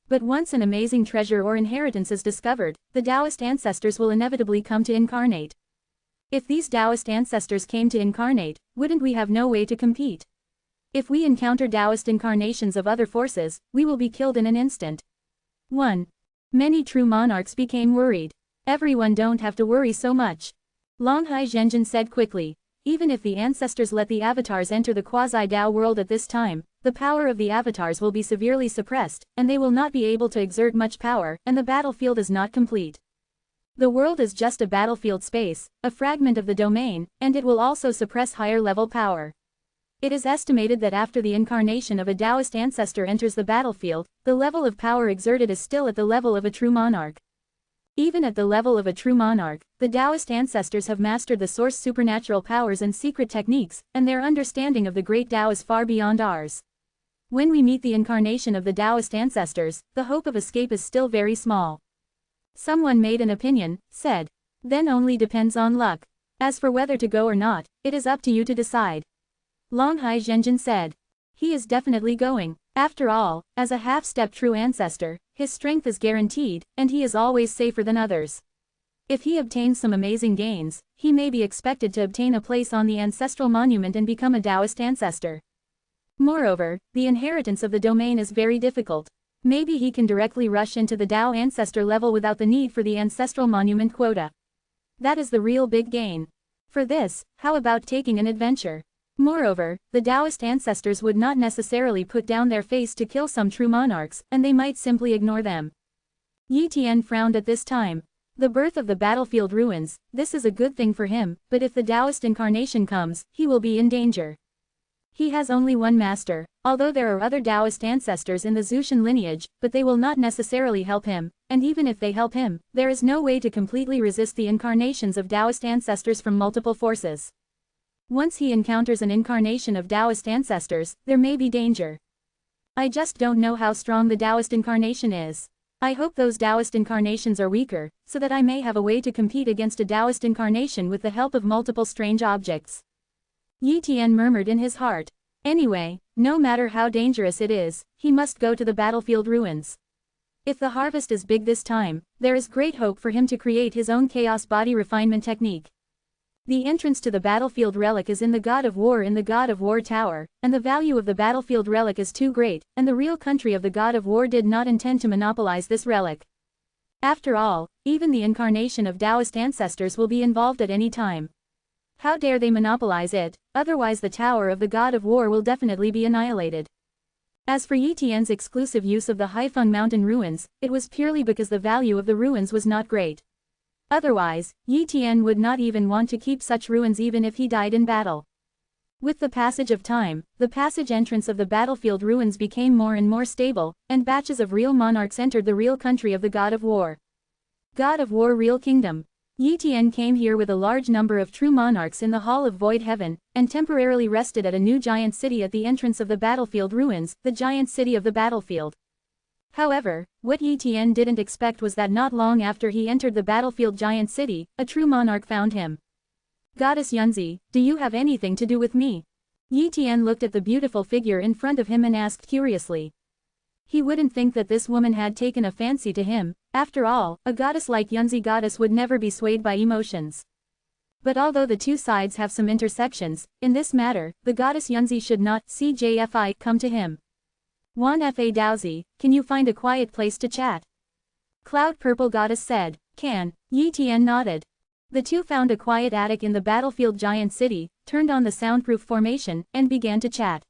But once an amazing treasure or inheritance is discovered, the Taoist ancestors will inevitably come to incarnate. If these Taoist ancestors came to incarnate, wouldn't we have no way to compete? If we encounter Taoist incarnations of other forces, we will be killed in an instant. 1. Many true monarchs became worried. Everyone don't have to worry so much. Longhai Zhenjin said quickly. Even if the ancestors let the avatars enter the quasi-Tao world at this time, the power of the avatars will be severely suppressed, and they will not be able to exert much power, and the battlefield is not complete. The world is just a battlefield space, a fragment of the domain, and it will also suppress higher-level power. It is estimated that after the incarnation of a Taoist ancestor enters the battlefield, the level of power exerted is still at the level of a true monarch. Even at the level of a true monarch, the Taoist ancestors have mastered the source supernatural powers and secret techniques, and their understanding of the great Tao is far beyond ours. When we meet the incarnation of the Taoist ancestors, the hope of escape is still very small. Someone made an opinion, said. Then only depends on luck. As for whether to go or not, it is up to you to decide. Longhai Zhenjin said. He is definitely going. After all, as a half-step true ancestor, his strength is guaranteed, and he is always safer than others. If he obtains some amazing gains, he may be expected to obtain a place on the ancestral monument and become a Taoist ancestor. Moreover, the inheritance of the domain is very difficult. Maybe he can directly rush into the Tao ancestor level without the need for the ancestral monument quota. That is the real big gain. For this, how about taking an adventure? Moreover, the Taoist ancestors would not necessarily put down their face to kill some true monarchs, and they might simply ignore them. Yi Tian frowned at this time. The birth of the battlefield ruins, this is a good thing for him, but if the Taoist incarnation comes, he will be in danger. He has only one master, although there are other Taoist ancestors in the Zushan lineage, but they will not necessarily help him, and even if they help him, there is no way to completely resist the incarnations of Taoist ancestors from multiple forces. Once he encounters an incarnation of Taoist ancestors, there may be danger. I just don't know how strong the Taoist incarnation is. I hope those Taoist incarnations are weaker, so that I may have a way to compete against a Taoist incarnation with the help of multiple strange objects. Yi Tian murmured in his heart. Anyway, no matter how dangerous it is, he must go to the battlefield ruins. If the harvest is big this time, there is great hope for him to create his own chaos body refinement technique. The entrance to the battlefield relic is in the God of War in the God of War Tower, and the value of the battlefield relic is too great, and the real country of the God of War did not intend to monopolize this relic. After all, even the incarnation of Taoist ancestors will be involved at any time. How dare they monopolize it, otherwise the Tower of the God of War will definitely be annihilated. As for Yi Tian's exclusive use of the Haifeng Mountain ruins, it was purely because the value of the ruins was not great. Otherwise, Yi Tian would not even want to keep such ruins even if he died in battle. With the passage of time, the passage entrance of the battlefield ruins became more and more stable, and batches of real monarchs entered the real country of the God of War. God of War Real Kingdom. Yi Tian came here with a large number of true monarchs in the Hall of Void Heaven, and temporarily rested at a new giant city at the entrance of the battlefield ruins, the giant city of the battlefield. However, what Yi Tian didn't expect was that not long after he entered the battlefield giant city, a true monarch found him. Goddess Yunzi, do you have anything to do with me? Yi Tian looked at the beautiful figure in front of him and asked curiously. He wouldn't think that this woman had taken a fancy to him. After all, a goddess like Yunzi goddess would never be swayed by emotions. But although the two sides have some intersections, in this matter, the goddess Yunzi should not come to him. Wan Fa Daozi, can you find a quiet place to chat? Cloud Purple Goddess said. Can. Yi Tian nodded. The two found a quiet attic in the battlefield giant city, turned on the soundproof formation, and began to chat.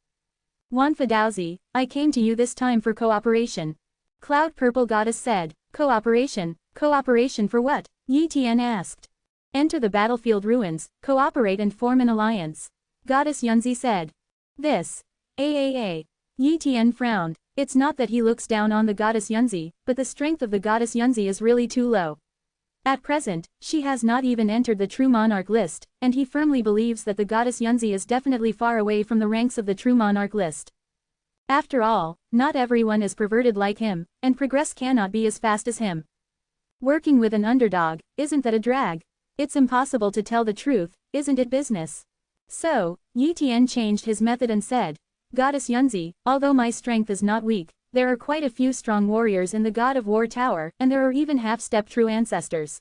Wan Fa Daozi, I came to you this time for cooperation. Cloud Purple Goddess said. Cooperation? Cooperation for what? Yi Tian asked. Enter the battlefield ruins, cooperate and form an alliance. Goddess Yunzi said. This. Yi Tian frowned. It's not that he looks down on the goddess Yunzi, but the strength of the goddess Yunzi is really too low. At present, she has not even entered the true monarch list, and he firmly believes that the goddess Yunzi is definitely far away from the ranks of the true monarch list. After all, not everyone is perverted like him, and progress cannot be as fast as him. Working with an underdog, isn't that a drag? It's impossible to tell the truth, isn't it business? So, Yi Tian changed his method and said, Goddess Yunzi, although my strength is not weak, there are quite a few strong warriors in the God of War Tower, and there are even half-step true ancestors.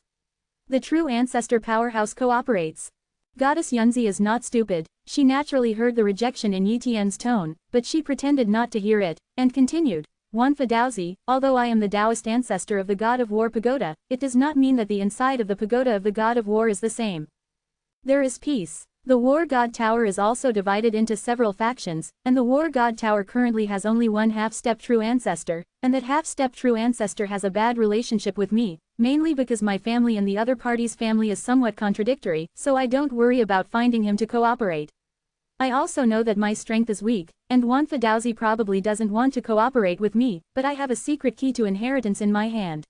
The true ancestor powerhouse cooperates. Goddess Yunzi is not stupid, she naturally heard the rejection in Yi Tian's tone, but she pretended not to hear it, and continued, Wan Fa Daozi, although I am the Taoist ancestor of the God of War pagoda, it does not mean that the inside of the pagoda of the God of War is the same. There is peace. The War God Tower is also divided into several factions, and the War God Tower currently has only one half-step true ancestor, and that half-step true ancestor has a bad relationship with me, mainly because my family and the other party's family is somewhat contradictory, so I don't worry about finding him to cooperate. I also know that my strength is weak, and Wan Fa Daozi probably doesn't want to cooperate with me, but I have a secret key to inheritance in my hand.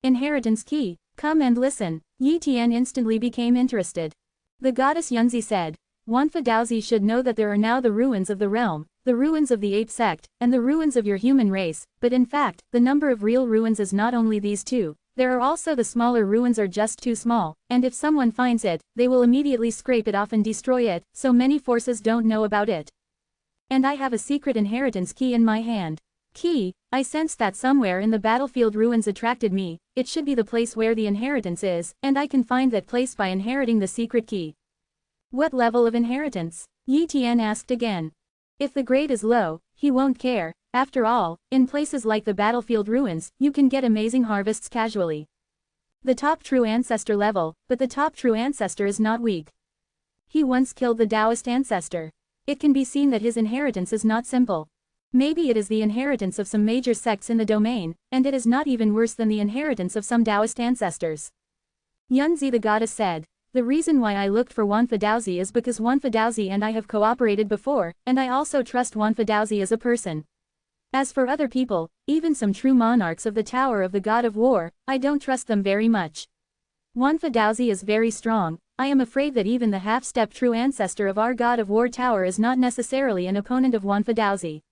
Inheritance key? Come and listen. Yi Tian instantly became interested. The goddess Yunzi said, Wan Fa Daozi should know that there are now the ruins of the realm, the ruins of the ape sect, and the ruins of your human race, but in fact, the number of real ruins is not only these two, there are also the smaller ruins are just too small, and if someone finds it, they will immediately scrape it off and destroy it, so many forces don't know about it. And I have a secret inheritance key in my hand. Key, I sense that somewhere in the battlefield ruins attracted me, it should be the place where the inheritance is, and I can find that place by inheriting the secret key. What level of inheritance? Yi Tian asked again. If the grade is low, he won't care. After all, in places like the battlefield ruins, you can get amazing harvests casually. The top true ancestor level, but the top true ancestor is not weak. He once killed the Taoist ancestor. It can be seen that his inheritance is not simple. Maybe it is the inheritance of some major sects in the domain, and it is not even worse than the inheritance of some Taoist ancestors. Yunzi the goddess said, "The reason why I looked for Wanfa Daozi is because Wanfa Daozi and I have cooperated before, and I also trust Wanfa Daozi as a person. As for other people, even some true monarchs of the Tower of the God of War, I don't trust them very much. Wanfa Daozi is very strong. I am afraid that even the half-step true ancestor of our God of War Tower is not necessarily an opponent of Wanfa Daozi."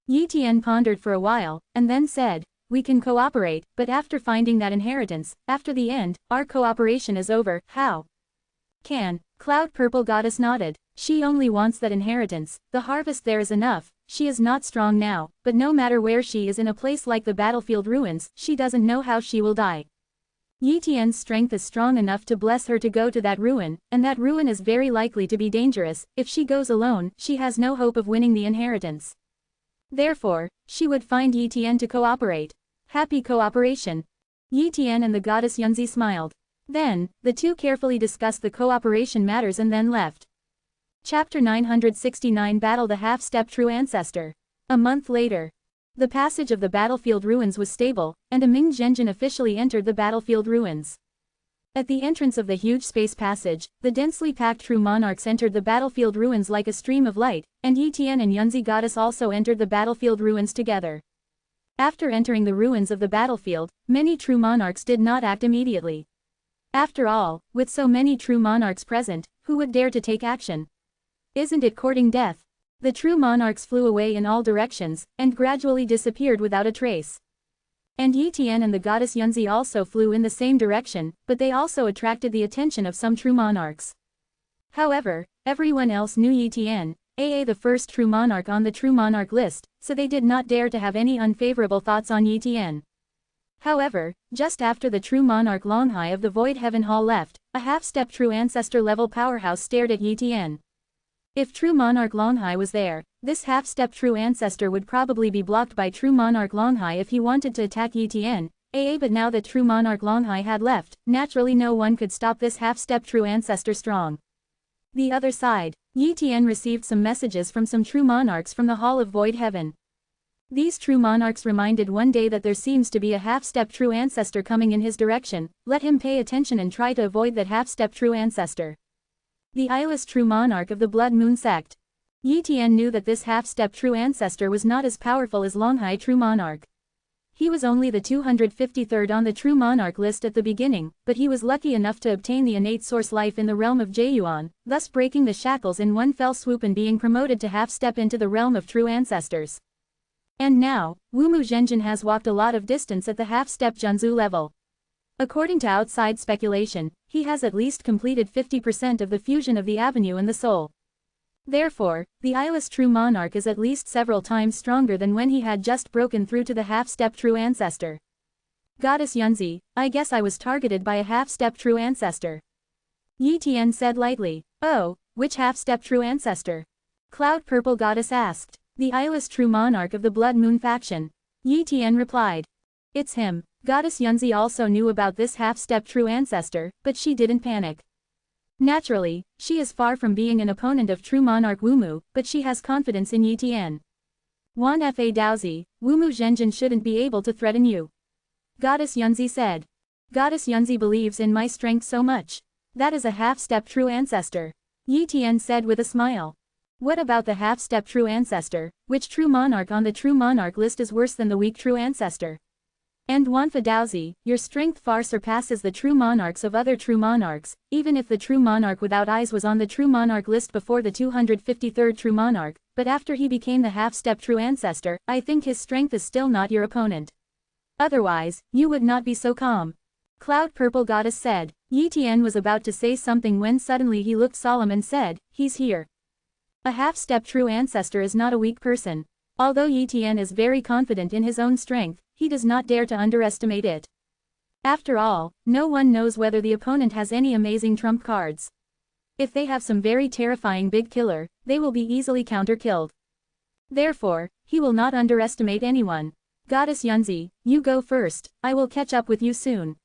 Yi Tian pondered for a while, and then said, "We can cooperate, but after finding that inheritance, after the end, our cooperation is over. How can?" Cloud Purple Goddess nodded. "She only wants that inheritance, the harvest there is enough. She is not strong now, but no matter where she is in a place like the battlefield ruins, she doesn't know how she will die. Yi Tian's strength is strong enough to bless her to go to that ruin, and that ruin is very likely to be dangerous. If she goes alone, she has no hope of winning the inheritance. Therefore, she would find Yi Tian to cooperate. Happy cooperation." Yi Tian and the goddess Yunzi smiled. Then, the two carefully discussed the cooperation matters and then left. Chapter 969 Battle the Half-Step True Ancestor. A month later. The passage of the battlefield ruins was stable, and a Ming Zhenjin officially entered the battlefield ruins. At the entrance of the huge space passage, the densely packed true monarchs entered the battlefield ruins like a stream of light, and Yi Tian and Yunzi goddess also entered the battlefield ruins together. After entering the ruins of the battlefield, many true monarchs did not act immediately. After all, with so many true monarchs present, who would dare to take action? Isn't it courting death? The true monarchs flew away in all directions, and gradually disappeared without a trace. And Yi Tian and the goddess Yunzi also flew in the same direction, but they also attracted the attention of some true monarchs. However, everyone else knew Yi Tian, the first true monarch on the true monarch list, so they did not dare to have any unfavorable thoughts on Yi Tian. However, just after the true monarch Longhai of the Void Heaven Hall left, a half-step true ancestor level powerhouse stared at Yi Tian. If true monarch Longhai was there, this half-step true ancestor would probably be blocked by true monarch Longhai if he wanted to attack Yi Tian, but now that true monarch Longhai had left, naturally no one could stop this half-step true ancestor strong. The other side, Yi Tian received some messages from some true monarchs from the Hall of Void Heaven. These true monarchs reminded one day that there seems to be a half-step true ancestor coming in his direction. Let him pay attention and try to avoid that half-step true ancestor. The eyeless true monarch of the Blood Moon sect. Yi Tian knew that this half-step true ancestor was not as powerful as Longhai true monarch. He was only the 253rd on the true monarch list at the beginning, but he was lucky enough to obtain the innate source life in the realm of Jieyuan, thus breaking the shackles in one fell swoop and being promoted to half-step into the realm of true ancestors. And now, Wumu Zhenjin has walked a lot of distance at the half-step Junzu level. According to outside speculation, he has at least completed 50% of the fusion of the avenue and the soul. Therefore, the eyeless true monarch is at least several times stronger than when he had just broken through to the half-step true ancestor. Goddess Yunzi, I guess I was targeted by a half-step true ancestor. Yi Tian said lightly. Oh, which half-step true ancestor? Cloud Purple Goddess asked. The eyeless true monarch of the Blood Moon faction. Yi Tian replied. It's him. Goddess Yunzi also knew about this half-step true ancestor, but she didn't panic. Naturally, she is far from being an opponent of true monarch Wumu, but she has confidence in Yi Tian. Wan Fa Daozi, Wumu Zhenjin shouldn't be able to threaten you. Goddess Yunzi said. Goddess Yunzi believes in my strength so much. That is a half-step true ancestor. Yi Tian said with a smile. What about the half-step true ancestor? Which true monarch on the true monarch list is worse than the weak true ancestor? And Wanfa Daozi, your strength far surpasses the true monarchs of other true monarchs, even if the true monarch without eyes was on the true monarch list before the 253rd true monarch, but after he became the half-step true ancestor, I think his strength is still not your opponent. Otherwise, you would not be so calm. Cloud Purple Goddess said. Yi Tian was about to say something when suddenly he looked solemn and said, he's here. A half-step true ancestor is not a weak person. Although Yi Tian is very confident in his own strength, he does not dare to underestimate it. After all, no one knows whether the opponent has any amazing trump cards. If they have some very terrifying big killer, they will be easily counter-killed. Therefore, he will not underestimate anyone. Goddess Yunzi, you go first, I will catch up with you soon.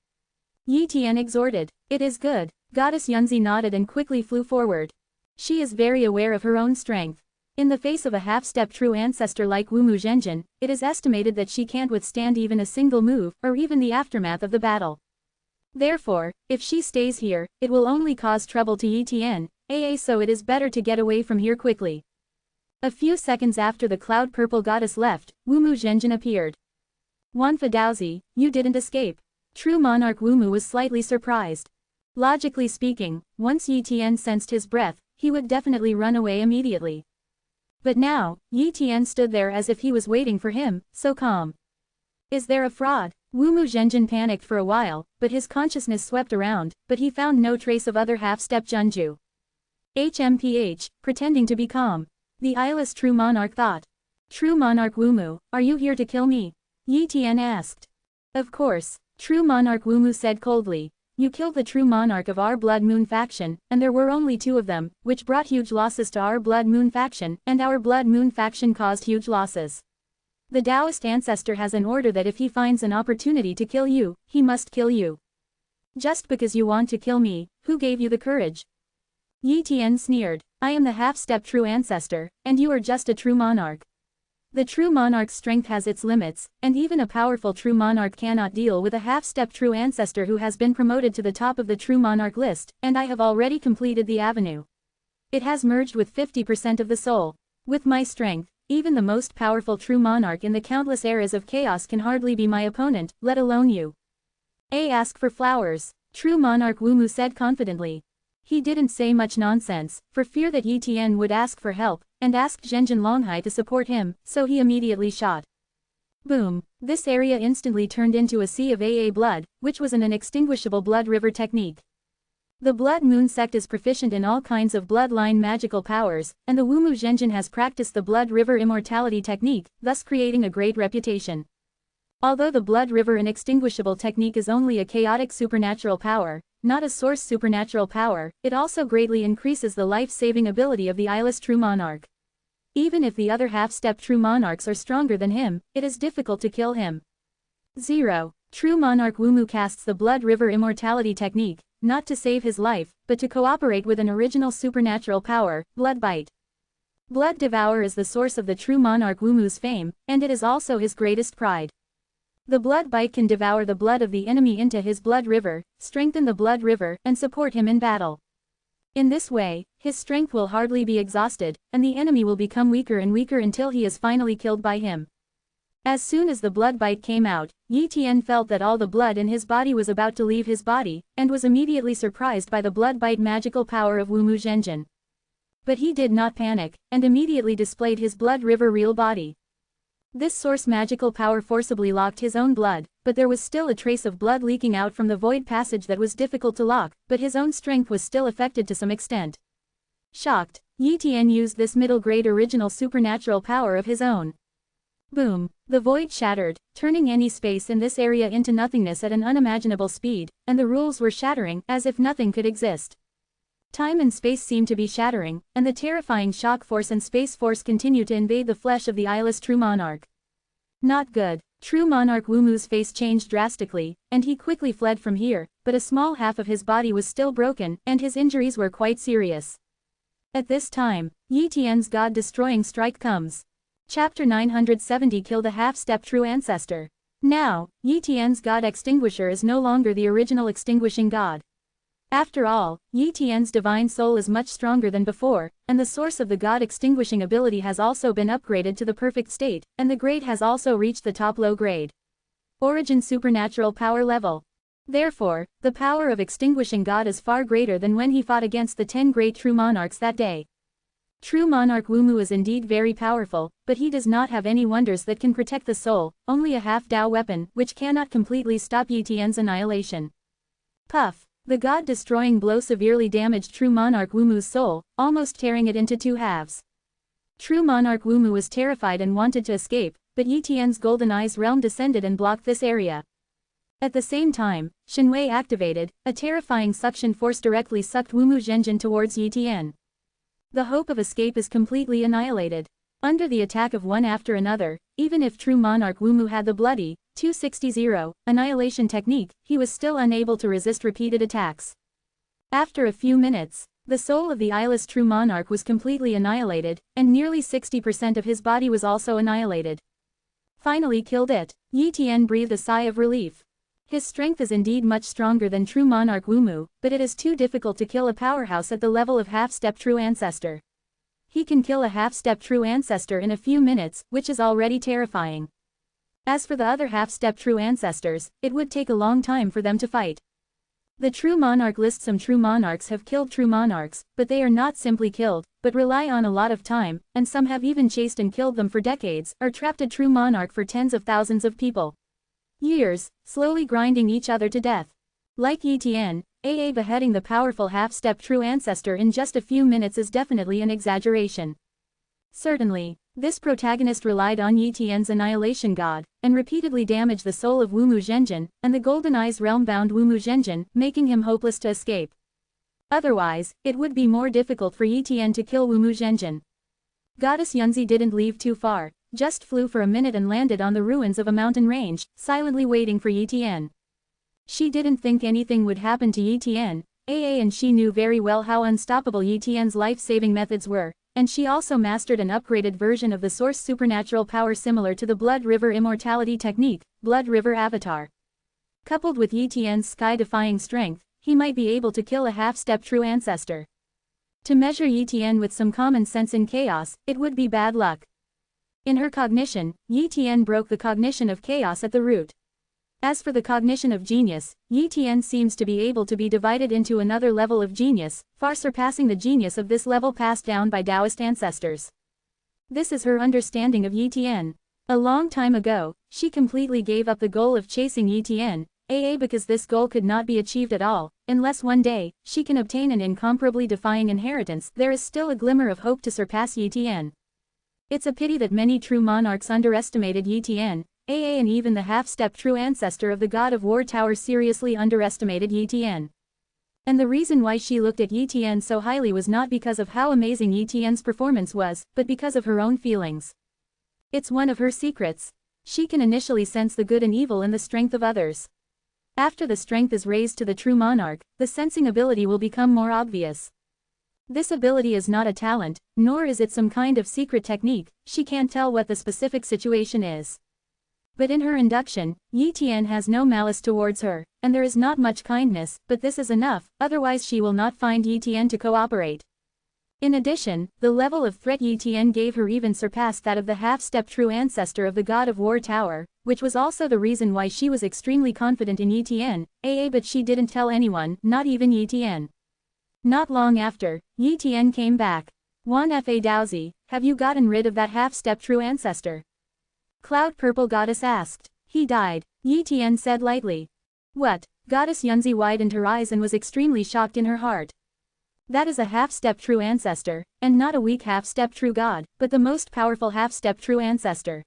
Yi Tian exhorted. It is good. Goddess Yunzi nodded and quickly flew forward. She is very aware of her own strength. In the face of a half-step true ancestor like Wumu Zhenjin, it is estimated that she can't withstand even a single move, or even the aftermath of the battle. Therefore, if she stays here, it will only cause trouble to Yi Tian, so it is better to get away from here quickly. A few seconds after the cloud-purple goddess left, Wumu Zhenjin appeared. Wanfa Daozi, you didn't escape. True monarch Wumu was slightly surprised. Logically speaking, once Yi Tian sensed his breath, he would definitely run away immediately. But now, Yi Tian stood there as if he was waiting for him, so calm. Is there a fraud? Wumu Zhenjin panicked for a while, but his consciousness swept around, but he found no trace of other half-step Junju. HMPH, pretending to be calm. The eyeless true monarch thought. True monarch Wumu, are you here to kill me? Yi Tian asked. Of course, true monarch Wumu said coldly. You killed the true monarch of our Blood Moon faction, and there were only 2 of them, which brought huge losses to our Blood Moon faction, and our Blood Moon faction caused huge losses. The Taoist ancestor has an order that if he finds an opportunity to kill you, he must kill you. Just because you want to kill me, who gave you the courage? Yi Tian sneered. I am the half-step true ancestor, and you are just a true monarch. The true monarch's strength has its limits, and even a powerful true monarch cannot deal with a half-step true ancestor who has been promoted to the top of the true monarch list, and I have already completed the avenue. It has merged with 50% of the soul. With my strength, even the most powerful true monarch in the countless eras of chaos can hardly be my opponent, let alone you. Ask for flowers, true monarch Wumu said confidently. He didn't say much nonsense, for fear that Yi Tian would ask for help, and asked Zhenjin Longhai to support him, so he immediately shot. Boom! This area instantly turned into a sea of blood, which was an inextinguishable blood river technique. The Blood Moon sect is proficient in all kinds of bloodline magical powers, and the Wumu Zhenjin has practiced the Blood River Immortality technique, thus creating a great reputation. Although the Blood River Inextinguishable technique is only a chaotic supernatural power, not a source supernatural power, it also greatly increases the life-saving ability of the eyeless true monarch. Even if the other half-step true monarchs are stronger than him, it is difficult to kill him. 0. True monarch Wumu casts the Blood River Immortality technique, not to save his life, but to cooperate with an original supernatural power, Blood Bite. Blood Devour is the source of the true monarch Wumu's fame, and it is also his greatest pride. The blood bite can devour the blood of the enemy into his blood river, strengthen the blood river, and support him in battle. In this way, his strength will hardly be exhausted, and the enemy will become weaker and weaker until he is finally killed by him. As soon as the blood bite came out, Yi Tian felt that all the blood in his body was about to leave his body, and was immediately surprised by the blood bite magical power of Wumu Zhenjin. But he did not panic, and immediately displayed his blood river real body. This source magical power forcibly locked his own blood, but there was still a trace of blood leaking out from the void passage that was difficult to lock, but his own strength was still affected to some extent. Shocked, Yi Tian used this middle-grade original supernatural power of his own. Boom! The void shattered, turning any space in this area into nothingness at an unimaginable speed, and the rules were shattering, as if nothing could exist. Time and space seemed to be shattering, and the terrifying shock force and space force continued to invade the flesh of the eyeless true monarch. Not good. True monarch Wumu's face changed drastically, and he quickly fled from here, but a small half of his body was still broken, and his injuries were quite serious. At this time, Yi Tian's god-destroying strike comes. Chapter 970 Kill the half-step true ancestor. Now, Yi Tian's god extinguisher is no longer the original extinguishing god. After all, Yi Tian's divine soul is much stronger than before, and the source of the god-extinguishing ability has also been upgraded to the perfect state, and the grade has also reached the top low grade. Origin supernatural power level. Therefore, the power of extinguishing god is far greater than when he fought against the 10 great true monarchs that day. True monarch Wumu is indeed very powerful, but he does not have any wonders that can protect the soul, only a half-Dao weapon, which cannot completely stop Yi Tian's annihilation. Puff! The god-destroying blow severely damaged True Monarch Wumu's soul, almost tearing it into 2 halves. True Monarch Wumu was terrified and wanted to escape, but Yi Tian's Golden Eyes realm descended and blocked this area. At the same time, Shenwei activated, a terrifying suction force directly sucked Wumu Zhenjin towards Yi Tian. The hope of escape is completely annihilated. Under the attack of one after another, even if true monarch Wumu had the bloody, 260 annihilation technique, he was still unable to resist repeated attacks. After a few minutes, the soul of the eyeless true monarch was completely annihilated, and nearly 60% of his body was also annihilated. Finally killed it. Yi Tian breathed a sigh of relief. His strength is indeed much stronger than true monarch Wumu, but it is too difficult to kill a powerhouse at the level of half-step true ancestor. He can kill a half-step true ancestor in a few minutes, which is already terrifying. As for the other half-step true ancestors, it would take a long time for them to fight. The true monarch list. Some true monarchs have killed true monarchs, but they are not simply killed, but rely on a lot of time, and some have even chased and killed them for decades, or trapped a true monarch for tens of thousands of people. Years, slowly grinding each other to death. Like Yi Tian, AA beheading the powerful half-step true ancestor in just a few minutes is definitely an exaggeration. Certainly, this protagonist relied on Yi Tian's annihilation god, and repeatedly damaged the soul of Wumu Zhenjin, and the Golden Eyes realm-bound Wumu Zhenjin, making him hopeless to escape. Otherwise, it would be more difficult for Yi Tian to kill Wumu Zhenjin. Goddess Yunzi didn't leave too far, just flew for a minute and landed on the ruins of a mountain range, silently waiting for Yi Tian. She didn't think anything would happen to Yi Tian, and she knew very well how unstoppable Yi Tian's life-saving methods were. And she also mastered an upgraded version of the source supernatural power similar to the Blood River immortality technique, Blood River Avatar. Coupled with Yi Tian's sky-defying strength, he might be able to kill a half-step true ancestor. To measure Yi Tian with some common sense in chaos, it would be bad luck. In her cognition, Yi Tian broke the cognition of chaos at the root. As for the cognition of genius, Yi Tian seems to be able to be divided into another level of genius, far surpassing the genius of this level passed down by Taoist ancestors. This is her understanding of Yi Tian. A long time ago, she completely gave up the goal of chasing Yi Tian, because this goal could not be achieved at all, unless one day, she can obtain an incomparably defying inheritance. There is still a glimmer of hope to surpass Yi Tian. It's a pity that many true monarchs underestimated Yi Tian, and even the half-step true ancestor of the God of War Tower seriously underestimated Yi Tian. And the reason why she looked at Yi Tian so highly was not because of how amazing Yi Tian's performance was, but because of her own feelings. It's one of her secrets. She can initially sense the good and evil in the strength of others. After the strength is raised to the true monarch, the sensing ability will become more obvious. This ability is not a talent, nor is it some kind of secret technique. She can't tell what the specific situation is. But in her induction, Yi Tian has no malice towards her, and there is not much kindness, but this is enough, otherwise she will not find Yi Tian to cooperate. In addition, the level of threat Yi Tian gave her even surpassed that of the half-step true ancestor of the God of War Tower, which was also the reason why she was extremely confident in Yi Tian, but she didn't tell anyone, not even Yi Tian. Not long after, Yi Tian came back. Wan Fa Daozi, have you gotten rid of that half-step true ancestor? Cloud Purple Goddess asked. He died, Yi Tian said lightly. What? Goddess Yunzi widened her eyes and was extremely shocked in her heart. That is a half-step true ancestor, and not a weak half-step true god, but the most powerful half-step true ancestor.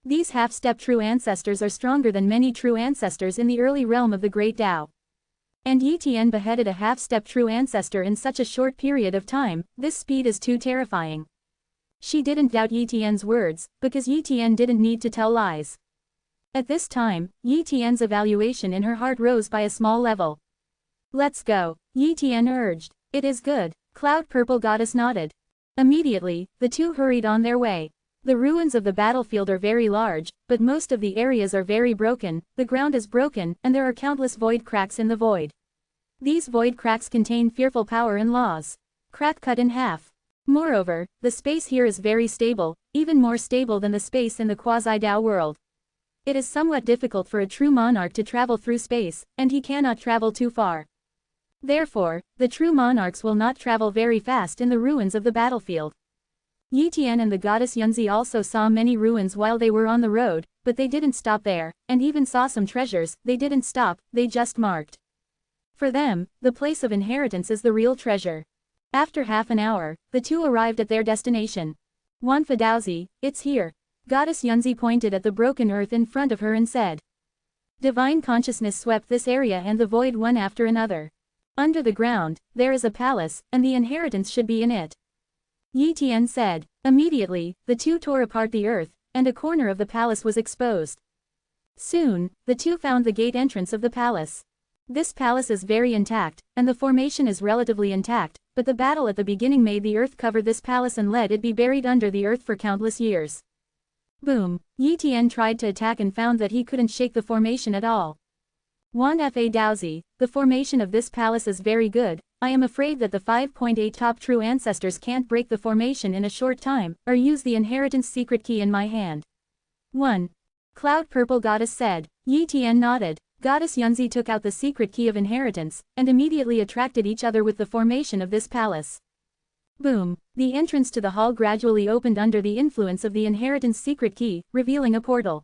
These half-step true ancestors are stronger than many true ancestors in the early realm of the Great Tao. And Yi Tian beheaded a half-step true ancestor in such a short period of time. This speed is too terrifying. She didn't doubt Yi Tian's words, because Yi Tian didn't need to tell lies. At this time, Yi Tian's evaluation in her heart rose by a small level. Let's go, Yi Tian urged. It is good, Cloud Purple Goddess nodded. Immediately, the two hurried on their way. The ruins of the battlefield are very large, but most of the areas are very broken, the ground is broken, and there are countless void cracks in the void. These void cracks contain fearful power and laws. Crack cut in half. Moreover, the space here is very stable, even more stable than the space in the quasi-Dao world. It is somewhat difficult for a true monarch to travel through space, and he cannot travel too far. Therefore, the true monarchs will not travel very fast in the ruins of the battlefield. Yi Tian and the goddess Yunzi also saw many ruins while they were on the road, but they didn't stop there, and even saw some treasures. They didn't stop, they just marked. For them, the place of inheritance is the real treasure. After half an hour, the two arrived at their destination. Wan Fa Daozi, it's here. Goddess Yunzi pointed at the broken earth in front of her and said. Divine consciousness swept this area and the void one after another. Under the ground, there is a palace, and the inheritance should be in it. Yi Tian said. Immediately, the two tore apart the earth, and a corner of the palace was exposed. Soon, the two found the gate entrance of the palace. This palace is very intact, and the formation is relatively intact, but the battle at the beginning made the earth cover this palace and let it be buried under the earth for countless years. Boom! Yi Tian tried to attack and found that he couldn't shake the formation at all. Wan Fa Daozi, the formation of this palace is very good. I am afraid that the 5.8 top true ancestors can't break the formation in a short time, or use the inheritance secret key in my hand. 1. Cloud Purple Goddess said. Yi Tian nodded. Goddess Yunzi took out the secret key of inheritance, and immediately attracted each other with the formation of this palace. Boom! The entrance to the hall gradually opened under the influence of the inheritance secret key, revealing a portal.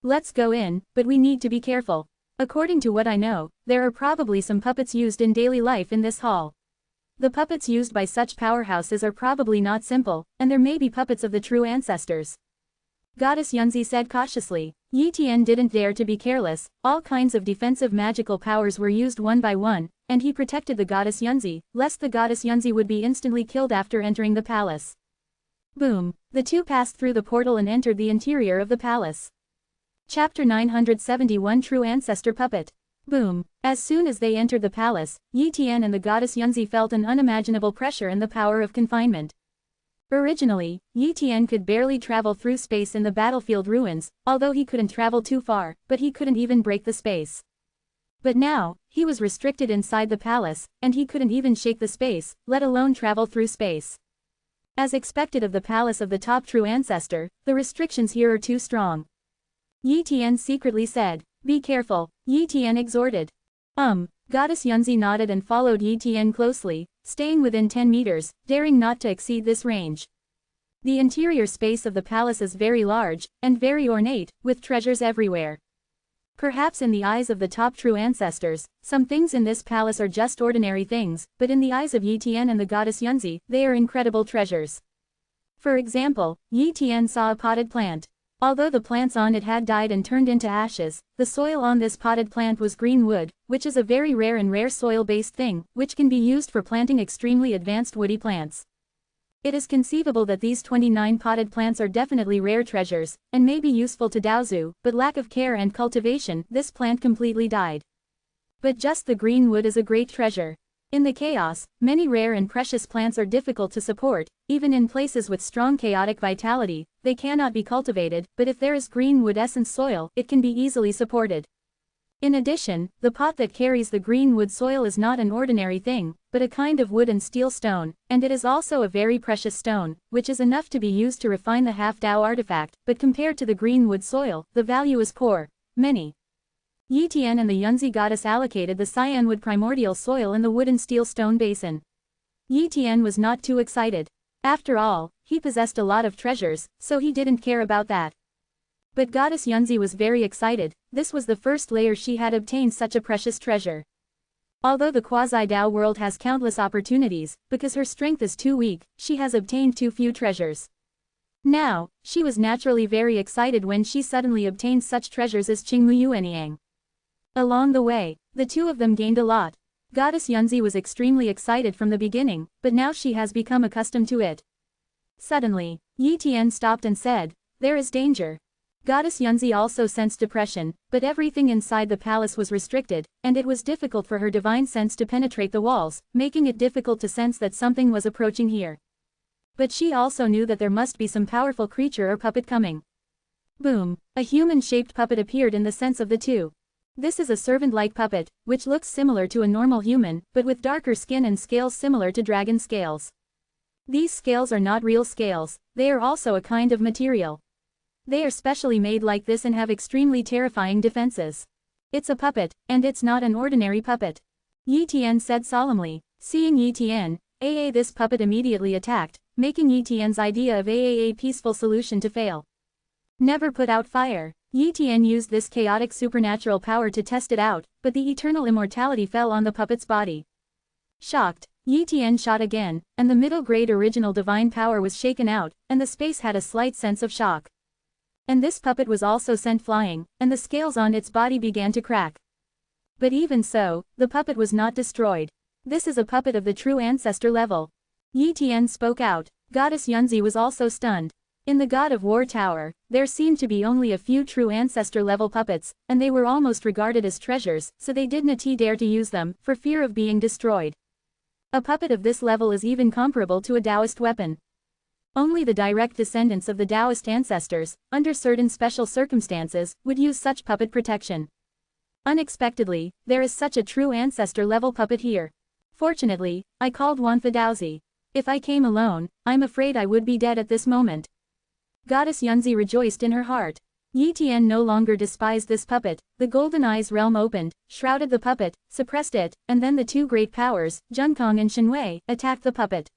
Let's go in, but we need to be careful. According to what I know, there are probably some puppets used in daily life in this hall. The puppets used by such powerhouses are probably not simple, and there may be puppets of the true ancestors. Goddess Yunzi said cautiously. Yi Tian didn't dare to be careless. All kinds of defensive magical powers were used one by one, and he protected the Goddess Yunzi, lest the Goddess Yunzi would be instantly killed after entering the palace. Boom! The two passed through the portal and entered the interior of the palace. Chapter 971 True Ancestor Puppet. Boom! As soon as they entered the palace, Yi Tian and the Goddess Yunzi felt an unimaginable pressure and the power of confinement. Originally, Yi Tian could barely travel through space in the battlefield ruins, although he couldn't travel too far, but he couldn't even break the space. But now, he was restricted inside the palace, and he couldn't even shake the space, let alone travel through space. As expected of the palace of the top true ancestor, the restrictions here are too strong. Yi Tian secretly said. Be careful, Yi Tian exhorted. Goddess Yunzi nodded and followed Yi Tian closely, staying within 10 meters, daring not to exceed this range. The interior space of the palace is very large, and very ornate, with treasures everywhere. Perhaps in the eyes of the top true ancestors, some things in this palace are just ordinary things, but in the eyes of Yi Tian and the Goddess Yunzi, they are incredible treasures. For example, Yi Tian saw a potted plant. Although the plants on it had died and turned into ashes, the soil on this potted plant was green wood, which is a very rare soil-based thing, which can be used for planting extremely advanced woody plants. It is conceivable that these 29 potted plants are definitely rare treasures, and may be useful to Daozu, but lack of care and cultivation, this plant completely died. But just the green wood is a great treasure. In the chaos, many rare and precious plants are difficult to support. Even in places with strong chaotic vitality, they cannot be cultivated, but if there is green wood essence soil, it can be easily supported. In addition, the pot that carries the green wood soil is not an ordinary thing, but a kind of wood and steel stone, and it is also a very precious stone, which is enough to be used to refine the half-Dao artifact, but compared to the green wood soil, the value is poor. Many. Yi Tian and the Yunzi goddess allocated the cyanwood primordial soil in the wood and steel stone basin. Yi Tian was not too excited. After all, he possessed a lot of treasures, so he didn't care about that. But Goddess Yunzi was very excited. This was the first layer she had obtained such a precious treasure. Although the quasi-Dao world has countless opportunities, because her strength is too weak, she has obtained too few treasures. Now, she was naturally very excited when she suddenly obtained such treasures as Qingmu Yuanyang. Along the way, the two of them gained a lot. Goddess Yunzi was extremely excited from the beginning, but now she has become accustomed to it. Suddenly, Yi Tian stopped and said, "There is danger." Goddess Yunzi also sensed depression, but everything inside the palace was restricted, and it was difficult for her divine sense to penetrate the walls, making it difficult to sense that something was approaching here. But she also knew that there must be some powerful creature or puppet coming. Boom! A human-shaped puppet appeared in the sense of the two. This is a servant-like puppet, which looks similar to a normal human, but with darker skin and scales similar to dragon scales. These scales are not real scales, they are also a kind of material. They are specially made like this and have extremely terrifying defenses. It's a puppet, and it's not an ordinary puppet. Yi Tian said solemnly. Seeing Yi Tian, this puppet immediately attacked, making Yi Tian's idea of a peaceful solution to fail. Never put out fire. Yi Tian used this chaotic supernatural power to test it out, but the eternal immortality fell on the puppet's body. Shocked, Yi Tian shot again, and the middle-grade original divine power was shaken out, and the space had a slight sense of shock. And this puppet was also sent flying, and the scales on its body began to crack. But even so, the puppet was not destroyed. This is a puppet of the true ancestor level. Yi Tian spoke out. Goddess Yunzi was also stunned. In the God of War Tower, there seemed to be only a few true ancestor-level puppets, and they were almost regarded as treasures, so they did not dare to use them, for fear of being destroyed. A puppet of this level is even comparable to a Taoist weapon. Only the direct descendants of the Taoist ancestors, under certain special circumstances, would use such puppet protection. Unexpectedly, there is such a true ancestor-level puppet here. Fortunately, I called Wanfa Daozi. If I came alone, I'm afraid I would be dead at this moment. Goddess Yunzi rejoiced in her heart. Yi Tian no longer despised this puppet. The Golden Eye's realm opened, shrouded the puppet, suppressed it, and then the two great powers, Junkong and Shenwei, attacked the puppet.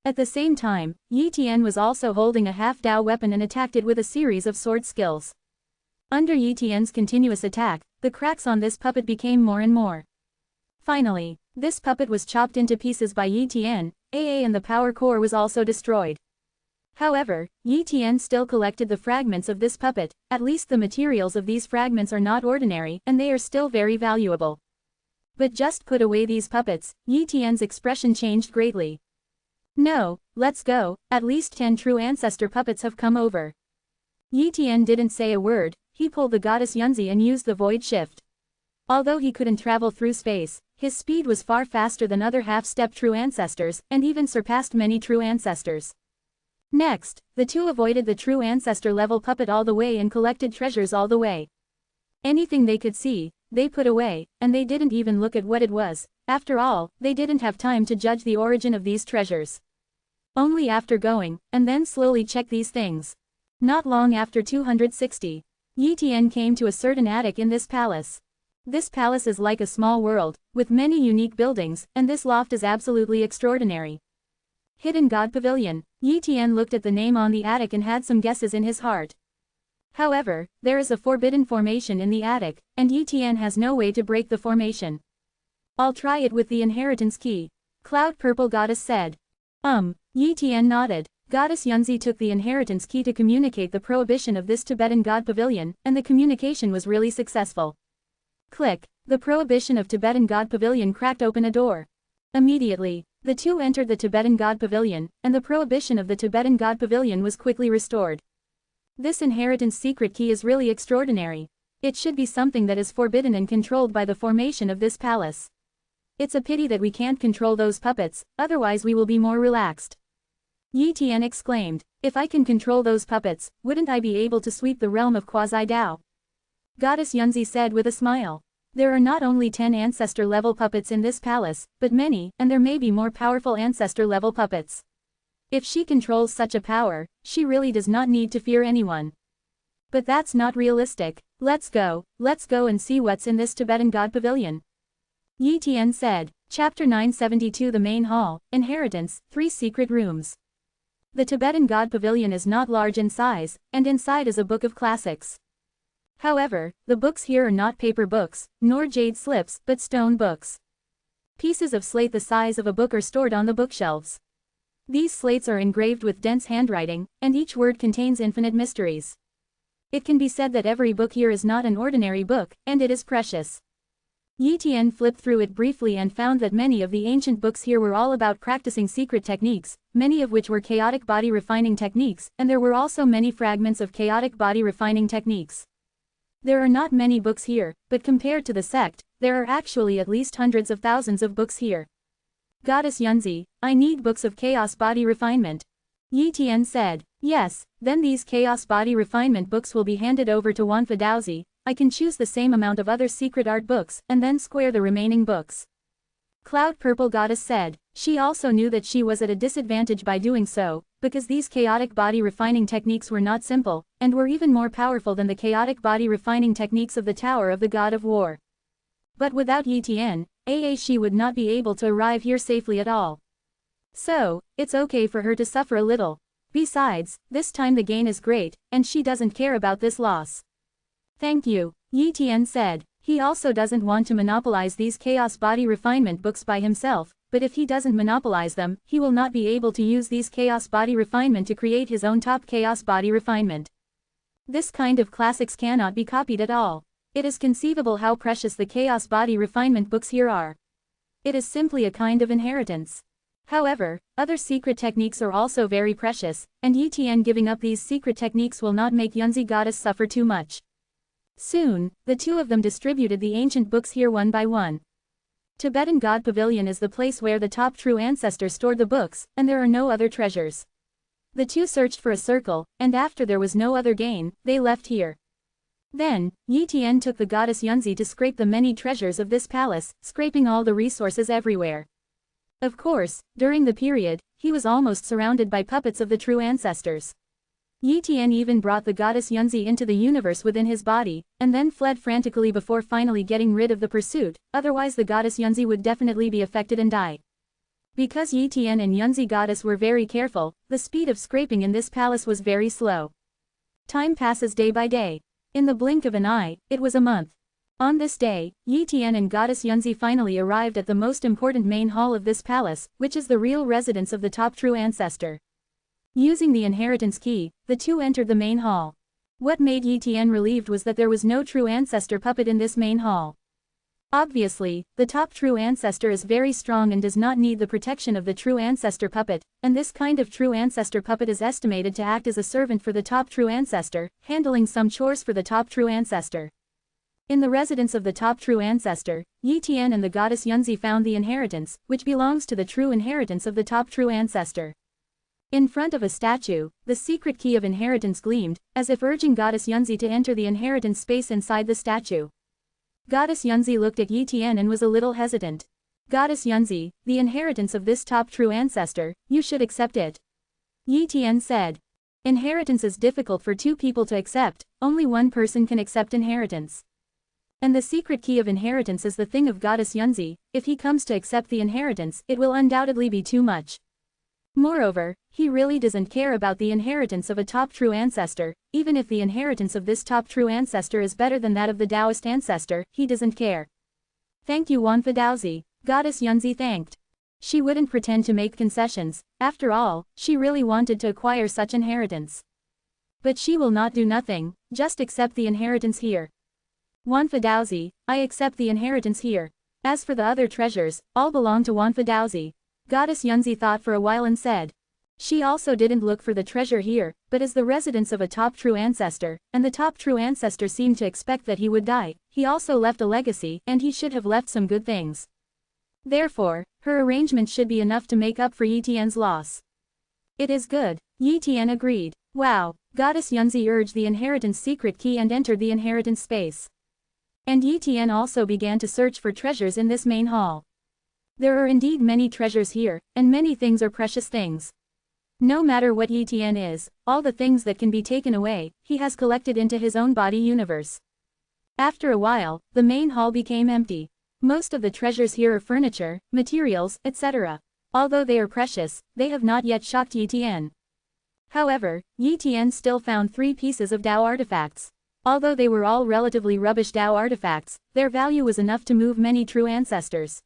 At the same time, Yi Tian was also holding a half-Dao weapon and attacked it with a series of sword skills. Under Yi Tian's continuous attack, the cracks on this puppet became more and more. Finally, this puppet was chopped into pieces by Yi Tian, and the power core was also destroyed. However, Yi Tian still collected the fragments of this puppet. At least the materials of these fragments are not ordinary, and they are still very valuable. But just put away these puppets. Yi Tian's expression changed greatly. No, let's go, at least 10 true ancestor puppets have come over. Yi Tian didn't say a word. He pulled the goddess Yunzi and used the void shift. Although he couldn't travel through space, his speed was far faster than other half-step true ancestors, and even surpassed many true ancestors. Next, the two avoided the true ancestor-level puppet all the way and collected treasures all the way. Anything they could see, they put away, and they didn't even look at what it was. After all, they didn't have time to judge the origin of these treasures. Only after going, and then slowly check these things. Not long after 260, Yi Tian came to a certain attic in this palace. This palace is like a small world, with many unique buildings, and this loft is absolutely extraordinary. Hidden God Pavilion. Yi Tian looked at the name on the attic and had some guesses in his heart. However, there is a forbidden formation in the attic, and Yi Tian has no way to break the formation. I'll try it with the inheritance key. Cloud Purple Goddess said. Yi Tian nodded. Goddess Yunzi took the inheritance key to communicate the prohibition of this Tibetan God Pavilion, and the communication was really successful. Click. The prohibition of Tibetan God Pavilion cracked open a door. Immediately, the two entered the Tibetan God Pavilion, and the prohibition of the Tibetan God Pavilion was quickly restored. This inheritance secret key is really extraordinary. It should be something that is forbidden and controlled by the formation of this palace. It's a pity that we can't control those puppets, otherwise we will be more relaxed. Yi Tian exclaimed, if I can control those puppets, wouldn't I be able to sweep the realm of Quasi-Dao? Goddess Yunzi said with a smile. There are not only 10 ancestor-level puppets in this palace, but many, and there may be more powerful ancestor-level puppets. If she controls such a power, she really does not need to fear anyone. But that's not realistic. Let's go and see what's in this Tibetan God Pavilion. Yi Tian said. Chapter 972 The Main Hall, Inheritance, 3 Secret Rooms. The Tibetan God Pavilion is not large in size, and inside is a book of classics. However, the books here are not paper books, nor jade slips, but stone books. Pieces of slate the size of a book are stored on the bookshelves. These slates are engraved with dense handwriting, and each word contains infinite mysteries. It can be said that every book here is not an ordinary book, and it is precious. Yi Tian flipped through it briefly and found that many of the ancient books here were all about practicing secret techniques, many of which were chaotic body refining techniques, and there were also many fragments of chaotic body refining techniques. There are not many books here, but compared to the sect, there are actually at least hundreds of thousands of books here. Goddess Yunzi, I need books of chaos body refinement. Yi Tian said. Yes, then these chaos body refinement books will be handed over to Wanfa Daozi. I can choose the same amount of other secret art books, and then square the remaining books. Cloud Purple Goddess said. She also knew that she was at a disadvantage by doing so, because these chaotic body refining techniques were not simple, and were even more powerful than the chaotic body refining techniques of the Tower of the God of War. But without Yi Tian, she would not be able to arrive here safely at all. So, it's okay for her to suffer a little. Besides, this time the gain is great, and she doesn't care about this loss. Thank you, Yi Tian said. He also doesn't want to monopolize these chaos body refinement books by himself, but if he doesn't monopolize them, he will not be able to use these chaos body refinement to create his own top chaos body refinement. This kind of classics cannot be copied at all. It is conceivable how precious the chaos body refinement books here are. It is simply a kind of inheritance. However, other secret techniques are also very precious, and Yi giving up these secret techniques will not make Yunzi goddess suffer too much. Soon, the two of them distributed the ancient books here one by one. Tibetan God Pavilion is the place where the top true ancestor stored the books, and there are no other treasures. The two searched for a circle, and after there was no other gain, they left here. Then, Yi took the goddess Yunzi to scrape the many treasures of this palace, scraping all the resources everywhere. Of course, during the period, he was almost surrounded by puppets of the true ancestors. Yi even brought the goddess Yunzi into the universe within his body, and then fled frantically before finally getting rid of the pursuit, otherwise the goddess Yunzi would definitely be affected and die. Because Yi and Yunzi goddess were very careful, the speed of scraping in this palace was very slow. Time passes day by day. In the blink of an eye, it was a month. On this day, Yi and goddess Yunzi finally arrived at the most important main hall of this palace, which is the real residence of the top true ancestor. Using the inheritance key, the two entered the main hall. What made Yi relieved was that there was no true ancestor puppet in this main hall. Obviously, the top true ancestor is very strong and does not need the protection of the true ancestor puppet, and this kind of true ancestor puppet is estimated to act as a servant for the top true ancestor, handling some chores for the top true ancestor. In the residence of the top true ancestor, Yi and the goddess Yunzi found the inheritance, which belongs to the true inheritance of the top true ancestor. In front of a statue, the secret key of inheritance gleamed, as if urging goddess Yunzi to enter the inheritance space inside the statue. Goddess Yunzi looked at Yi and was a little hesitant. Goddess Yunzi, the inheritance of this top true ancestor, you should accept it. Yi said. Inheritance is difficult for two people to accept, only one person can accept inheritance. And the secret key of inheritance is the thing of goddess Yunzi, if he comes to accept the inheritance, it will undoubtedly be too much. Moreover, he really doesn't care about the inheritance of a top true ancestor, even if the inheritance of this top true ancestor is better than that of the Taoist ancestor, he doesn't care. Thank you Wanfa Daozi, goddess Yunzi thanked. She wouldn't pretend to make concessions, after all, she really wanted to acquire such inheritance. But she will not do nothing, just accept the inheritance here. Wanfa Daozi, I accept the inheritance here. As for the other treasures, all belong to Wanfa Daozi. Goddess Yunzi thought for a while and said. She also didn't look for the treasure here, but as the residence of a top true ancestor, and the top true ancestor seemed to expect that he would die, he also left a legacy, and he should have left some good things. Therefore, her arrangement should be enough to make up for Yi loss. It is good, Yi agreed. Wow, goddess Yunzi urged the inheritance secret key and entered the inheritance space. And Yi also began to search for treasures in this main hall. There are indeed many treasures here, and many things are precious things. No matter what Yi is, all the things that can be taken away, he has collected into his own body universe. After a while, the main hall became empty. Most of the treasures here are furniture, materials, etc. Although they are precious, they have not yet shocked Yi. However, Yi still found 3 pieces of Tao artifacts. Although they were all relatively rubbish Tao artifacts, their value was enough to move many true ancestors.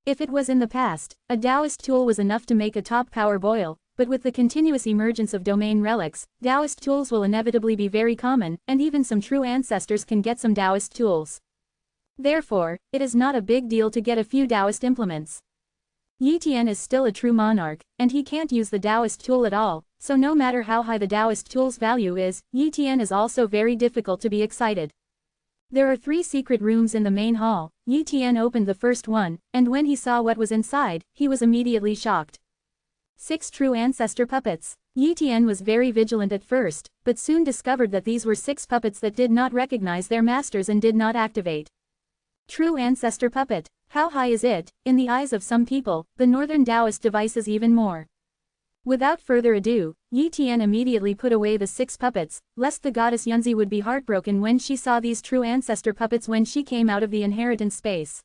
If it was in the past, a Taoist tool was enough to make a top power boil, but with the continuous emergence of domain relics, Taoist tools will inevitably be very common, and even some true ancestors can get some Taoist tools. Therefore, it is not a big deal to get a few Taoist implements. Yi is still a true monarch, and he can't use the Taoist tool at all, so no matter how high the Taoist tool's value is, Yi is also very difficult to be excited. There are 3 secret rooms in the main hall. Yi opened the first one, and when he saw what was inside, he was immediately shocked. 6 true ancestor puppets. Yi was very vigilant at first, but soon discovered that these were 6 puppets that did not recognize their masters and did not activate. True ancestor puppet. How high is it? In the eyes of some people, the northern Taoist device is even more. Without further ado, Yi immediately put away the 6 puppets, lest the goddess Yunzi would be heartbroken when she saw these true ancestor puppets when she came out of the inheritance space.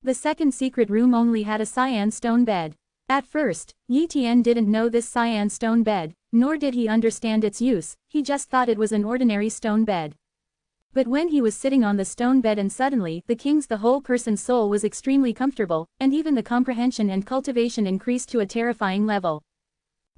The second secret room only had a cyan stone bed. At first, Yi didn't know this cyan stone bed, nor did he understand its use, he just thought it was an ordinary stone bed. But when he was sitting on the stone bed and suddenly the whole person's soul was extremely comfortable, and even the comprehension and cultivation increased to a terrifying level.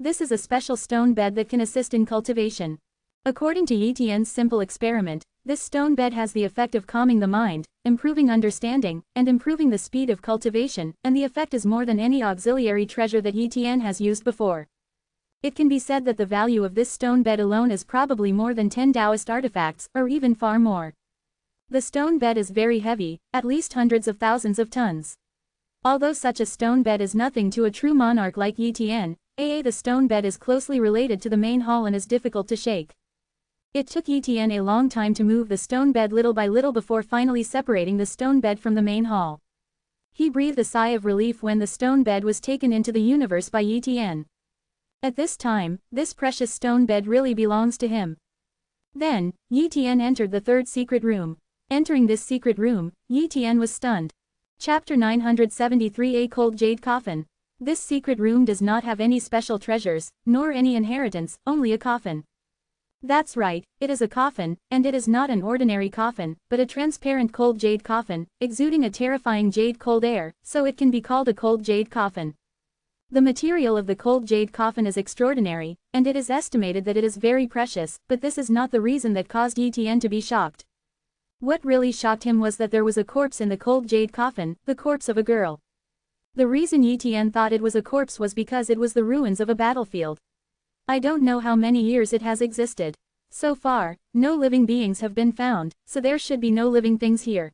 This is a special stone bed that can assist in cultivation. According to Yi Tian's simple experiment, this stone bed has the effect of calming the mind, improving understanding, and improving the speed of cultivation, and the effect is more than any auxiliary treasure that Yi Tian has used before. It can be said that the value of this stone bed alone is probably more than 10 Taoist artifacts, or even far more. The stone bed is very heavy, at least hundreds of thousands of tons. Although such a stone bed is nothing to a true monarch like Yi Tian, the stone bed is closely related to the main hall and is difficult to shake. It took Yi Tian a long time to move the stone bed little by little before finally separating the stone bed from the main hall. He breathed a sigh of relief when the stone bed was taken into the universe by Yi Tian. At this time, this precious stone bed really belongs to him. Then, Yi Tian entered the third secret room. Entering this secret room, Yi Tian was stunned. Chapter 973 A Cold Jade Coffin. This secret room does not have any special treasures, nor any inheritance, only a coffin. That's right, it is a coffin, and it is not an ordinary coffin, but a transparent cold jade coffin, exuding a terrifying jade cold air, so it can be called a cold jade coffin. The material of the cold jade coffin is extraordinary, and it is estimated that it is very precious, but this is not the reason that caused Yi Tian to be shocked. What really shocked him was that there was a corpse in the cold jade coffin, the corpse of a girl. The reason Yi Tian thought it was a corpse was because it was the ruins of a battlefield. I don't know how many years it has existed. So far, no living beings have been found, so there should be no living things here.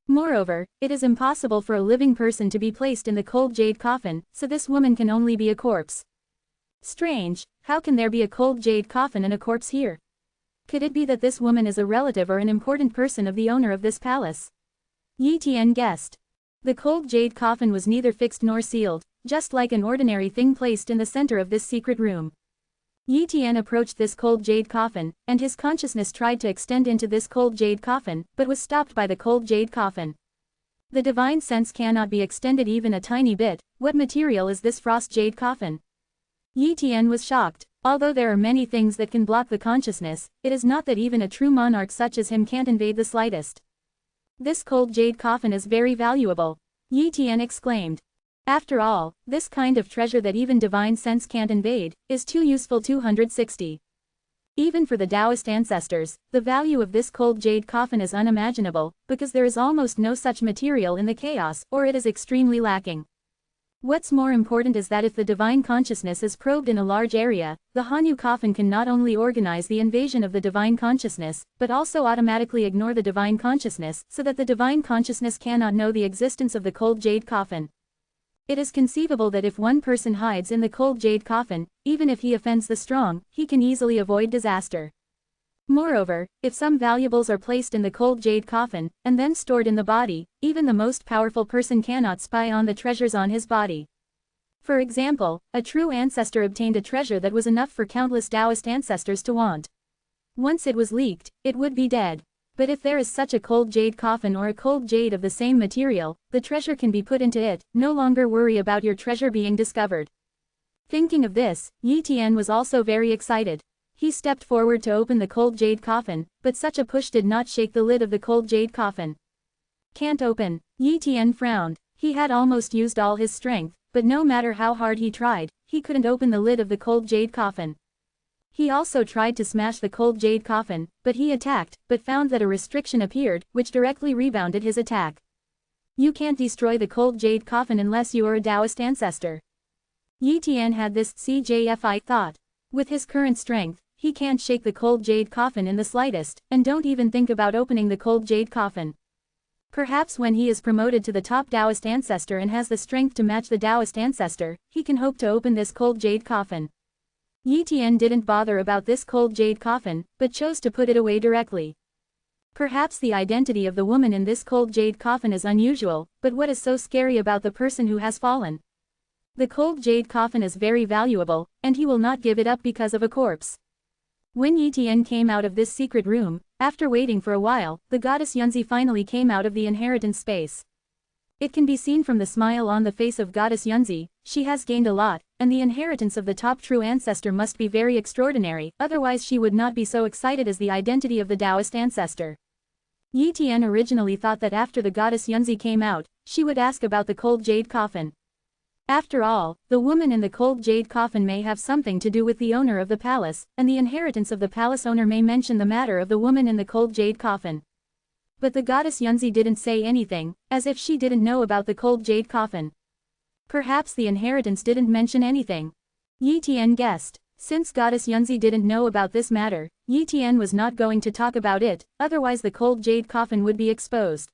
Moreover, it is impossible for a living person to be placed in the cold jade coffin, so this woman can only be a corpse. Strange, how can there be a cold jade coffin and a corpse here? Could it be that this woman is a relative or an important person of the owner of this palace? Yi Tian guessed. The cold jade coffin was neither fixed nor sealed, just like an ordinary thing placed in the center of this secret room. Yi Tian approached this cold jade coffin, and his consciousness tried to extend into this cold jade coffin, but was stopped by the cold jade coffin. The divine sense cannot be extended even a tiny bit. What material is this frost jade coffin? Yi Tian was shocked. Although there are many things that can block the consciousness, it is not that even a true monarch such as him can't invade the slightest. This cold jade coffin is very valuable, Yi Tian exclaimed. After all, this kind of treasure that even divine sense can't invade, is too useful. 260. Even for the Taoist ancestors, the value of this cold jade coffin is unimaginable, because there is almost no such material in the chaos, or it is extremely lacking. What's more important is that if the divine consciousness is probed in a large area, the Hanyu coffin can not only organize the invasion of the divine consciousness, but also automatically ignore the divine consciousness, so that the divine consciousness cannot know the existence of the cold jade coffin. It is conceivable that if one person hides in the cold jade coffin, even if he offends the strong, he can easily avoid disaster. Moreover, if some valuables are placed in the cold jade coffin, and then stored in the body, even the most powerful person cannot spy on the treasures on his body. For example, a true ancestor obtained a treasure that was enough for countless Taoist ancestors to want. Once it was leaked, it would be dead. But if there is such a cold jade coffin or a cold jade of the same material, the treasure can be put into it. No longer worry about your treasure being discovered. Thinking of this, Yi Tian was also very excited. He stepped forward to open the cold jade coffin, but such a push did not shake the lid of the cold jade coffin. Can't open. Yi Tian frowned. He had almost used all his strength, but no matter how hard he tried, he couldn't open the lid of the cold jade coffin. He also tried to smash the cold jade coffin, but he attacked, but found that a restriction appeared, which directly rebounded his attack. You can't destroy the cold jade coffin unless you are a Taoist ancestor. Yi Tian had this CJFI thought. With his current strength, he can't shake the cold jade coffin in the slightest, and don't even think about opening the cold jade coffin. Perhaps when he is promoted to the top Taoist ancestor and has the strength to match the Taoist ancestor, he can hope to open this cold jade coffin. Yi Tian didn't bother about this cold jade coffin, but chose to put it away directly. Perhaps the identity of the woman in this cold jade coffin is unusual, but what is so scary about the person who has fallen? The cold jade coffin is very valuable, and he will not give it up because of a corpse. When Yi Tian came out of this secret room, after waiting for a while, the goddess Yunzi finally came out of the inheritance space. It can be seen from the smile on the face of goddess Yunzi. She has gained a lot, and the inheritance of the top true ancestor must be very extraordinary, otherwise she would not be so excited as the identity of the Taoist ancestor. Yi Tian originally thought that after the goddess Yunzi came out, she would ask about the cold jade coffin. After all, the woman in the cold jade coffin may have something to do with the owner of the palace, and the inheritance of the palace owner may mention the matter of the woman in the cold jade coffin. But the goddess Yunzi didn't say anything, as if she didn't know about the cold jade coffin. Perhaps the inheritance didn't mention anything. Yi Tian guessed. Since goddess Yunzi didn't know about this matter, Yi Tian was not going to talk about it, otherwise the cold jade coffin would be exposed.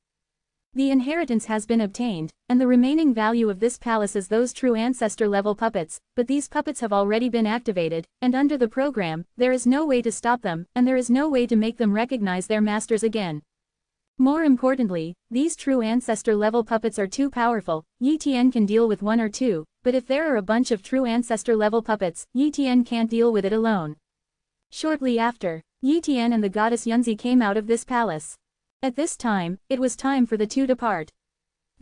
The inheritance has been obtained, and the remaining value of this palace is those true ancestor-level puppets, but these puppets have already been activated, and under the program, there is no way to stop them, and there is no way to make them recognize their masters again. More importantly, these true ancestor-level puppets are too powerful. Yi Tian can deal with one or two, but if there are a bunch of true ancestor-level puppets, Yi Tian can't deal with it alone. Shortly after, Yi Tian and the goddess Yunzi came out of this palace. At this time, it was time for the two to part.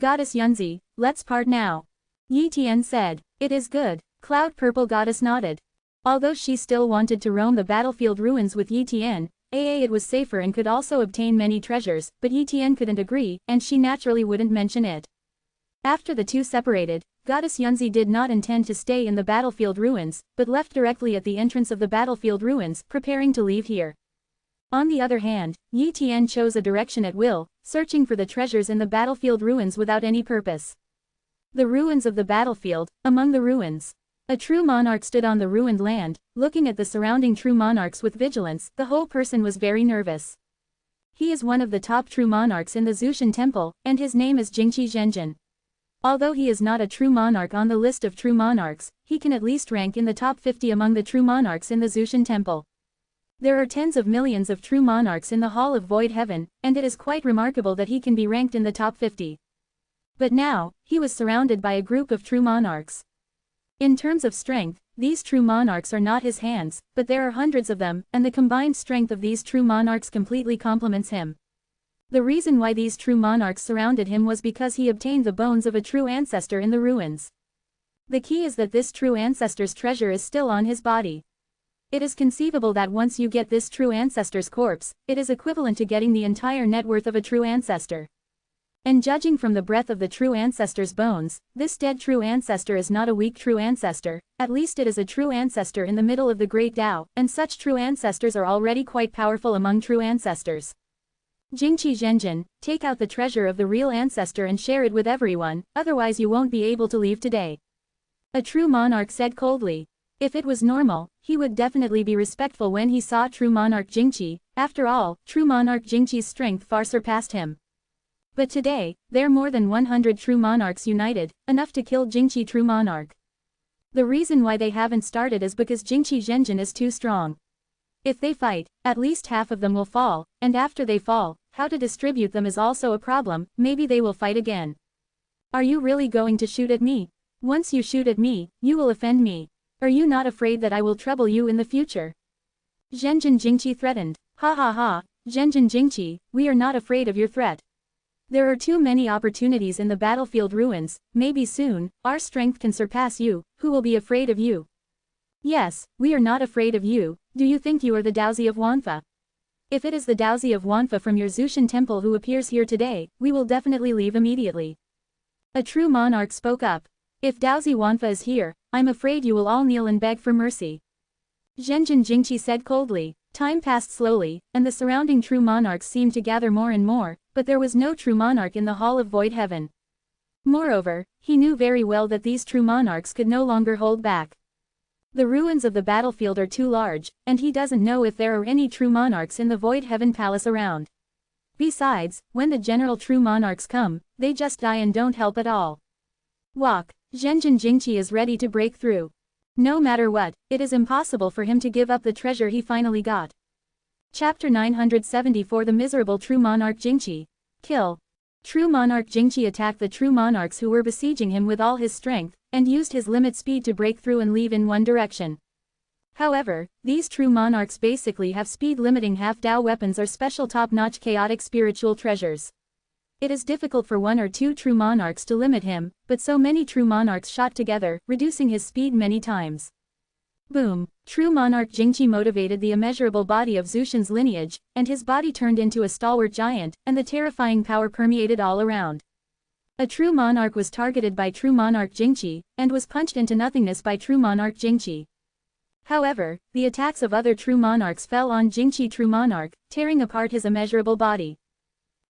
Goddess Yunzi, let's part now. Yi Tian said. It is good. Cloud Purple Goddess nodded. Although she still wanted to roam the battlefield ruins with Yi Tian, it was safer and could also obtain many treasures, but Yi Tian couldn't agree, and she naturally wouldn't mention it. After the two separated, Goddess Yunzi did not intend to stay in the battlefield ruins, but left directly at the entrance of the battlefield ruins, preparing to leave here. On the other hand, Yi Tian chose a direction at will, searching for the treasures in the battlefield ruins without any purpose. The ruins of the battlefield, among the ruins. A true monarch stood on the ruined land, looking at the surrounding true monarchs with vigilance. The whole person was very nervous. He is one of the top true monarchs in the Zushan temple, and his name is Jingqi Zhenjin. Although he is not a true monarch on the list of true monarchs, he can at least rank in the top 50 among the true monarchs in the Zushan temple. There are tens of millions of true monarchs in the Hall of Void Heaven, and it is quite remarkable that he can be ranked in the top 50. But now, he was surrounded by a group of true monarchs. In terms of strength, these true monarchs are not his hands, but there are hundreds of them, and the combined strength of these true monarchs completely complements him. The reason why these true monarchs surrounded him was because he obtained the bones of a true ancestor in the ruins. The key is that this true ancestor's treasure is still on his body. It is conceivable that once you get this true ancestor's corpse, it is equivalent to getting the entire net worth of a true ancestor. And judging from the breadth of the true ancestor's bones, this dead true ancestor is not a weak true ancestor, at least it is a true ancestor in the middle of the Great Tao, and such true ancestors are already quite powerful among true ancestors. Jingqi Zhenjin, take out the treasure of the real ancestor and share it with everyone, otherwise you won't be able to leave today. A true monarch said coldly. If it was normal, he would definitely be respectful when he saw true monarch Jingqi. After all, true monarch Jingqi's strength far surpassed him. But today, there are more than 100 true monarchs united, enough to kill Jingqi true monarch. The reason why they haven't started is because Jingqi Zhenjin is too strong. If they fight, at least half of them will fall, and after they fall, how to distribute them is also a problem. Maybe they will fight again. Are you really going to shoot at me? Once you shoot at me, you will offend me. Are you not afraid that I will trouble you in the future? Zhenjin Jingqi threatened. Ha ha ha, Zhenjin Jingqi, we are not afraid of your threat. There are too many opportunities in the battlefield ruins, maybe soon, our strength can surpass you. Who will be afraid of you? Yes, we are not afraid of you. Do you think you are the Daozi of Wanfa? If it is the Daozi of Wanfa from your Zushan temple who appears here today, we will definitely leave immediately. A true monarch spoke up. If Daozi Wanfa is here, I'm afraid you will all kneel and beg for mercy. Zhenjin Jingqi said coldly. Time passed slowly, and the surrounding true monarchs seemed to gather more and more, but there was no true monarch in the Hall of Void Heaven. Moreover, he knew very well that these true monarchs could no longer hold back. The ruins of the battlefield are too large, and he doesn't know if there are any true monarchs in the Void Heaven Palace around. Besides, when the general true monarchs come, they just die and don't help at all. Walk. Zhenjin Jingqi is ready to break through. No matter what, it is impossible for him to give up the treasure he finally got. Chapter 974 The Miserable True Monarch Jingqi. Kill. True Monarch Jingqi attacked the true monarchs who were besieging him with all his strength, and used his limit speed to break through and leave in one direction. However, these true monarchs basically have speed-limiting half-Dao weapons or special top-notch chaotic spiritual treasures. It is difficult for one or two true monarchs to limit him, but so many true monarchs shot together, reducing his speed many times. Boom! True monarch Jingqi motivated the immeasurable body of Zushan's lineage, and his body turned into a stalwart giant, and the terrifying power permeated all around. A true monarch was targeted by true monarch Jingqi, and was punched into nothingness by true monarch Jingqi. However, the attacks of other true monarchs fell on Jingqi true monarch, tearing apart his immeasurable body.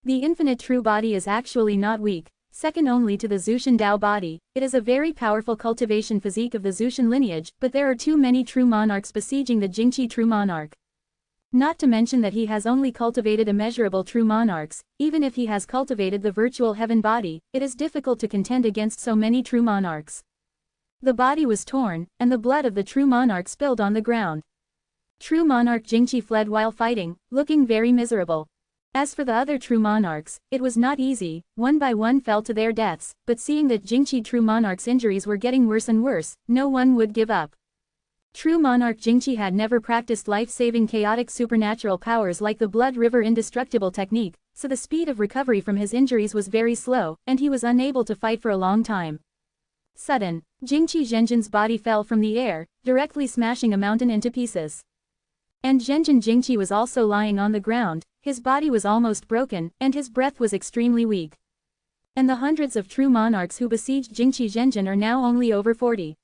The infinite true body is actually not weak, second only to the Zushan Dao body. It is a very powerful cultivation physique of the Zushan lineage, but there are too many true monarchs besieging the Jingqi true monarch. Not to mention that he has only cultivated immeasurable true monarchs. Even if he has cultivated the virtual heaven body, it is difficult to contend against so many true monarchs. The body was torn, and the blood of the true monarch spilled on the ground. True monarch Jingqi fled while fighting, looking very miserable. As for the other true monarchs, it was not easy. One by one fell to their deaths, but seeing that Jingqi true monarch's injuries were getting worse and worse, no one would give up. True monarch Jingqi had never practiced life-saving chaotic supernatural powers like the Blood River Indestructible technique, so the speed of recovery from his injuries was very slow, and he was unable to fight for a long time. Sudden, Jingqi Zhenjin's body fell from the air, directly smashing a mountain into pieces. And Zhenjin Jingqi was also lying on the ground, his body was almost broken, and his breath was extremely weak. And the hundreds of true monarchs who besieged Jingqi Zhenjin are now only over 40.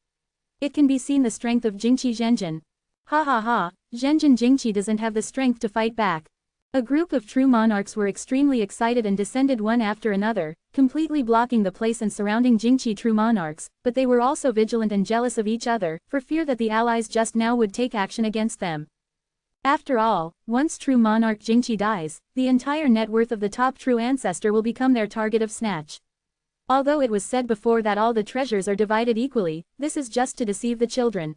It can be seen the strength of Jingqi Zhenjin. Ha ha ha, Zhenjin Jingqi doesn't have the strength to fight back. A group of true monarchs were extremely excited and descended one after another, completely blocking the place and surrounding Jingqi true monarchs, but they were also vigilant and jealous of each other, for fear that the allies just now would take action against them. After all, once true monarch Jingqi dies, the entire net worth of the top true ancestor will become their target of snatch. Although it was said before that all the treasures are divided equally, this is just to deceive the children.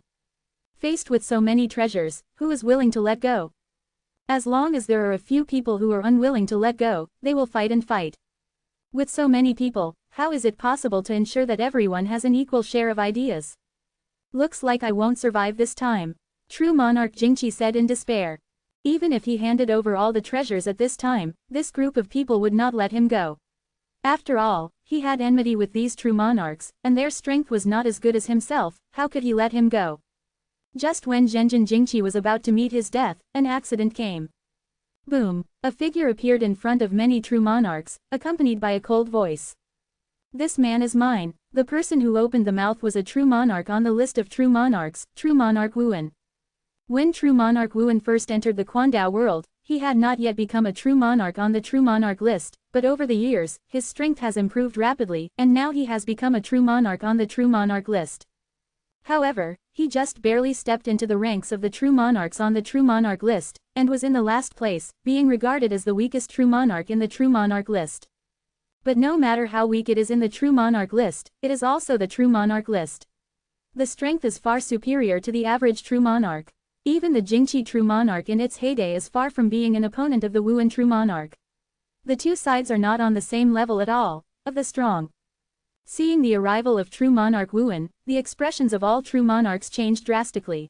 Faced with so many treasures, who is willing to let go? As long as there are a few people who are unwilling to let go, they will fight and fight. With so many people, how is it possible to ensure that everyone has an equal share of ideas? Looks like I won't survive this time. True monarch Jingqi said in despair. Even if he handed over all the treasures at this time, this group of people would not let him go. After all, he had enmity with these true monarchs, and their strength was not as good as himself. How could he let him go? Just when Zhenjin Jingqi was about to meet his death, an accident came. Boom! A figure appeared in front of many true monarchs, accompanied by a cold voice. This man is mine. The person who opened the mouth was a true monarch on the list of true monarchs, True Monarch Wuan. When True Monarch Wuan first entered the Quandao world, he had not yet become a true monarch on the true monarch list, but over the years, his strength has improved rapidly, and now he has become a true monarch on the true monarch list. However, he just barely stepped into the ranks of the true monarchs on the true monarch list, and was in the last place, being regarded as the weakest true monarch in the true monarch list. But no matter how weak it is in the true monarch list, it is also the true monarch list. The strength is far superior to the average true monarch. Even the Jingqi true monarch in its heyday is far from being an opponent of the Wuan true monarch. The two sides are not on the same level at all, of the strong. Seeing the arrival of true monarch Wuan, the expressions of all true monarchs changed drastically.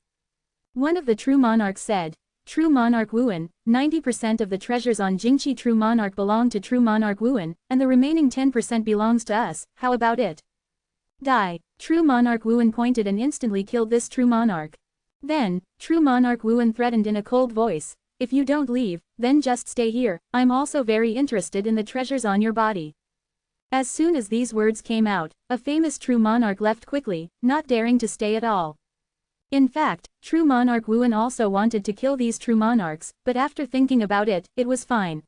One of the true monarchs said, True monarch Wuan, 90% of the treasures on Jingqi true monarch belong to true monarch Wuan, and the remaining 10% belongs to us. How about it? Die! True monarch Wuan pointed and instantly killed this true monarch. Then, true monarch Wuan threatened in a cold voice, if you don't leave, then just stay here. I'm also very interested in the treasures on your body. As soon as these words came out, a famous true monarch left quickly, not daring to stay at all. In fact, true monarch Wuan also wanted to kill these true monarchs, but after thinking about it, it was fine.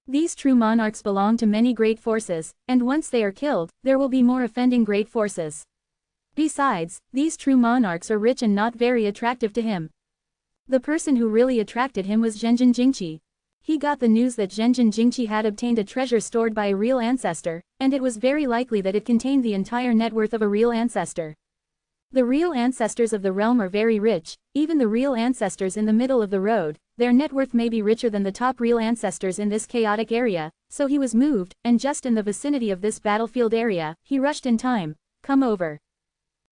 These true monarchs belong to many great forces, and once they are killed, there will be more offending great forces. Besides, these true monarchs are rich and not very attractive to him. The person who really attracted him was Zhenjin Jingqi. He got the news that Zhenjin Jingqi had obtained a treasure stored by a real ancestor, and it was very likely that it contained the entire net worth of a real ancestor. The real ancestors of the realm are very rich, even the real ancestors in the middle of the road, their net worth may be richer than the top real ancestors in this chaotic area, so he was moved, and just in the vicinity of this battlefield area, he rushed in time. Come over.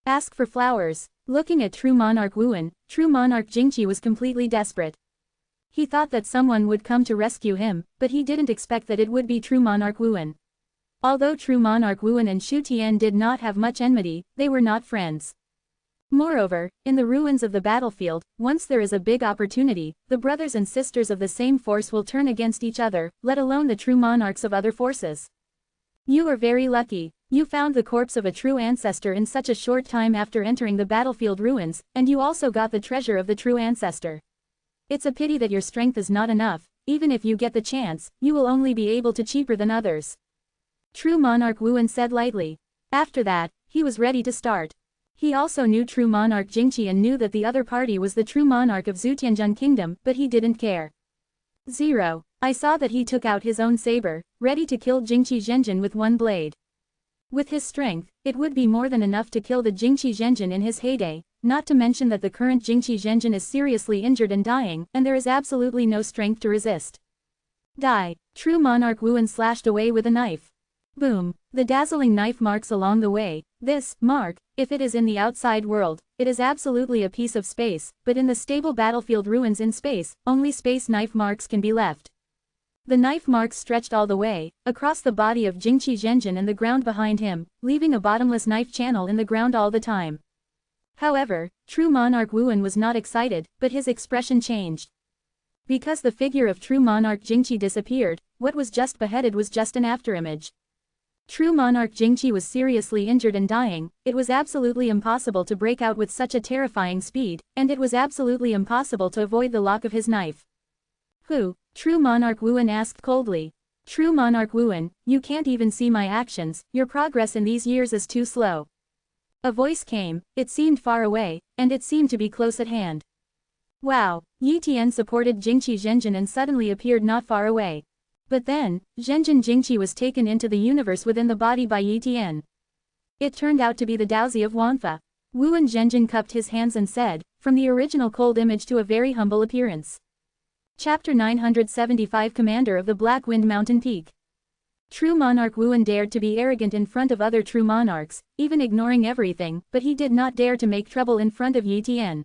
Ask for flowers. Looking at true monarch Wuan, true monarch Jingqi was completely desperate. He thought that someone would come to rescue him, but he didn't expect that it would be true monarch Wuan. Although true monarch Wuan and Shu Tian did not have much enmity, they were not friends. Moreover, in the ruins of the battlefield, once there is a big opportunity, the brothers and sisters of the same force will turn against each other, let alone the true monarchs of other forces. You are very lucky. You found the corpse of a true ancestor in such a short time after entering the battlefield ruins, and you also got the treasure of the true ancestor. It's a pity that your strength is not enough. Even if you get the chance, you will only be able to cheaper than others. True monarch Wuan said lightly. After that, he was ready to start. He also knew true monarch Jingqi and knew that the other party was the true monarch of Zutianzhun kingdom, but he didn't care. 0. I saw that he took out his own saber, ready to kill Jingqi Zhenjin with one blade. With his strength, it would be more than enough to kill the Jingqi Zhenjin in his heyday, not to mention that the current Jingqi Zhenjin is seriously injured and dying, and there is absolutely no strength to resist. Die. True monarch Wuan slashed away with a knife. Boom. The dazzling knife marks along the way. This mark, if it is in the outside world, it is absolutely a piece of space, but in the stable battlefield ruins in space, only space knife marks can be left. The knife marks stretched all the way, across the body of Jingqi Zhenjin and the ground behind him, leaving a bottomless knife channel in the ground all the time. However, true monarch Wuan was not excited, but his expression changed. Because the figure of true monarch Jingqi disappeared, what was just beheaded was just an afterimage. True monarch Jingqi was seriously injured and dying. It was absolutely impossible to break out with such a terrifying speed, and it was absolutely impossible to avoid the lock of his knife. Who? True monarch Wuan asked coldly. True monarch Wuan, you can't even see my actions, your progress in these years is too slow. A voice came, it seemed far away, and it seemed to be close at hand. Wow, Yi Tian supported Jingqi Zhenjin and suddenly appeared not far away. But then, Zhenjin Jingqi was taken into the universe within the body by Yi Tian. It turned out to be the Daozi of Wanfa. Wuan Zhenjin cupped his hands and said, from the original cold image to a very humble appearance. Chapter 975 Commander of the Black Wind Mountain Peak. True monarch Wuan dared to be arrogant in front of other true monarchs, even ignoring everything, but he did not dare to make trouble in front of Yi Tian.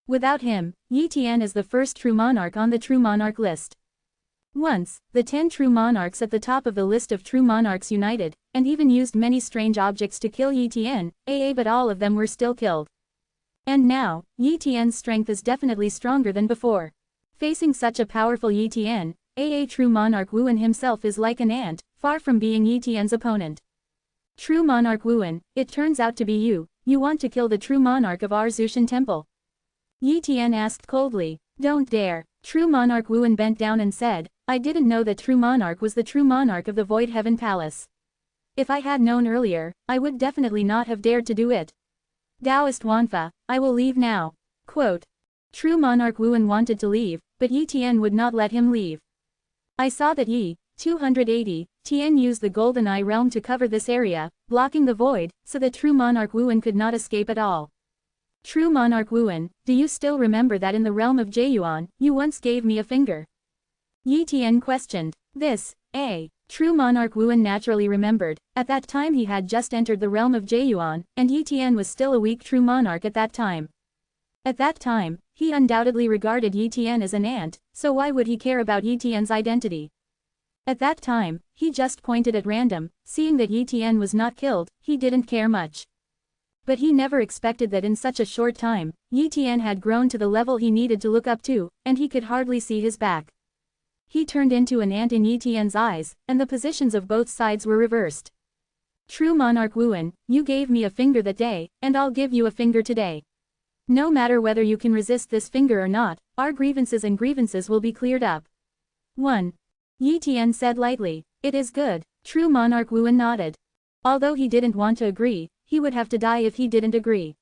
Without him, Yi Tian is the first true monarch on the true monarch list. Once, the 10 true monarchs at the top of the list of true monarchs united, and even used many strange objects to kill Yi Tian, but all of them were still killed. And now, Yi Tian's strength is definitely stronger than before. Facing such a powerful Yi Tian, true monarch Wuan himself is like an ant, far from being Yi Tian's opponent. True monarch Wuan, it turns out to be you want to kill the true monarch of our Zushan temple. Yi Tian asked coldly. Don't dare. True monarch Wuan bent down and said, I didn't know that true monarch was the true monarch of the Void Heaven Palace. If I had known earlier, I would definitely not have dared to do it. Taoist Wanfa, I will leave now. Quote. True monarch Wuan wanted to leave, but Yi Tian would not let him leave. I saw that Yi, 280, Tian used the Golden Eye Realm to cover this area, blocking the void, so that true monarch Wuan could not escape at all. True monarch Wuan, do you still remember that in the realm of Jeyuan, you once gave me a finger? Yi Tian questioned. This, True monarch Wuan naturally remembered. At that time he had just entered the realm of Jeyuan, and Yi Tian was still a weak true monarch at that time. At that time, he undoubtedly regarded Yi Tian as an ant, so why would he care about Yi Tian's identity? At that time, he just pointed at random, seeing that Yi Tian was not killed, he didn't care much. But he never expected that in such a short time, Yi Tian had grown to the level he needed to look up to, and he could hardly see his back. He turned into an ant in Yi Tian's eyes, and the positions of both sides were reversed. True monarch Wuan, you gave me a finger that day, and I'll give you a finger today. No matter whether you can resist this finger or not, our grievances will be cleared up. 1. Yi Tian said lightly. It is good. True monarch Wuan nodded. Although he didn't want to agree, he would have to die if he didn't agree.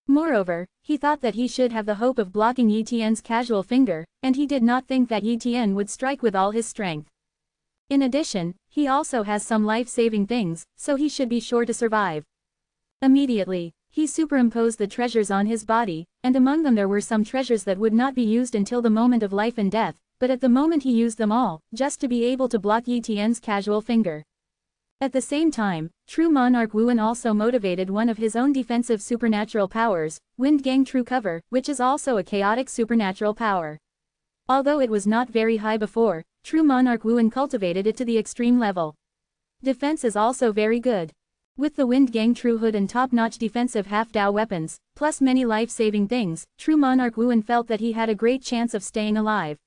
Moreover, he thought that he should have the hope of blocking Yi Tian's casual finger, and he did not think that Yi Tian would strike with all his strength. In addition, he also has some life-saving things, so he should be sure to survive. Immediately, he superimposed the treasures on his body, and among them there were some treasures that would not be used until the moment of life and death, but at the moment he used them all, just to be able to block Yi Tian's casual finger. At the same time, true monarch Wuan also motivated one of his own defensive supernatural powers, Wind Gang True Cover, which is also a chaotic supernatural power. Although it was not very high before, true monarch Wuan cultivated it to the extreme level. Defense is also very good. With the Wind Gang True Hood and top-notch defensive half-Dao weapons, plus many life-saving things, true monarch Wuan felt that he had a great chance of staying alive.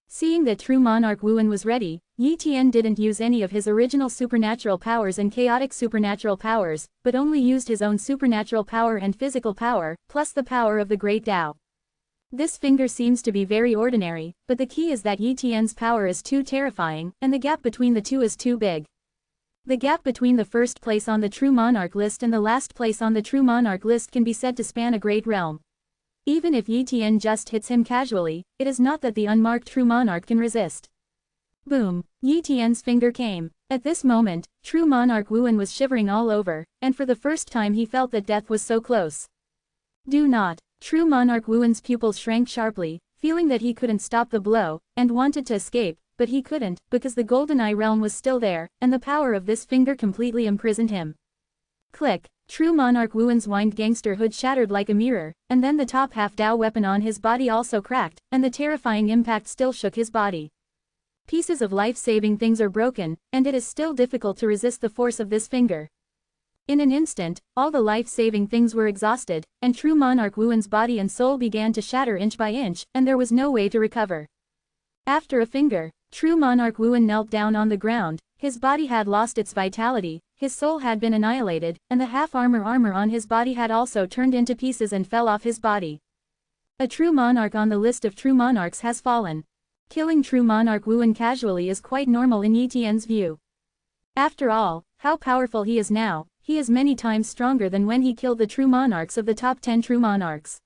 Seeing that true monarch Wuan was ready, Yi Tian didn't use any of his original supernatural powers and chaotic supernatural powers, but only used his own supernatural power and physical power, plus the power of the Great Tao. This finger seems to be very ordinary, but the key is that Yi Tian's power is too terrifying, and the gap between the two is too big. The gap between the first place on the True Monarch list and the last place on the True Monarch list can be said to span a great realm. Even if Yi Tian just hits him casually, it is not that the unmarked True Monarch can resist. Boom! Yi Tian's finger came. At this moment, True Monarch Wuan was shivering all over, and for the first time he felt that death was so close. Do not! True Monarch Wuan's pupils shrank sharply, feeling that he couldn't stop the blow, and wanted to escape, but he couldn't, because the Golden Eye realm was still there, and the power of this finger completely imprisoned him. Click! True Monarch Wuan's winged gangster hood shattered like a mirror, and then the top half Dao weapon on his body also cracked, and the terrifying impact still shook his body. Pieces of life-saving things are broken, and it is still difficult to resist the force of this finger. In an instant, all the life-saving things were exhausted, and True Monarch Wuan's body and soul began to shatter inch by inch, and there was no way to recover. After a finger, True Monarch Wuan knelt down on the ground. His body had lost its vitality, his soul had been annihilated, and the half-armor on his body had also turned into pieces and fell off his body. A true monarch on the list of true monarchs has fallen. Killing True Monarch Wuan casually is quite normal in Yi Tian's view. After all, how powerful he is now, he is many times stronger than when he killed the true monarchs of the top 10 true monarchs.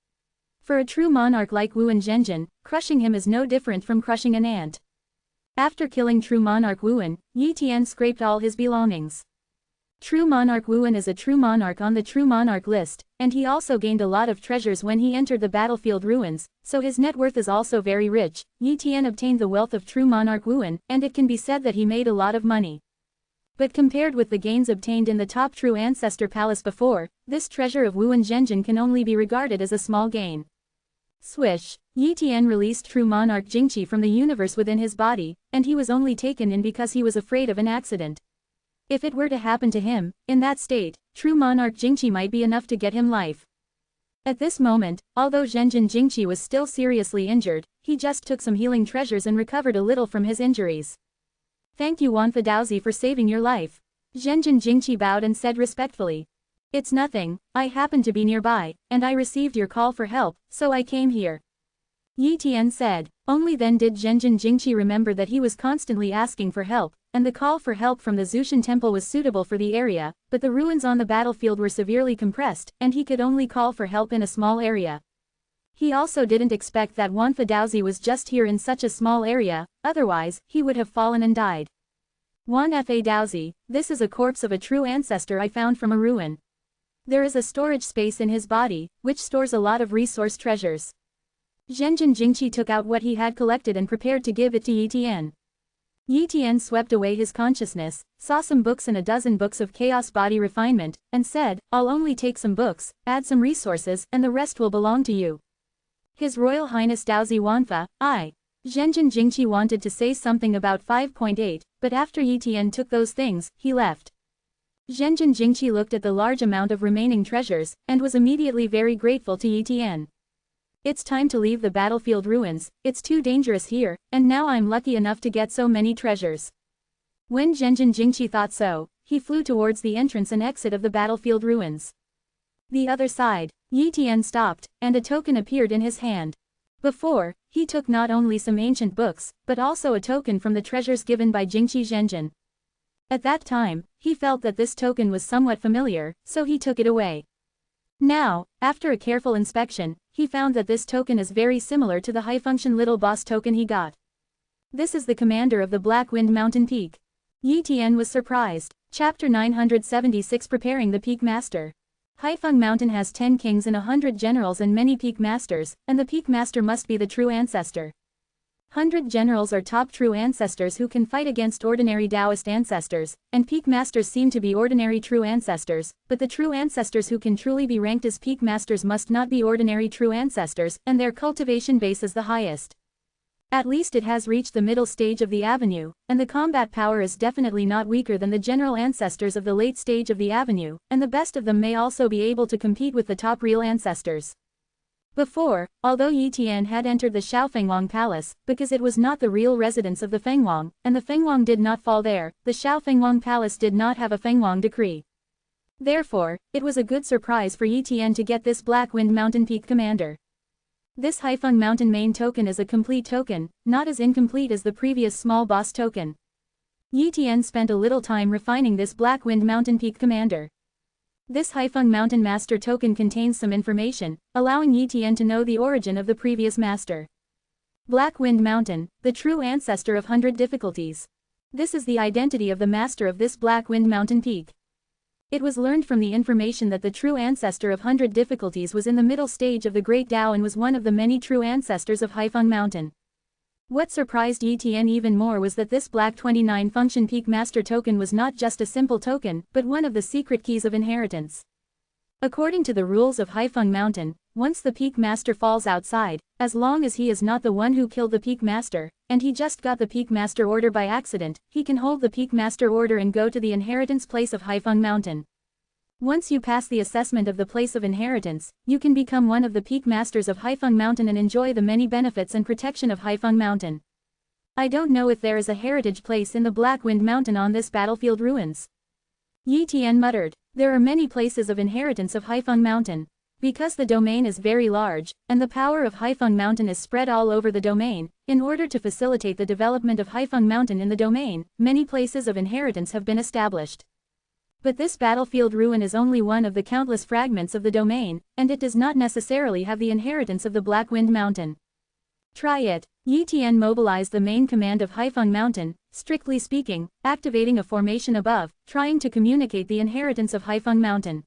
For a true monarch like Wuan Zhenjin, crushing him is no different from crushing an ant. After killing True Monarch Wuan, Yi Tian scraped all his belongings. True Monarch Wuan is a true monarch on the True Monarch list, and he also gained a lot of treasures when he entered the battlefield ruins, so his net worth is also very rich. Yi Tian obtained the wealth of True Monarch Wuan, and it can be said that he made a lot of money. But compared with the gains obtained in the top True Ancestor Palace before, this treasure of Wuan Zhenjin can only be regarded as a small gain. Swish! Yi Tian released True Monarch Jingqi from the universe within his body, and he was only taken in because he was afraid of an accident. If it were to happen to him, in that state, True Monarch Jingqi might be enough to get him life. At this moment, although Zhenjin Jingqi was still seriously injured, he just took some healing treasures and recovered a little from his injuries. Thank you Wanfa Daozi for saving your life. Zhenjin Jingqi bowed and said respectfully. It's nothing, I happened to be nearby, and I received your call for help, so I came here. Yi Tian said. Only then did Zhenjin Jingqi remember that he was constantly asking for help, and the call for help from the Zushan temple was suitable for the area, but the ruins on the battlefield were severely compressed, and he could only call for help in a small area. He also didn't expect that Wanfa Daozi was just here in such a small area, otherwise, he would have fallen and died. Wanfa Daozi, this is a corpse of a true ancestor I found from a ruin. There is a storage space in his body, which stores a lot of resource treasures. Zhenjin Jingqi took out what he had collected and prepared to give it to Yi Tian. Yi Tian swept away his consciousness, saw some books and a dozen books of chaos body refinement, and said, I'll only take some books, add some resources, and the rest will belong to you. His Royal Highness Daozi Wanfa, I. Zhenjin Jingqi wanted to say something about 5.8, but after Yi Tian took those things, he left. Zhenjin Jingqi looked at the large amount of remaining treasures, and was immediately very grateful to Yi Tian. It's time to leave the battlefield ruins, it's too dangerous here, and now I'm lucky enough to get so many treasures. When Zhenjin Jingqi thought so, he flew towards the entrance and exit of the battlefield ruins. The other side, Yi Tian stopped, and a token appeared in his hand. Before, he took not only some ancient books, but also a token from the treasures given by Jingqi Zhenjin. At that time, he felt that this token was somewhat familiar, so he took it away. Now, after a careful inspection, he found that this token is very similar to the high-function little boss token he got. This is the commander of the Black Wind Mountain Peak. Yi Tian was surprised. Chapter 976 Preparing the Peak Master. Haifeng Mountain has 10 kings and 100 generals and many peak masters, and the peak master must be the true ancestor. 100 generals are top true ancestors who can fight against ordinary Taoist ancestors, and peak masters seem to be ordinary true ancestors, but the true ancestors who can truly be ranked as peak masters must not be ordinary true ancestors, and their cultivation base is the highest. At least it has reached the middle stage of the avenue, and the combat power is definitely not weaker than the general ancestors of the late stage of the avenue, and the best of them may also be able to compete with the top real ancestors. Before, although Yi Tian had entered the Xiao Fenghuang Palace, because it was not the real residence of the Fenghuang, and the Fenghuang did not fall there, the Xiao Fenghuang Palace did not have a Fenghuang decree. Therefore, it was a good surprise for Yi Tian to get this Black Wind Mountain Peak Commander. This Haifeng Mountain main token is a complete token, not as incomplete as the previous small boss token. Yi Tian spent a little time refining this Black Wind Mountain Peak Commander. This Haifeng Mountain Master token contains some information, allowing Yi Tian to know the origin of the previous master. Black Wind Mountain, the true ancestor of 100 difficulties. This is the identity of the master of this Black Wind Mountain Peak. It was learned from the information that the true ancestor of 100 difficulties was in the middle stage of the Great Tao and was one of the many true ancestors of Haifeng Mountain. What surprised Yi Tian even more was that this Black 29 Function Peak Master token was not just a simple token, but one of the secret keys of inheritance. According to the rules of Haifeng Mountain, once the Peak Master falls outside, as long as he is not the one who killed the Peak Master, and he just got the Peak Master order by accident, he can hold the Peak Master order and go to the inheritance place of Haifeng Mountain. Once you pass the assessment of the place of inheritance, you can become one of the Peak Masters of Haifeng Mountain and enjoy the many benefits and protection of Haifeng Mountain. I don't know if there is a heritage place in the Black Wind Mountain on this battlefield ruins. Yi Tian muttered, there are many places of inheritance of Haifeng Mountain. Because the domain is very large, and the power of Haifeng Mountain is spread all over the domain, in order to facilitate the development of Haifeng Mountain in the domain, many places of inheritance have been established. But this battlefield ruin is only one of the countless fragments of the domain, and it does not necessarily have the inheritance of the Black Wind Mountain. Try it. Yi Tian mobilized the main command of Haifeng Mountain, strictly speaking, activating a formation above, trying to communicate the inheritance of Haifeng Mountain.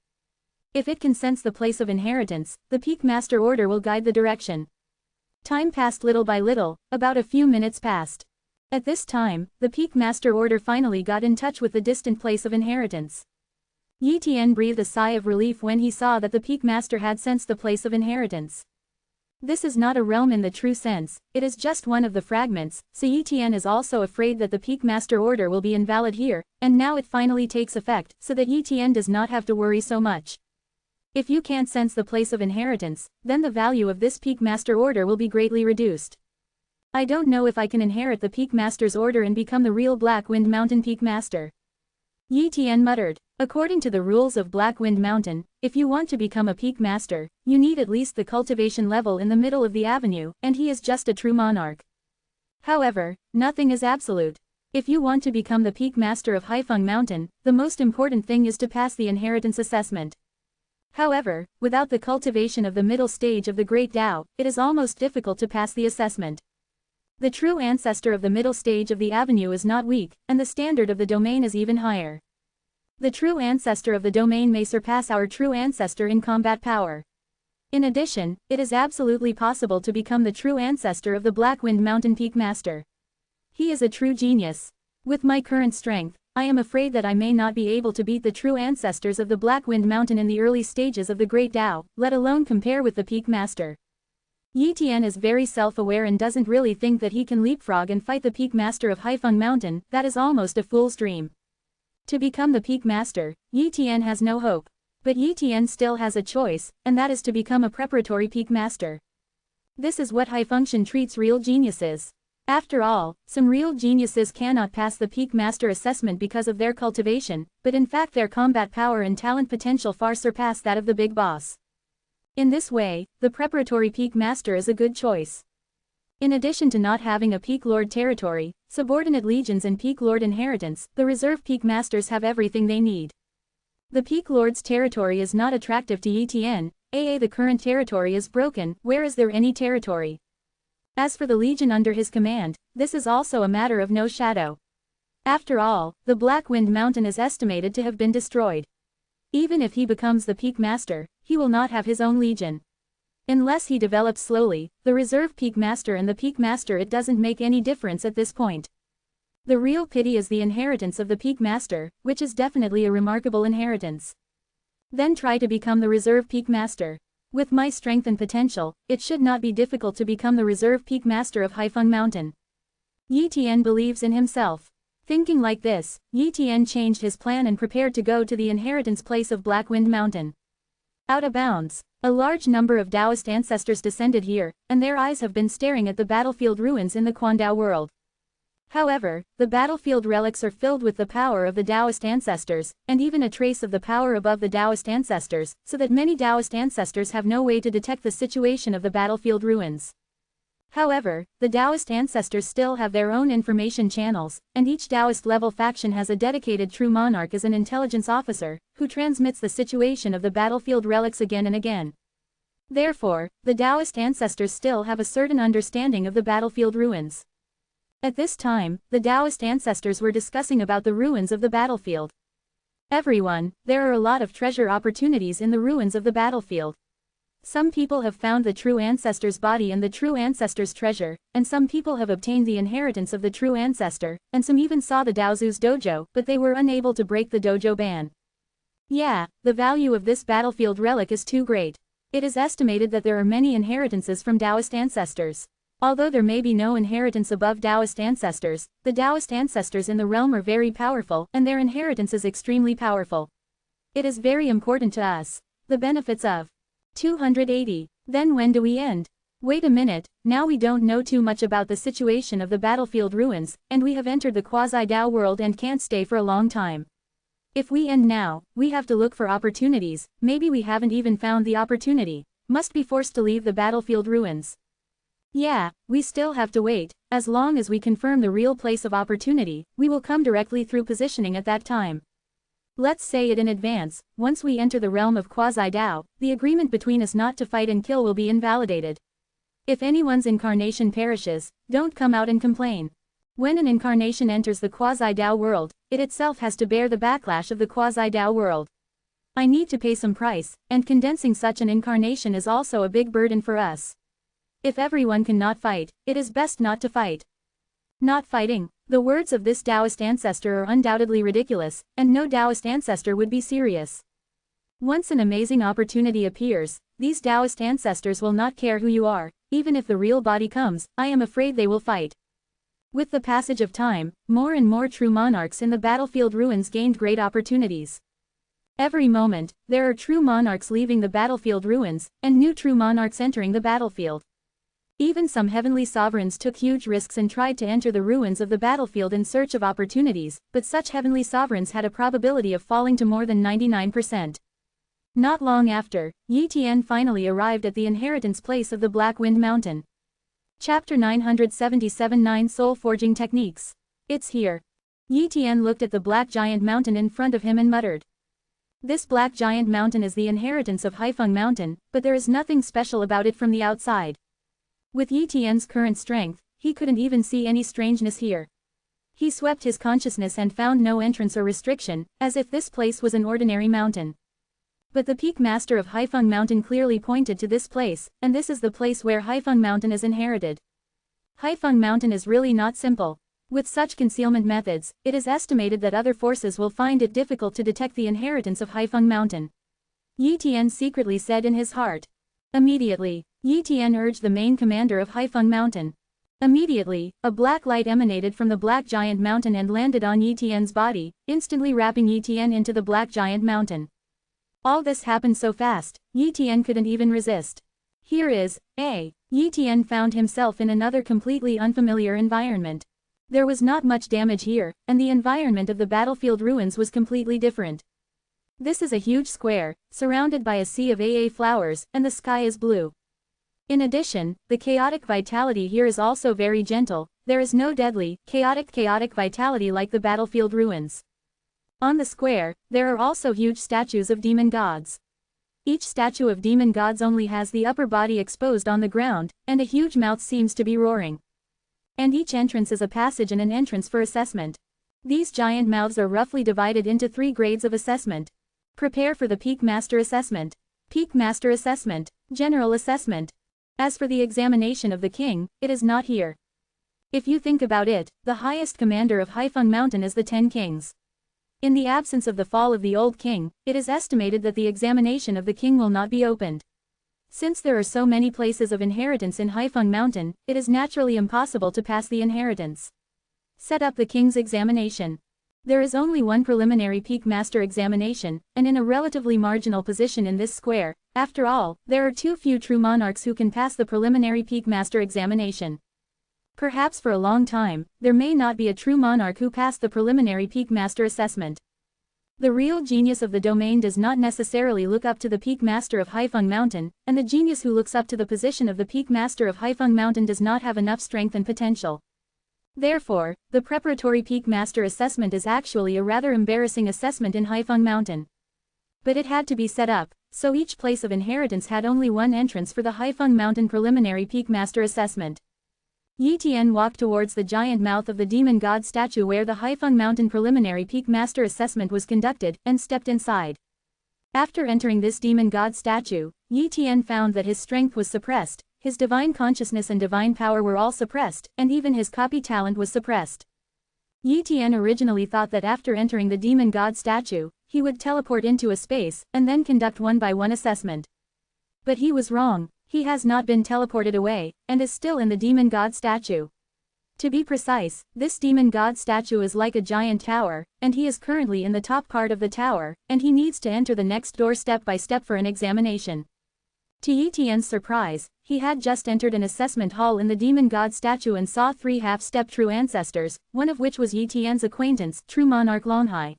If it can sense the place of inheritance, the Peak Master order will guide the direction. Time passed little by little, about a few minutes passed. At this time, the Peak Master order finally got in touch with the distant place of inheritance. Yi Tian breathed a sigh of relief when he saw that the Peak Master had sensed the place of inheritance. This is not a realm in the true sense, it is just one of the fragments, so Yi Tian is also afraid that the Peak Master order will be invalid here, and now it finally takes effect, so that Yi Tian does not have to worry so much. If you can't sense the place of inheritance, then the value of this Peak Master order will be greatly reduced. I don't know if I can inherit the Peak Master's order and become the real Black Wind Mountain Peak Master. Yi Tian muttered. According to the rules of Black Wind Mountain, if you want to become a Peak Master, you need at least the cultivation level in the middle of the avenue, and he is just a true monarch. However, nothing is absolute. If you want to become the Peak Master of Haifeng Mountain, the most important thing is to pass the inheritance assessment. However, without the cultivation of the middle stage of the Great Tao, it is almost difficult to pass the assessment. The true ancestor of the middle stage of the avenue is not weak, and the standard of the domain is even higher. The true ancestor of the domain may surpass our true ancestor in combat power. In addition, it is absolutely possible to become the true ancestor of the Black Wind Mountain Peak Master. He is a true genius. With my current strength, I am afraid that I may not be able to beat the true ancestors of the Black Wind Mountain in the early stages of the Great Tao, let alone compare with the Peak Master. Yi Tian is very self-aware and doesn't really think that he can leapfrog and fight the Peak Master of Haifeng Mountain. That is almost a fool's dream. To become the Peak Master, Yi Tian has no hope. But Yi Tian still has a choice, and that is to become a preparatory Peak Master. This is what Haifeng treats real geniuses. After all, some real geniuses cannot pass the Peak Master assessment because of their cultivation, but in fact their combat power and talent potential far surpass that of the big boss. In this way, the preparatory Peak Master is a good choice. In addition to not having a Peak Lord territory, subordinate legions and Peak Lord inheritance, the reserve Peak Masters have everything they need. The Peak Lord's territory is not attractive to Yi Tian. The current territory is broken. Where is there any territory? As for the legion under his command, this is also a matter of no shadow. After all, the Black Wind Mountain is estimated to have been destroyed. Even if he becomes the Peak Master, he will not have his own legion. Unless he develops slowly, the reserve Peak Master and the Peak Master, it doesn't make any difference at this point. The real pity is the inheritance of the Peak Master, which is definitely a remarkable inheritance. Then try to become the reserve Peak Master. With my strength and potential, it should not be difficult to become the reserve Peak Master of Haifeng Mountain. Yi Tian believes in himself. Thinking like this, Yi Tian changed his plan and prepared to go to the inheritance place of Black Wind Mountain. Out of bounds. A large number of Taoist ancestors descended here, and their eyes have been staring at the battlefield ruins in the Quandao world. However, the battlefield relics are filled with the power of the Taoist ancestors, and even a trace of the power above the Taoist ancestors, so that many Taoist ancestors have no way to detect the situation of the battlefield ruins. However, the Taoist ancestors still have their own information channels, and each Taoist-level faction has a dedicated true monarch as an intelligence officer, who transmits the situation of the battlefield relics again and again. Therefore, the Taoist ancestors still have a certain understanding of the battlefield ruins. At this time, the Taoist ancestors were discussing about the ruins of the battlefield. Everyone, there are a lot of treasure opportunities in the ruins of the battlefield. Some people have found the true ancestor's body and the true ancestor's treasure, and some people have obtained the inheritance of the true ancestor, and some even saw the Daozu's dojo, but they were unable to break the dojo ban. Yeah, the value of this battlefield relic is too great. It is estimated that there are many inheritances from Taoist ancestors. Although there may be no inheritance above Taoist ancestors, the Taoist ancestors in the realm are very powerful, and their inheritance is extremely powerful. It is very important to us. The benefits of 280. Then when do we end? Wait a minute, now we don't know too much about the situation of the battlefield ruins, and we have entered the quasi-Dao world and can't stay for a long time. If we end now, we have to look for opportunities, maybe we haven't even found the opportunity, must be forced to leave the battlefield ruins. Yeah, we still have to wait. As long as we confirm the real place of opportunity, we will come directly through positioning at that time. Let's say it in advance, once we enter the realm of quasi-Dao, the agreement between us not to fight and kill will be invalidated. If anyone's incarnation perishes, don't come out and complain. When an incarnation enters the quasi-Dao world, it itself has to bear the backlash of the quasi-Dao world. I need to pay some price, and condensing such an incarnation is also a big burden for us. If everyone cannot fight, it is best not to fight. Not fighting. The words of this Taoist ancestor are undoubtedly ridiculous, and no Taoist ancestor would be serious. Once an amazing opportunity appears, these Taoist ancestors will not care who you are, even if the real body comes, I am afraid they will fight. With the passage of time, more and more true monarchs in the battlefield ruins gained great opportunities. Every moment, there are true monarchs leaving the battlefield ruins, and new true monarchs entering the battlefield. Even some heavenly sovereigns took huge risks and tried to enter the ruins of the battlefield in search of opportunities, but such heavenly sovereigns had a probability of falling to more than 99%. Not long after, Yi Tian finally arrived at the inheritance place of the Black Wind Mountain. Chapter 977 9 Soul Forging Techniques. It's here. Yi Tian looked at the black giant mountain in front of him and muttered. This black giant mountain is the inheritance of Haifeng Mountain, but there is nothing special about it from the outside. With Yi Tian's current strength, he couldn't even see any strangeness here. He swept his consciousness and found no entrance or restriction, as if this place was an ordinary mountain. But the peak master of Haifeng Mountain clearly pointed to this place, and this is the place where Haifeng Mountain is inherited. Haifeng Mountain is really not simple. With such concealment methods, it is estimated that other forces will find it difficult to detect the inheritance of Haifeng Mountain. Yi Tian secretly said in his heart. Immediately, Yi Tian urged the main commander of Haifeng Mountain. Immediately, a black light emanated from the black giant mountain and landed on Yi Tian's body, instantly wrapping Yi Tian into the black giant mountain. All this happened so fast, Yi Tian couldn't even resist. Here is, Yi Tian found himself in another completely unfamiliar environment. There was not much damage here, and the environment of the battlefield ruins was completely different. This is a huge square, surrounded by a sea of AA flowers, and the sky is blue. In addition, the chaotic vitality here is also very gentle, there is no deadly, chaotic vitality like the battlefield ruins. On the square, there are also huge statues of demon gods. Each statue of demon gods only has the upper body exposed on the ground, and a huge mouth seems to be roaring. And each entrance is a passage and an entrance for assessment. These giant mouths are roughly divided into 3 grades of assessment. Prepare for the Peak Master Assessment. Peak Master Assessment. General Assessment. As for the examination of the king, it is not here. If you think about it, the highest commander of Haifeng Mountain is the 10 kings. In the absence of the fall of the old king, it is estimated that the examination of the king will not be opened. Since there are so many places of inheritance in Haifeng Mountain, it is naturally impossible to pass the inheritance. Set up the king's examination. There is only one preliminary peak master examination, and in a relatively marginal position in this square. After all, there are too few true monarchs who can pass the preliminary peak master examination. Perhaps for a long time, there may not be a true monarch who passed the preliminary peak master assessment. The real genius of the domain does not necessarily look up to the peak master of Haifeng Mountain, and the genius who looks up to the position of the peak master of Haifeng Mountain does not have enough strength and potential. Therefore, the preparatory peak master assessment is actually a rather embarrassing assessment in Haifeng Mountain. But it had to be set up, so each place of inheritance had only one entrance for the Haifeng Mountain preliminary peak master assessment. Yi Tian walked towards the giant mouth of the demon god statue where the Haifeng Mountain preliminary peak master assessment was conducted, and stepped inside. After entering this demon god statue, Yi Tian found that his strength was suppressed, his divine consciousness and divine power were all suppressed, and even his copy talent was suppressed. Yi Tian originally thought that after entering the demon god statue, he would teleport into a space, and then conduct one-by-one assessment. But he was wrong. He has not been teleported away, and is still in the demon god statue. To be precise, this demon god statue is like a giant tower, and he is currently in the top part of the tower, and he needs to enter the next door step by step for an examination. To Yi Tian's surprise, he had just entered an assessment hall in the demon god statue and saw 3 half-step true ancestors, one of which was Yi Tian's acquaintance, true monarch Longhai.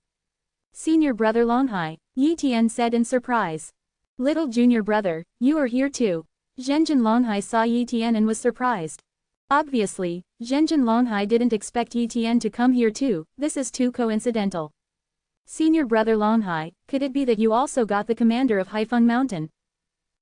Senior brother Longhai, Yi Tian said in surprise. Little junior brother, you are here too. Zhenjin Longhai saw Yi Tian and was surprised. Obviously, Zhenjin Longhai didn't expect Yi Tian to come here too, this is too coincidental. Senior brother Longhai, could it be that you also got the commander of Haifeng Mountain?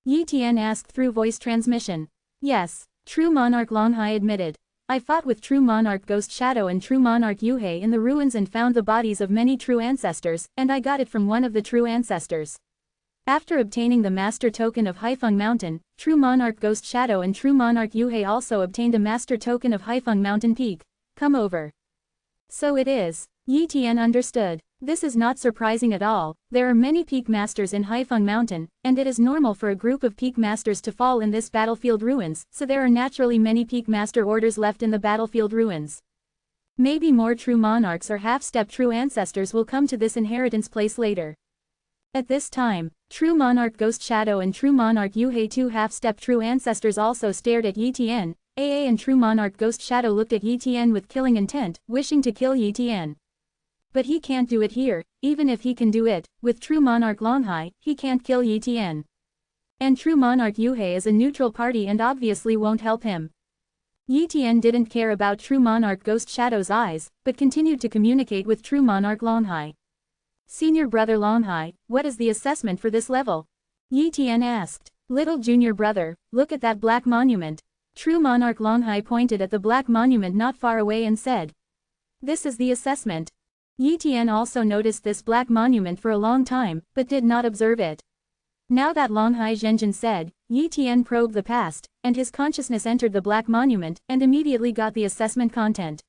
Yi Tian asked through voice transmission. Yes, true monarch Longhai admitted. I fought with true monarch Ghost Shadow and true monarch Yuhei in the ruins and found the bodies of many true ancestors, and I got it from one of the true ancestors. After obtaining the master token of Haifeng Mountain, true monarch Ghost Shadow and true monarch Yuhei also obtained a master token of Haifeng Mountain Peak. Come over. So it is. Yi Tian understood. This is not surprising at all. There are many peak masters in Haifeng Mountain, and it is normal for a group of peak masters to fall in this battlefield ruins, so there are naturally many peak master orders left in the battlefield ruins. Maybe more true monarchs or half-step true ancestors will come to this inheritance place later. At this time, true monarch Ghost Shadow and true monarch Yuhei, 2 half-step true ancestors, also stared at Yi Tian. AA and true monarch Ghost Shadow looked at Yi Tian with killing intent, wishing to kill Yi Tian. But he can't do it here. Even if he can do it, with true monarch Longhai, he can't kill Yi Tian. And true monarch Yuhei is a neutral party and obviously won't help him. Yi Tian didn't care about true monarch Ghost Shadow's eyes, but continued to communicate with true monarch Longhai. Senior brother Longhai, what is the assessment for this level? Yi Tian asked. Little junior brother, look at that black monument. True monarch Longhai pointed at the black monument not far away and said. This is the assessment. Yi Tian also noticed this black monument for a long time, but did not observe it. Now that Longhai Zhenjin said, Yi Tian probed the past, and his consciousness entered the black monument, and immediately got the assessment content.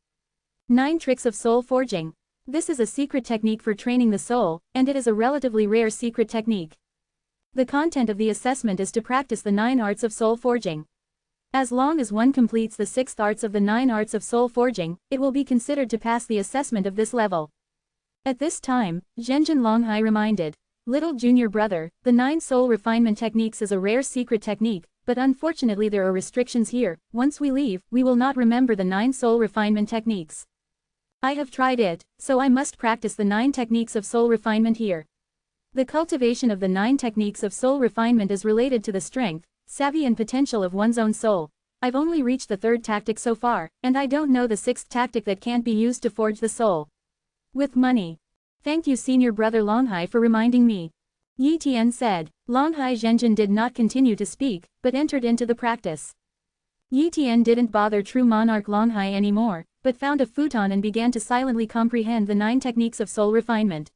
9 tricks of soul forging. This is a secret technique for training the soul, and it is a relatively rare secret technique. The content of the assessment is to practice the 9 arts of soul forging. As long as one completes the 6th arts of the 9 arts of soul forging, it will be considered to pass the assessment of this level. At this time, Zhenjin Longhai reminded. Little junior brother, the 9 soul refinement techniques is a rare secret technique, but unfortunately there are restrictions here. Once we leave, we will not remember the 9 soul refinement techniques. I have tried it, so I must practice the 9 techniques of soul refinement here. The cultivation of the 9 techniques of soul refinement is related to the strength, savvy and potential of one's own soul. I've only reached the 3rd tactic so far, and I don't know the 6th tactic that can't be used to forge the soul. With money. Thank you senior brother Longhai for reminding me. Yi Tian said. Longhai Zhenjin did not continue to speak, but entered into the practice. Yi Tian didn't bother true monarch Longhai anymore, but found a futon and began to silently comprehend the 9 techniques of soul refinement.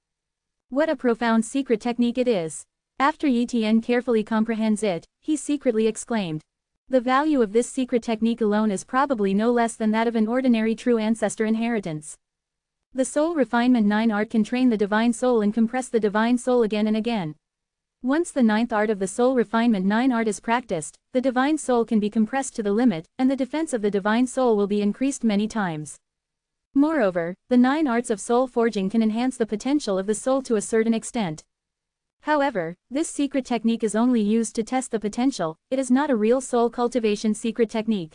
What a profound secret technique it is. After Yi Tian carefully comprehends it, he secretly exclaimed. The value of this secret technique alone is probably no less than that of an ordinary true ancestor inheritance. The soul refinement 9 art can train the divine soul and compress the divine soul again and again. Once the 9th art of the soul refinement 9 art is practiced, the divine soul can be compressed to the limit, and the defense of the divine soul will be increased many times. Moreover, the 9 arts of soul forging can enhance the potential of the soul to a certain extent. However, this secret technique is only used to test the potential, it is not a real soul cultivation secret technique.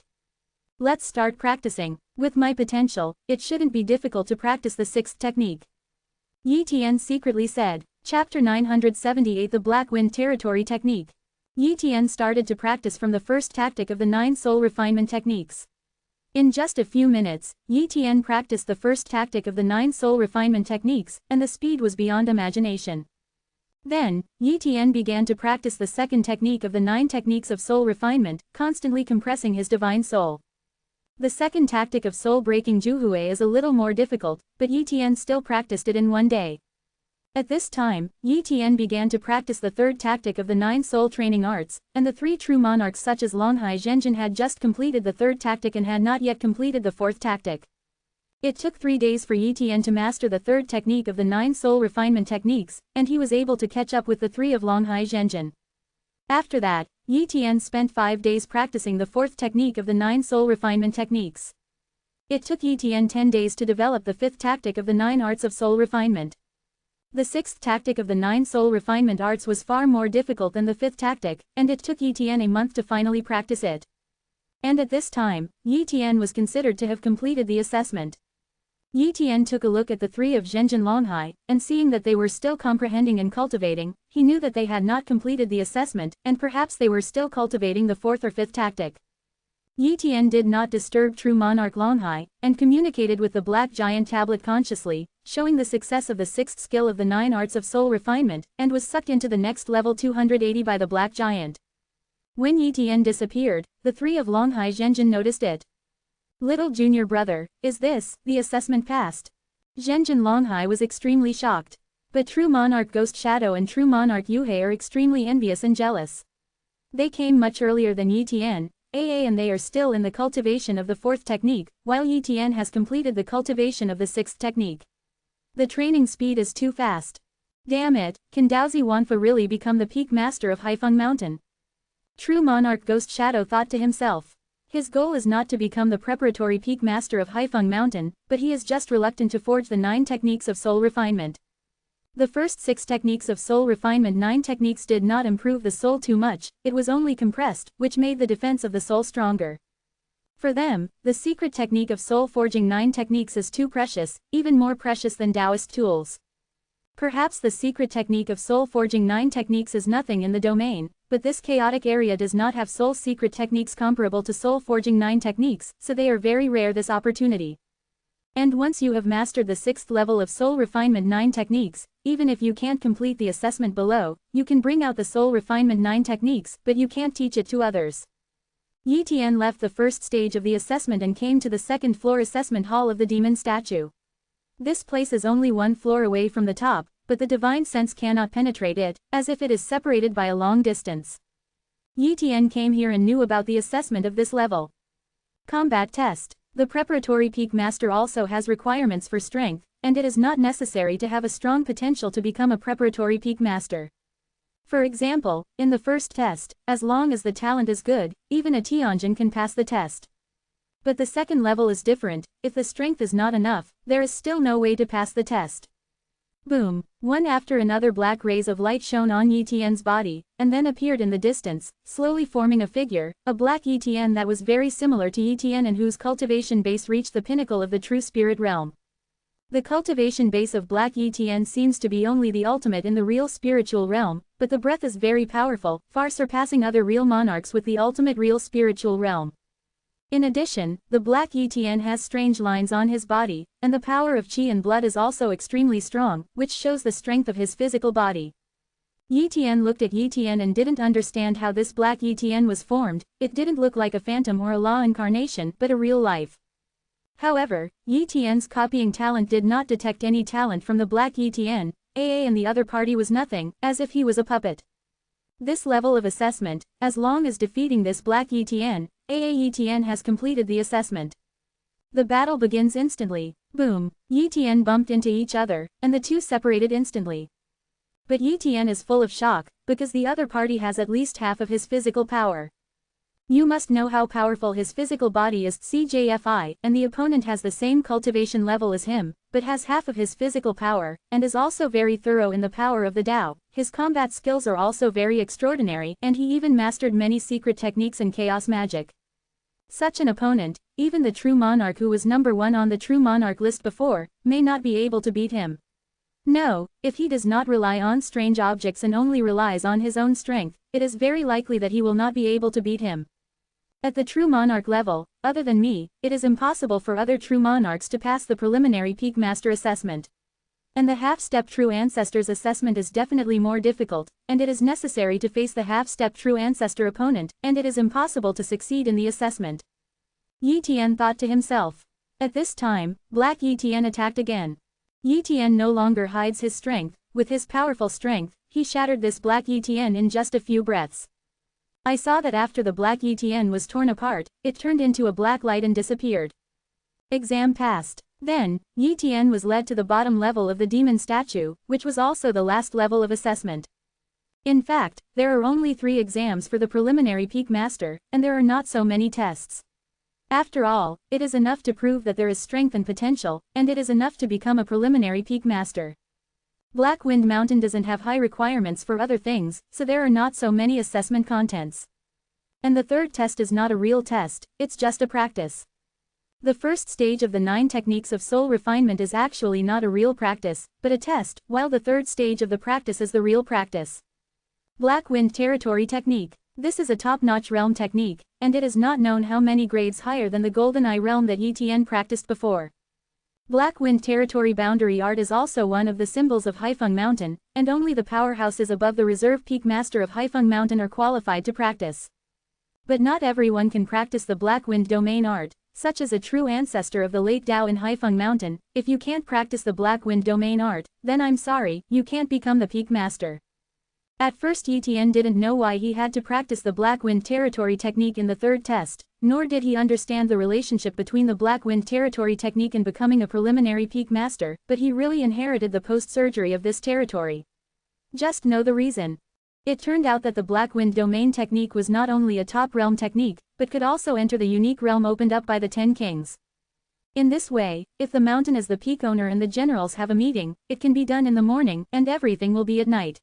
Let's start practicing. With my potential, it shouldn't be difficult to practice the 6th technique. Yi Tian secretly said. Chapter 978 The Black Wind Territory Technique. Yi Tian started to practice from the first tactic of the 9 soul refinement techniques. In just a few minutes, Yi Tian practiced the first tactic of the 9 soul refinement techniques, and the speed was beyond imagination. Then, Yi Tian began to practice the second technique of the 9 techniques of soul refinement, constantly compressing his divine soul. The second tactic of soul-breaking Juhui is a little more difficult, but Yi Tian still practiced it in one day. At this time, Yi Tian began to practice the third tactic of the 9 soul training arts, and the 3 true monarchs such as Longhai Zhenjin had just completed the third tactic and had not yet completed the fourth tactic. It took 3 days for Yi Tian to master the third technique of the 9 soul refinement techniques, and he was able to catch up with the 3 of Longhai Zhenjin. After that, Yi Tian spent 5 days practicing the fourth technique of the 9 soul refinement techniques. It took Yi Tian 10 days to develop the fifth tactic of the 9 arts of soul refinement. The sixth tactic of the 9 soul refinement arts was far more difficult than the fifth tactic, and it took Yi Tian a month to finally practice it. And at this time, Yi Tian was considered to have completed the assessment. Yi Tian took a look at the 3 of Zhenjin Longhai, and seeing that they were still comprehending and cultivating, he knew that they had not completed the assessment, and perhaps they were still cultivating the fourth or fifth tactic. Yi Tian did not disturb true monarch Longhai, and communicated with the black giant tablet consciously, showing the success of the sixth skill of the 9 arts of soul refinement, and was sucked into the next level 280 by the black giant. When Yi Tian disappeared, the 3 of Longhai Zhenjin noticed it. Little junior brother, is this, the assessment passed? Zhenjin Longhai was extremely shocked. But true monarch Ghost Shadow and true monarch Yuhei are extremely envious and jealous. They came much earlier than Yi Tian, and they are still in the cultivation of the fourth technique, while Yi Tian has completed the cultivation of the sixth technique. The training speed is too fast. Damn it, can Daozi Wanfa really become the peak master of Haifeng Mountain? True monarch Ghost Shadow thought to himself. His goal is not to become the preparatory peak master of Haifeng Mountain, but he is just reluctant to forge the 9 techniques of soul refinement. The first 6 techniques of soul refinement 9 techniques did not improve the soul too much, it was only compressed, which made the defense of the soul stronger. For them, the secret technique of soul forging 9 techniques is too precious, even more precious than Taoist tools. Perhaps the secret technique of soul forging 9 techniques is nothing in the domain, but this chaotic area does not have soul secret techniques comparable to soul forging 9 techniques, so they are very rare this opportunity. And once you have mastered the 6th level of soul refinement 9 techniques, even if you can't complete the assessment below, you can bring out the soul refinement 9 techniques, but you can't teach it to others. Yi Tian left the first stage of the assessment and came to the 2nd floor assessment hall of the demon statue. This place is only 1 floor away from the top, but the divine sense cannot penetrate it, as if it is separated by a long distance. Yi Tian came here and knew about the assessment of this level. Combat test. The preparatory peak master also has requirements for strength, and it is not necessary to have a strong potential to become a preparatory peak master. For example, in the first test, as long as the talent is good, even a Tianjin can pass the test. But the second level is different, if the strength is not enough, there is still no way to pass the test. Boom! One after another black rays of light shone on Yi Tian's body, and then appeared in the distance, slowly forming a figure, a black Yi Tian that was very similar to Yi Tian and whose cultivation base reached the pinnacle of the true spirit realm. The cultivation base of black Yi Tian seems to be only the ultimate in the real spiritual realm, but the breath is very powerful, far surpassing other real monarchs with the ultimate real spiritual realm. In addition, the black Yi Tian has strange lines on his body, and the power of qi and blood is also extremely strong, which shows the strength of his physical body. Yi Tian looked at Yi Tian and didn't understand how this black Yi Tian was formed, it didn't look like a phantom or a law incarnation, but a real life. However, Yi Tian's copying talent did not detect any talent from the black Yi Tian, and the other party was nothing, as if he was a puppet. This level of assessment, as long as defeating this black Yi Tian, Yi Tian has completed the assessment. The battle begins instantly. Boom! Yi Tian bumped into each other, and the two separated instantly. But Yi Tian is full of shock, because the other party has at least half of his physical power. You must know how powerful his physical body is CJFI, and the opponent has the same cultivation level as him, but has half of his physical power, and is also very thorough in the power of the Tao. His combat skills are also very extraordinary, and he even mastered many secret techniques and chaos magic. Such an opponent, even the true monarch who was number 1 on the true monarch list before, may not be able to beat him. No, if he does not rely on strange objects and only relies on his own strength, it is very likely that he will not be able to beat him. At the true monarch level, other than me, it is impossible for other true monarchs to pass the preliminary peak master assessment. And the half-step true ancestors assessment is definitely more difficult, and it is necessary to face the half-step true ancestor opponent, and it is impossible to succeed in the assessment. Yi Tian thought to himself. At this time, Black Yi Tian attacked again. Yi Tian no longer hides his strength. With his powerful strength, he shattered this Black Yi Tian in just a few breaths. I saw that after the Black Yi Tian was torn apart, it turned into a black light and disappeared. Exam passed. Then, Yi Tian was led to the bottom level of the demon statue, which was also the last level of assessment. In fact, there are only 3 exams for the preliminary peak master, and there are not so many tests. After all, it is enough to prove that there is strength and potential, and it is enough to become a preliminary peak master. Black Wind Mountain doesn't have high requirements for other things, so there are not so many assessment contents. And the third test is not a real test, it's just a practice. The first stage of the 9 techniques of soul refinement is actually not a real practice, but a test, while the third stage of the practice is the real practice. Black Wind Territory Technique. This is a top-notch realm technique, and it is not known how many grades higher than the Golden Eye realm that Yi Tian practiced before. Black Wind Territory Boundary Art is also one of the symbols of Haifeng Mountain, and only the powerhouses above the Reserve Peak Master of Haifeng Mountain are qualified to practice. But not everyone can practice the Black Wind Domain Art, such as a true ancestor of the late Tao in Haifeng Mountain. If you can't practice the Black Wind Domain Art, then I'm sorry, you can't become the Peak Master. At first Yi Tian didn't know why he had to practice the Black Wind Territory technique in the third test, nor did he understand the relationship between the Black Wind Territory technique and becoming a preliminary peak master, but he really inherited the post-surgery of this territory. Just know the reason. It turned out that the Black Wind Domain technique was not only a top realm technique, but could also enter the unique realm opened up by the 10 kings. In this way, if the mountain is the peak owner and the generals have a meeting, it can be done in the morning, and everything will be at night.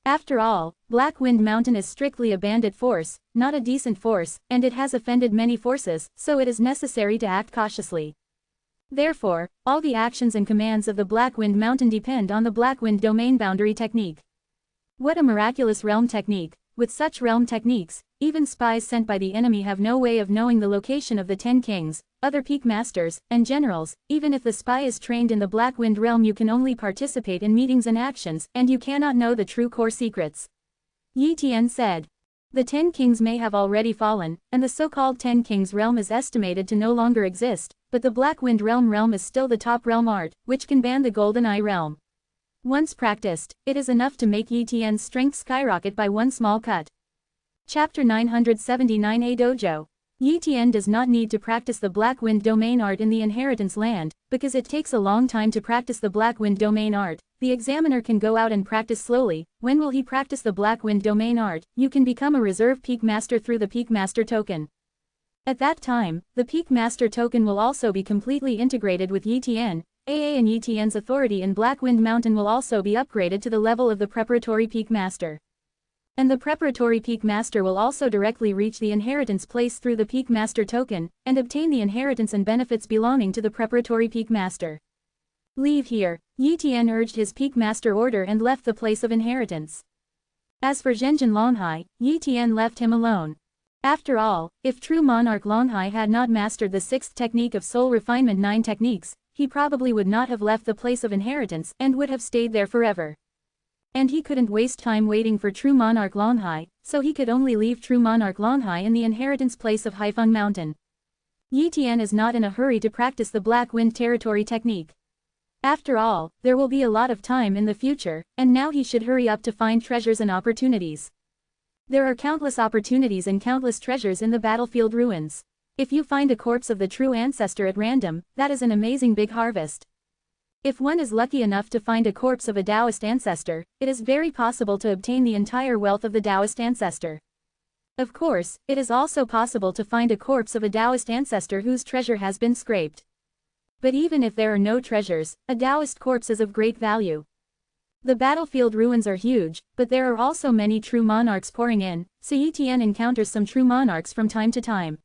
After all, Black Wind Mountain is strictly a bandit force, not a decent force, and it has offended many forces, so it is necessary to act cautiously. Therefore, all the actions and commands of the Black Wind Mountain depend on the Black Wind Domain Boundary technique. What a miraculous realm technique! With such realm techniques, even spies sent by the enemy have no way of knowing the location of the 10 kings, other peak masters, and generals. Even if the spy is trained in the Black Wind realm, you can only participate in meetings and actions, and you cannot know the true core secrets. Yi Tian said. The 10 kings may have already fallen, and the so-called 10 kings realm is estimated to no longer exist, but the Black Wind realm is still the top realm art, which can ban the Golden Eye realm. Once practiced, it is enough to make Yi Tian's strength skyrocket by one small cut. Chapter 979 A Dojo. Yi Tian does not need to practice the Black Wind Domain Art in the Inheritance Land, because it takes a long time to practice the Black Wind Domain Art. The examiner can go out and practice slowly. When will he practice the Black Wind Domain Art? You can become a Reserve Peak Master through the Peak Master token. At that time, the Peak Master token will also be completely integrated with Yi Tian. And Yi Tian's authority in Black Wind Mountain will also be upgraded to the level of the Preparatory Peak Master. And the Preparatory Peak Master will also directly reach the inheritance place through the Peak Master token, and obtain the inheritance and benefits belonging to the Preparatory Peak Master. Leave here. Yi Tian urged his Peak Master order and left the place of inheritance. As for Zhenjin Longhai, Yi Tian left him alone. After all, if true monarch Longhai had not mastered the 6th technique of soul refinement 9 techniques, he probably would not have left the place of inheritance and would have stayed there forever. And he couldn't waste time waiting for true monarch Longhai, so he could only leave true monarch Longhai in the inheritance place of Haifeng Mountain. Yi Tian is not in a hurry to practice the Black Wind Territory technique. After all, there will be a lot of time in the future, and now he should hurry up to find treasures and opportunities. There are countless opportunities and countless treasures in the battlefield ruins. If you find a corpse of the true ancestor at random, that is an amazing big harvest. If one is lucky enough to find a corpse of a Taoist ancestor, it is very possible to obtain the entire wealth of the Taoist ancestor. Of course, it is also possible to find a corpse of a Taoist ancestor whose treasure has been scraped. But even if there are no treasures, a Taoist corpse is of great value. The battlefield ruins are huge, but there are also many true monarchs pouring in, so Yi Tian encounters some true monarchs from time to time.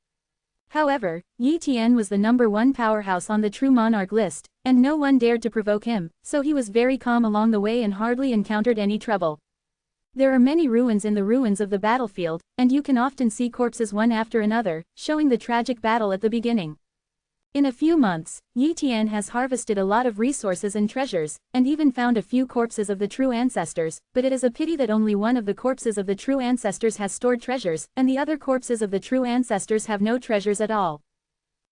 However, Yi Tian was the #1 powerhouse on the true monarch list, and no one dared to provoke him, so he was very calm along the way and hardly encountered any trouble. There are many ruins in the ruins of the battlefield, and you can often see corpses one after another, showing the tragic battle at the beginning. In a few months, Yi Tian has harvested a lot of resources and treasures, and even found a few corpses of the true ancestors, but it is a pity that only one of the corpses of the true ancestors has stored treasures, and the other corpses of the true ancestors have no treasures at all.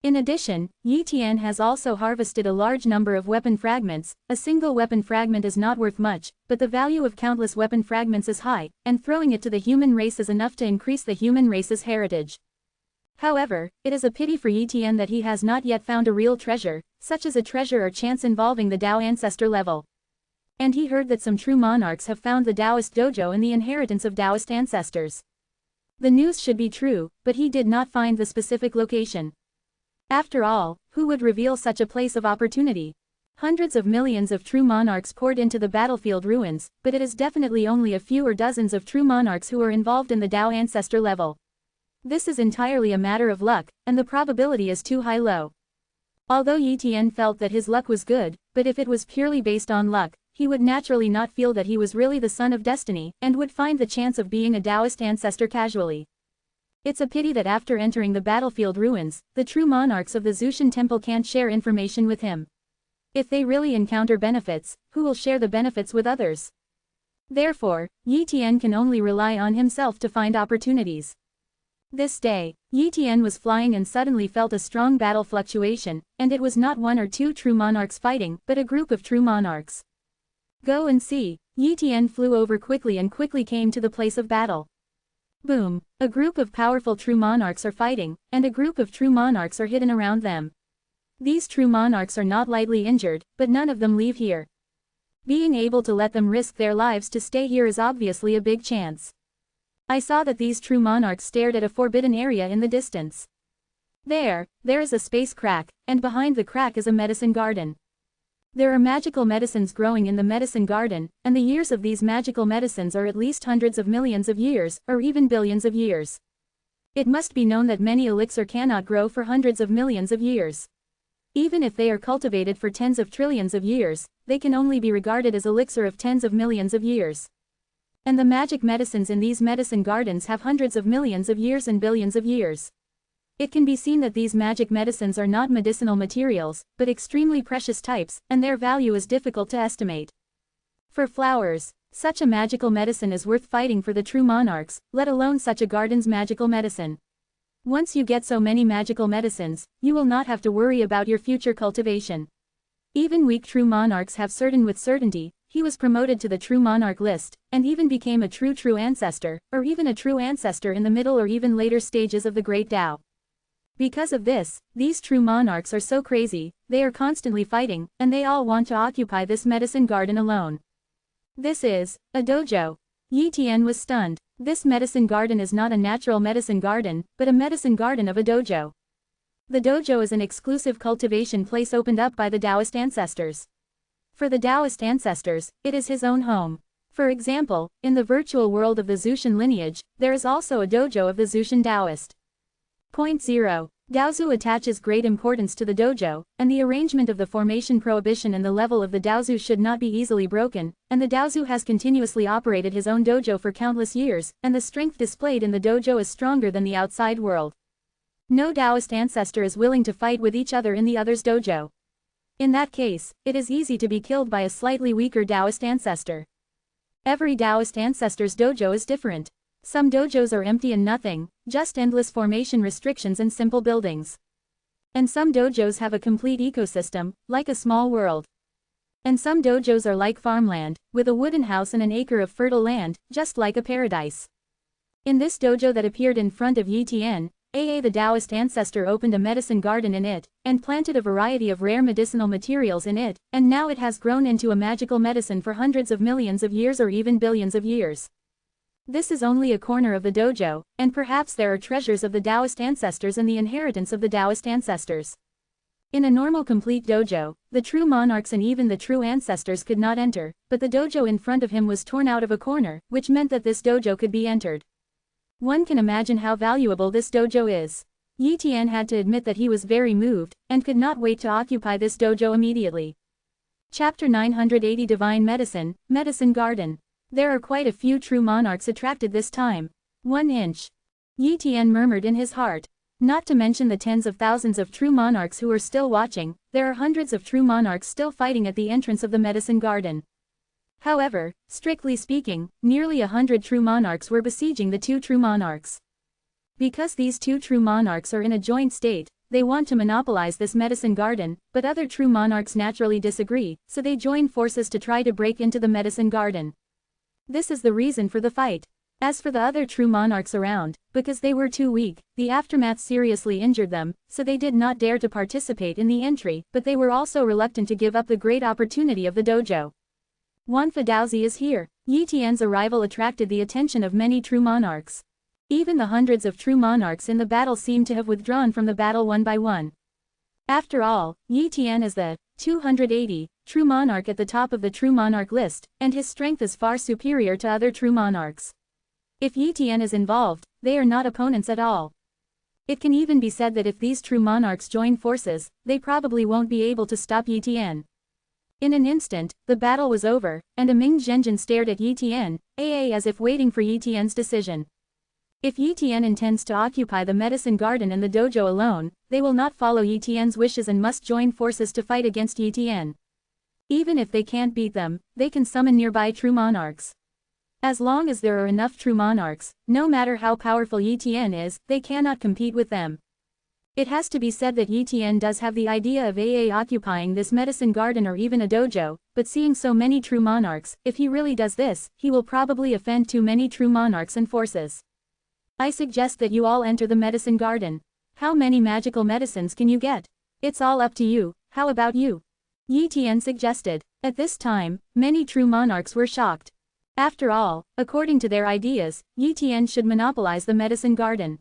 In addition, Yi Tian has also harvested a large number of weapon fragments. A single weapon fragment is not worth much, but the value of countless weapon fragments is high, and throwing it to the human race is enough to increase the human race's heritage. However, it is a pity for Yi Tian that he has not yet found a real treasure, such as a treasure or chance involving the Tao ancestor level. And he heard that some true monarchs have found the Taoist dojo in the inheritance of Taoist ancestors. The news should be true, but he did not find the specific location. After all, who would reveal such a place of opportunity? Hundreds of millions of true monarchs poured into the battlefield ruins, but it is definitely only a few or dozens of true monarchs who are involved in the Tao ancestor level. This is entirely a matter of luck, and the probability is too high-low. Although Yi Tian felt that his luck was good, but if it was purely based on luck, he would naturally not feel that he was really the son of destiny, and would find the chance of being a Taoist ancestor casually. It's a pity that after entering the battlefield ruins, the true monarchs of the Zushan temple can't share information with him. If they really encounter benefits, who will share the benefits with others? Therefore, Yi Tian can only rely on himself to find opportunities. This day, Yi Tian was flying and suddenly felt a strong battle fluctuation, and it was not one or two true monarchs fighting, but a group of true monarchs. Go and see. Yi Tian flew over quickly and quickly came to the place of battle. Boom! A group of powerful true monarchs are fighting, and a group of true monarchs are hidden around them. These true monarchs are not lightly injured, but none of them leave here. Being able to let them risk their lives to stay here is obviously a big chance. I saw that these true monarchs stared at a forbidden area in the distance. There is a space crack, and behind the crack is a medicine garden. There are magical medicines growing in the medicine garden, and the years of these magical medicines are at least hundreds of millions of years, or even billions of years. It must be known that many elixir cannot grow for hundreds of millions of years. Even if they are cultivated for tens of trillions of years, they can only be regarded as elixir of tens of millions of years. And the magic medicines in these medicine gardens have hundreds of millions of years and billions of years. It can be seen that these magic medicines are not medicinal materials, but extremely precious types, and their value is difficult to estimate. For flowers, such a magical medicine is worth fighting for the true monarchs, let alone such a garden's magical medicine. Once you get so many magical medicines, you will not have to worry about your future cultivation. Even weak true monarchs have certain with certainty. He was promoted to the true monarch list, and even became a true ancestor, or even a true ancestor in the middle or even later stages of the Great Tao. Because of this, these true monarchs are so crazy, they are constantly fighting, and they all want to occupy this medicine garden alone. This is a dojo. Yi Tian was stunned. This medicine garden is not a natural medicine garden, but a medicine garden of a dojo. The dojo is an exclusive cultivation place opened up by the Taoist ancestors. For the Taoist ancestors, it is his own home. For example, in the virtual world of the Zushan lineage, there is also a dojo of the Zushan Taoist. Point 0. Daozu attaches great importance to the dojo, and the arrangement of the formation prohibition and the level of the Daozu should not be easily broken, and the Daozu has continuously operated his own dojo for countless years, and the strength displayed in the dojo is stronger than the outside world. No Taoist ancestor is willing to fight with each other in the other's dojo. In that case, it is easy to be killed by a slightly weaker Taoist ancestor. Every Taoist ancestor's dojo is different. Some dojos are empty and nothing, just endless formation restrictions and simple buildings. And some dojos have a complete ecosystem, like a small world. And some dojos are like farmland, with a wooden house and an acre of fertile land, just like a paradise. In this dojo that appeared in front of Yi Tian, the Taoist ancestor opened a medicine garden in it, and planted a variety of rare medicinal materials in it, and now it has grown into a magical medicine for hundreds of millions of years or even billions of years. This is only a corner of the dojo, and perhaps there are treasures of the Taoist ancestors and the inheritance of the Taoist ancestors. In a normal complete dojo, the true monarchs and even the true ancestors could not enter, but the dojo in front of him was torn out of a corner, which meant that this dojo could be entered. One can imagine how valuable this dojo is. Yi Tian had to admit that he was very moved, and could not wait to occupy this dojo immediately. Chapter 980 Divine Medicine, Medicine Garden. There are quite a few true monarchs attracted this time. 1 inch. Yi Tian murmured in his heart. Not to mention the tens of thousands of true monarchs who are still watching, there are hundreds of true monarchs still fighting at the entrance of the medicine garden. However, strictly speaking, nearly 100 true monarchs were besieging the 2 true monarchs. Because these 2 true monarchs are in a joint state, they want to monopolize this medicine garden, but other true monarchs naturally disagree, so they join forces to try to break into the medicine garden. This is the reason for the fight. As for the other true monarchs around, because they were too weak, the aftermath seriously injured them, so they did not dare to participate in the entry, but they were also reluctant to give up the great opportunity of the dojo. Wanfa Daozi is here. Yi Tian's arrival attracted the attention of many true monarchs. Even the hundreds of true monarchs in the battle seemed to have withdrawn from the battle one by one. After all, Yi Tian is the 280 true monarch at the top of the true monarch list, and his strength is far superior to other true monarchs. If Yi Tian is involved, they are not opponents at all. It can even be said that if these true monarchs join forces, they probably won't be able to stop Yi Tian. In an instant, the battle was over, and a Ming Zhenjin stared at Yi Tian, as if waiting for Yi Tian's decision. If Yi Tian intends to occupy the medicine garden and the dojo alone, they will not follow Yi Tian's wishes and must join forces to fight against Yi Tian. Even if they can't beat them, they can summon nearby true monarchs. As long as there are enough true monarchs, no matter how powerful Yi Tian is, they cannot compete with them. It has to be said that Yi Tian does have the idea of occupying this medicine garden or even a dojo, but seeing so many true monarchs, if he really does this, he will probably offend too many true monarchs and forces. I suggest that you all enter the medicine garden. How many magical medicines can you get? It's all up to you. How about you? Yi Tian suggested. At this time, many true monarchs were shocked. After all, according to their ideas, Yi Tian should monopolize the medicine garden.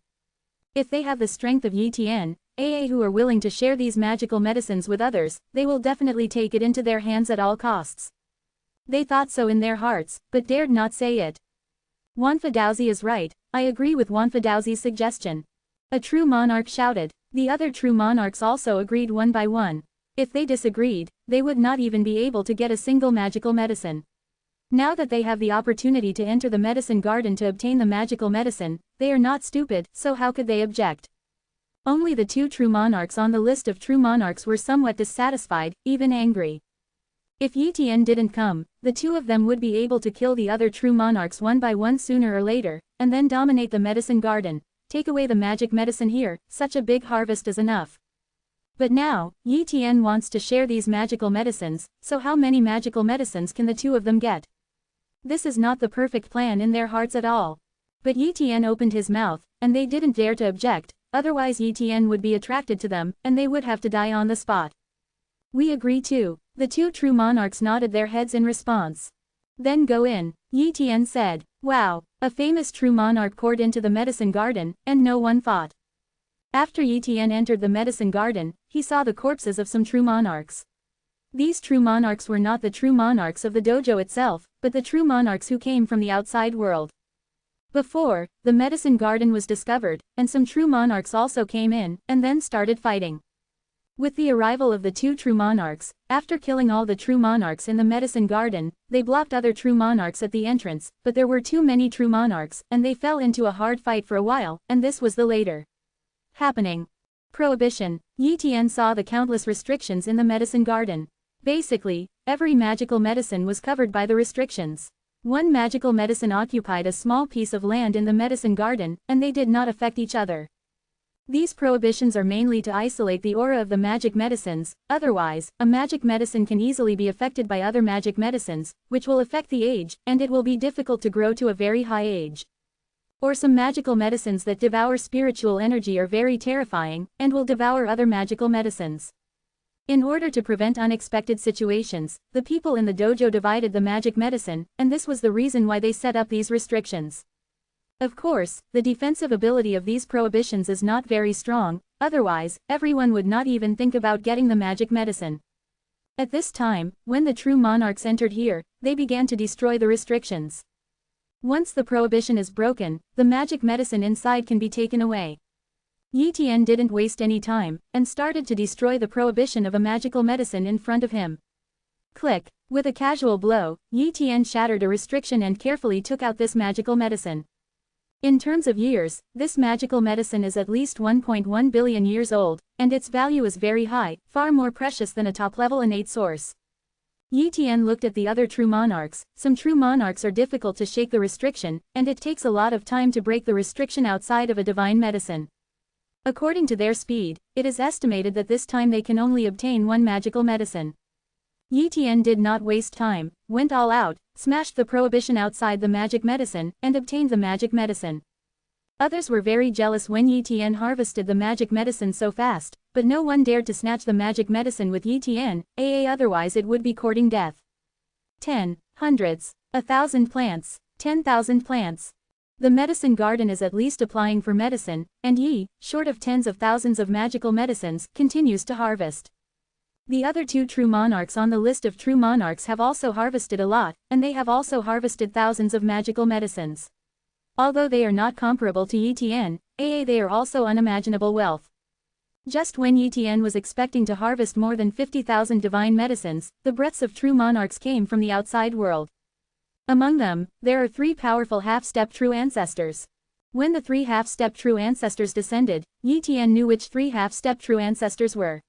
If they have the strength of Yi Tian, who are willing to share these magical medicines with others, they will definitely take it into their hands at all costs. They thought so in their hearts, but dared not say it. Wanfa Daozi is right, I agree with Wanfa Daozi's suggestion. A true monarch shouted. The other true monarchs also agreed one by one. If they disagreed, they would not even be able to get a single magical medicine. Now that they have the opportunity to enter the medicine garden to obtain the magical medicine, they are not stupid, so how could they object? Only the 2 true monarchs on the list of true monarchs were somewhat dissatisfied, even angry. If Yi Tian didn't come, the 2 of them would be able to kill the other true monarchs one by one sooner or later, and then dominate the medicine garden. Take away the magic medicine here, such a big harvest is enough. But now, Yi Tian wants to share these magical medicines, so how many magical medicines can the 2 of them get? This is not the perfect plan in their hearts at all. But Yi Tian opened his mouth, and they didn't dare to object, otherwise Yi Tian would be attracted to them, and they would have to die on the spot. We agree too. The 2 true monarchs nodded their heads in response. Then go in, Yi Tian said. Wow, a famous true monarch poured into the medicine garden, and no one fought. After Yi Tian entered the medicine garden, he saw the corpses of some true monarchs. These true monarchs were not the true monarchs of the dojo itself, but the true monarchs who came from the outside world. Before, the medicine garden was discovered, and some true monarchs also came in, and then started fighting. With the arrival of the 2 true monarchs, after killing all the true monarchs in the medicine garden, they blocked other true monarchs at the entrance, but there were too many true monarchs, and they fell into a hard fight for a while, and this was the later happening. Prohibition. Yi Tian saw the countless restrictions in the medicine garden. Basically, every magical medicine was covered by the restrictions. One magical medicine occupied a small piece of land in the medicine garden, and they did not affect each other. These prohibitions are mainly to isolate the aura of the magic medicines, otherwise, a magic medicine can easily be affected by other magic medicines, which will affect the age, and it will be difficult to grow to a very high age. Or some magical medicines that devour spiritual energy are very terrifying, and will devour other magical medicines. In order to prevent unexpected situations, the people in the dojo divided the magic medicine, and this was the reason why they set up these restrictions. Of course, the defensive ability of these prohibitions is not very strong, otherwise, everyone would not even think about getting the magic medicine. At this time, when the true monarchs entered here, they began to destroy the restrictions. Once the prohibition is broken, the magic medicine inside can be taken away. Yi Tian didn't waste any time, and started to destroy the prohibition of a magical medicine in front of him. Click. With a casual blow, Yi Tian shattered a restriction and carefully took out this magical medicine. In terms of years, this magical medicine is at least 1.1 billion years old, and its value is very high, far more precious than a top-level innate source. Yi Tian looked at the other true monarchs. Some true monarchs are difficult to shake the restriction, and it takes a lot of time to break the restriction outside of a divine medicine. According to their speed, it is estimated that this time they can only obtain one magical medicine. Yi Tian did not waste time, went all out, smashed the prohibition outside the magic medicine, and obtained the magic medicine. Others were very jealous when Yi Tian harvested the magic medicine so fast, but no one dared to snatch the magic medicine with Yi Tian, otherwise it would be courting death. 10, hundreds, 1,000 plants, 10,000 plants. The medicine garden is at least applying for medicine, and Yi, short of tens of thousands of magical medicines, continues to harvest. The other two true monarchs on the list of true monarchs have also harvested a lot, and they have also harvested thousands of magical medicines. Although they are not comparable to Yi Tian, they are also unimaginable wealth. Just when Yi Tian was expecting to harvest more than 50,000 divine medicines, the breaths of true monarchs came from the outside world. Among them, there are 3 powerful half-step true ancestors. When the 3 half-step true ancestors descended, Yi Tian knew which 3 half-step true ancestors were.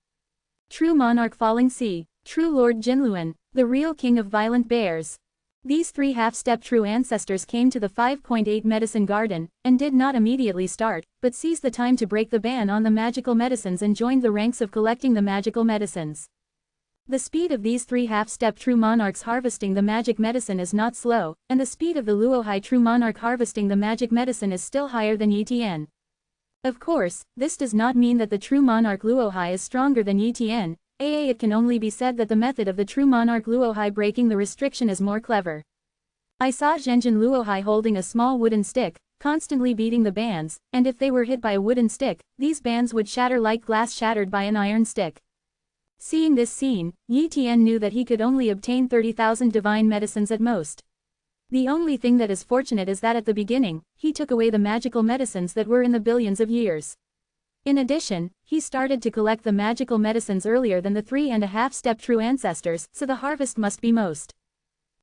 True monarch Falling Sea, true lord Jinluan, the real king of violent bears. These 3 half-step true ancestors came to the 5.8 medicine garden, and did not immediately start, but seized the time to break the ban on the magical medicines and joined the ranks of collecting the magical medicines. The speed of these 3 half-step true monarchs harvesting the magic medicine is not slow, and the speed of the Luohai true monarch harvesting the magic medicine is still higher than Yi Tian. Of course, this does not mean that the true monarch Luohai is stronger than Yi Tian, it can only be said that the method of the true monarch Luohai breaking the restriction is more clever. I saw Zhenjin Luohai holding a small wooden stick, constantly beating the bands, and if they were hit by a wooden stick, these bands would shatter like glass shattered by an iron stick. Seeing this scene, Yi Tian knew that he could only obtain 30,000 divine medicines at most. The only thing that is fortunate is that at the beginning, he took away the magical medicines that were in the billions of years. In addition, he started to collect the magical medicines earlier than the 3.5 step true ancestors, so the harvest must be most.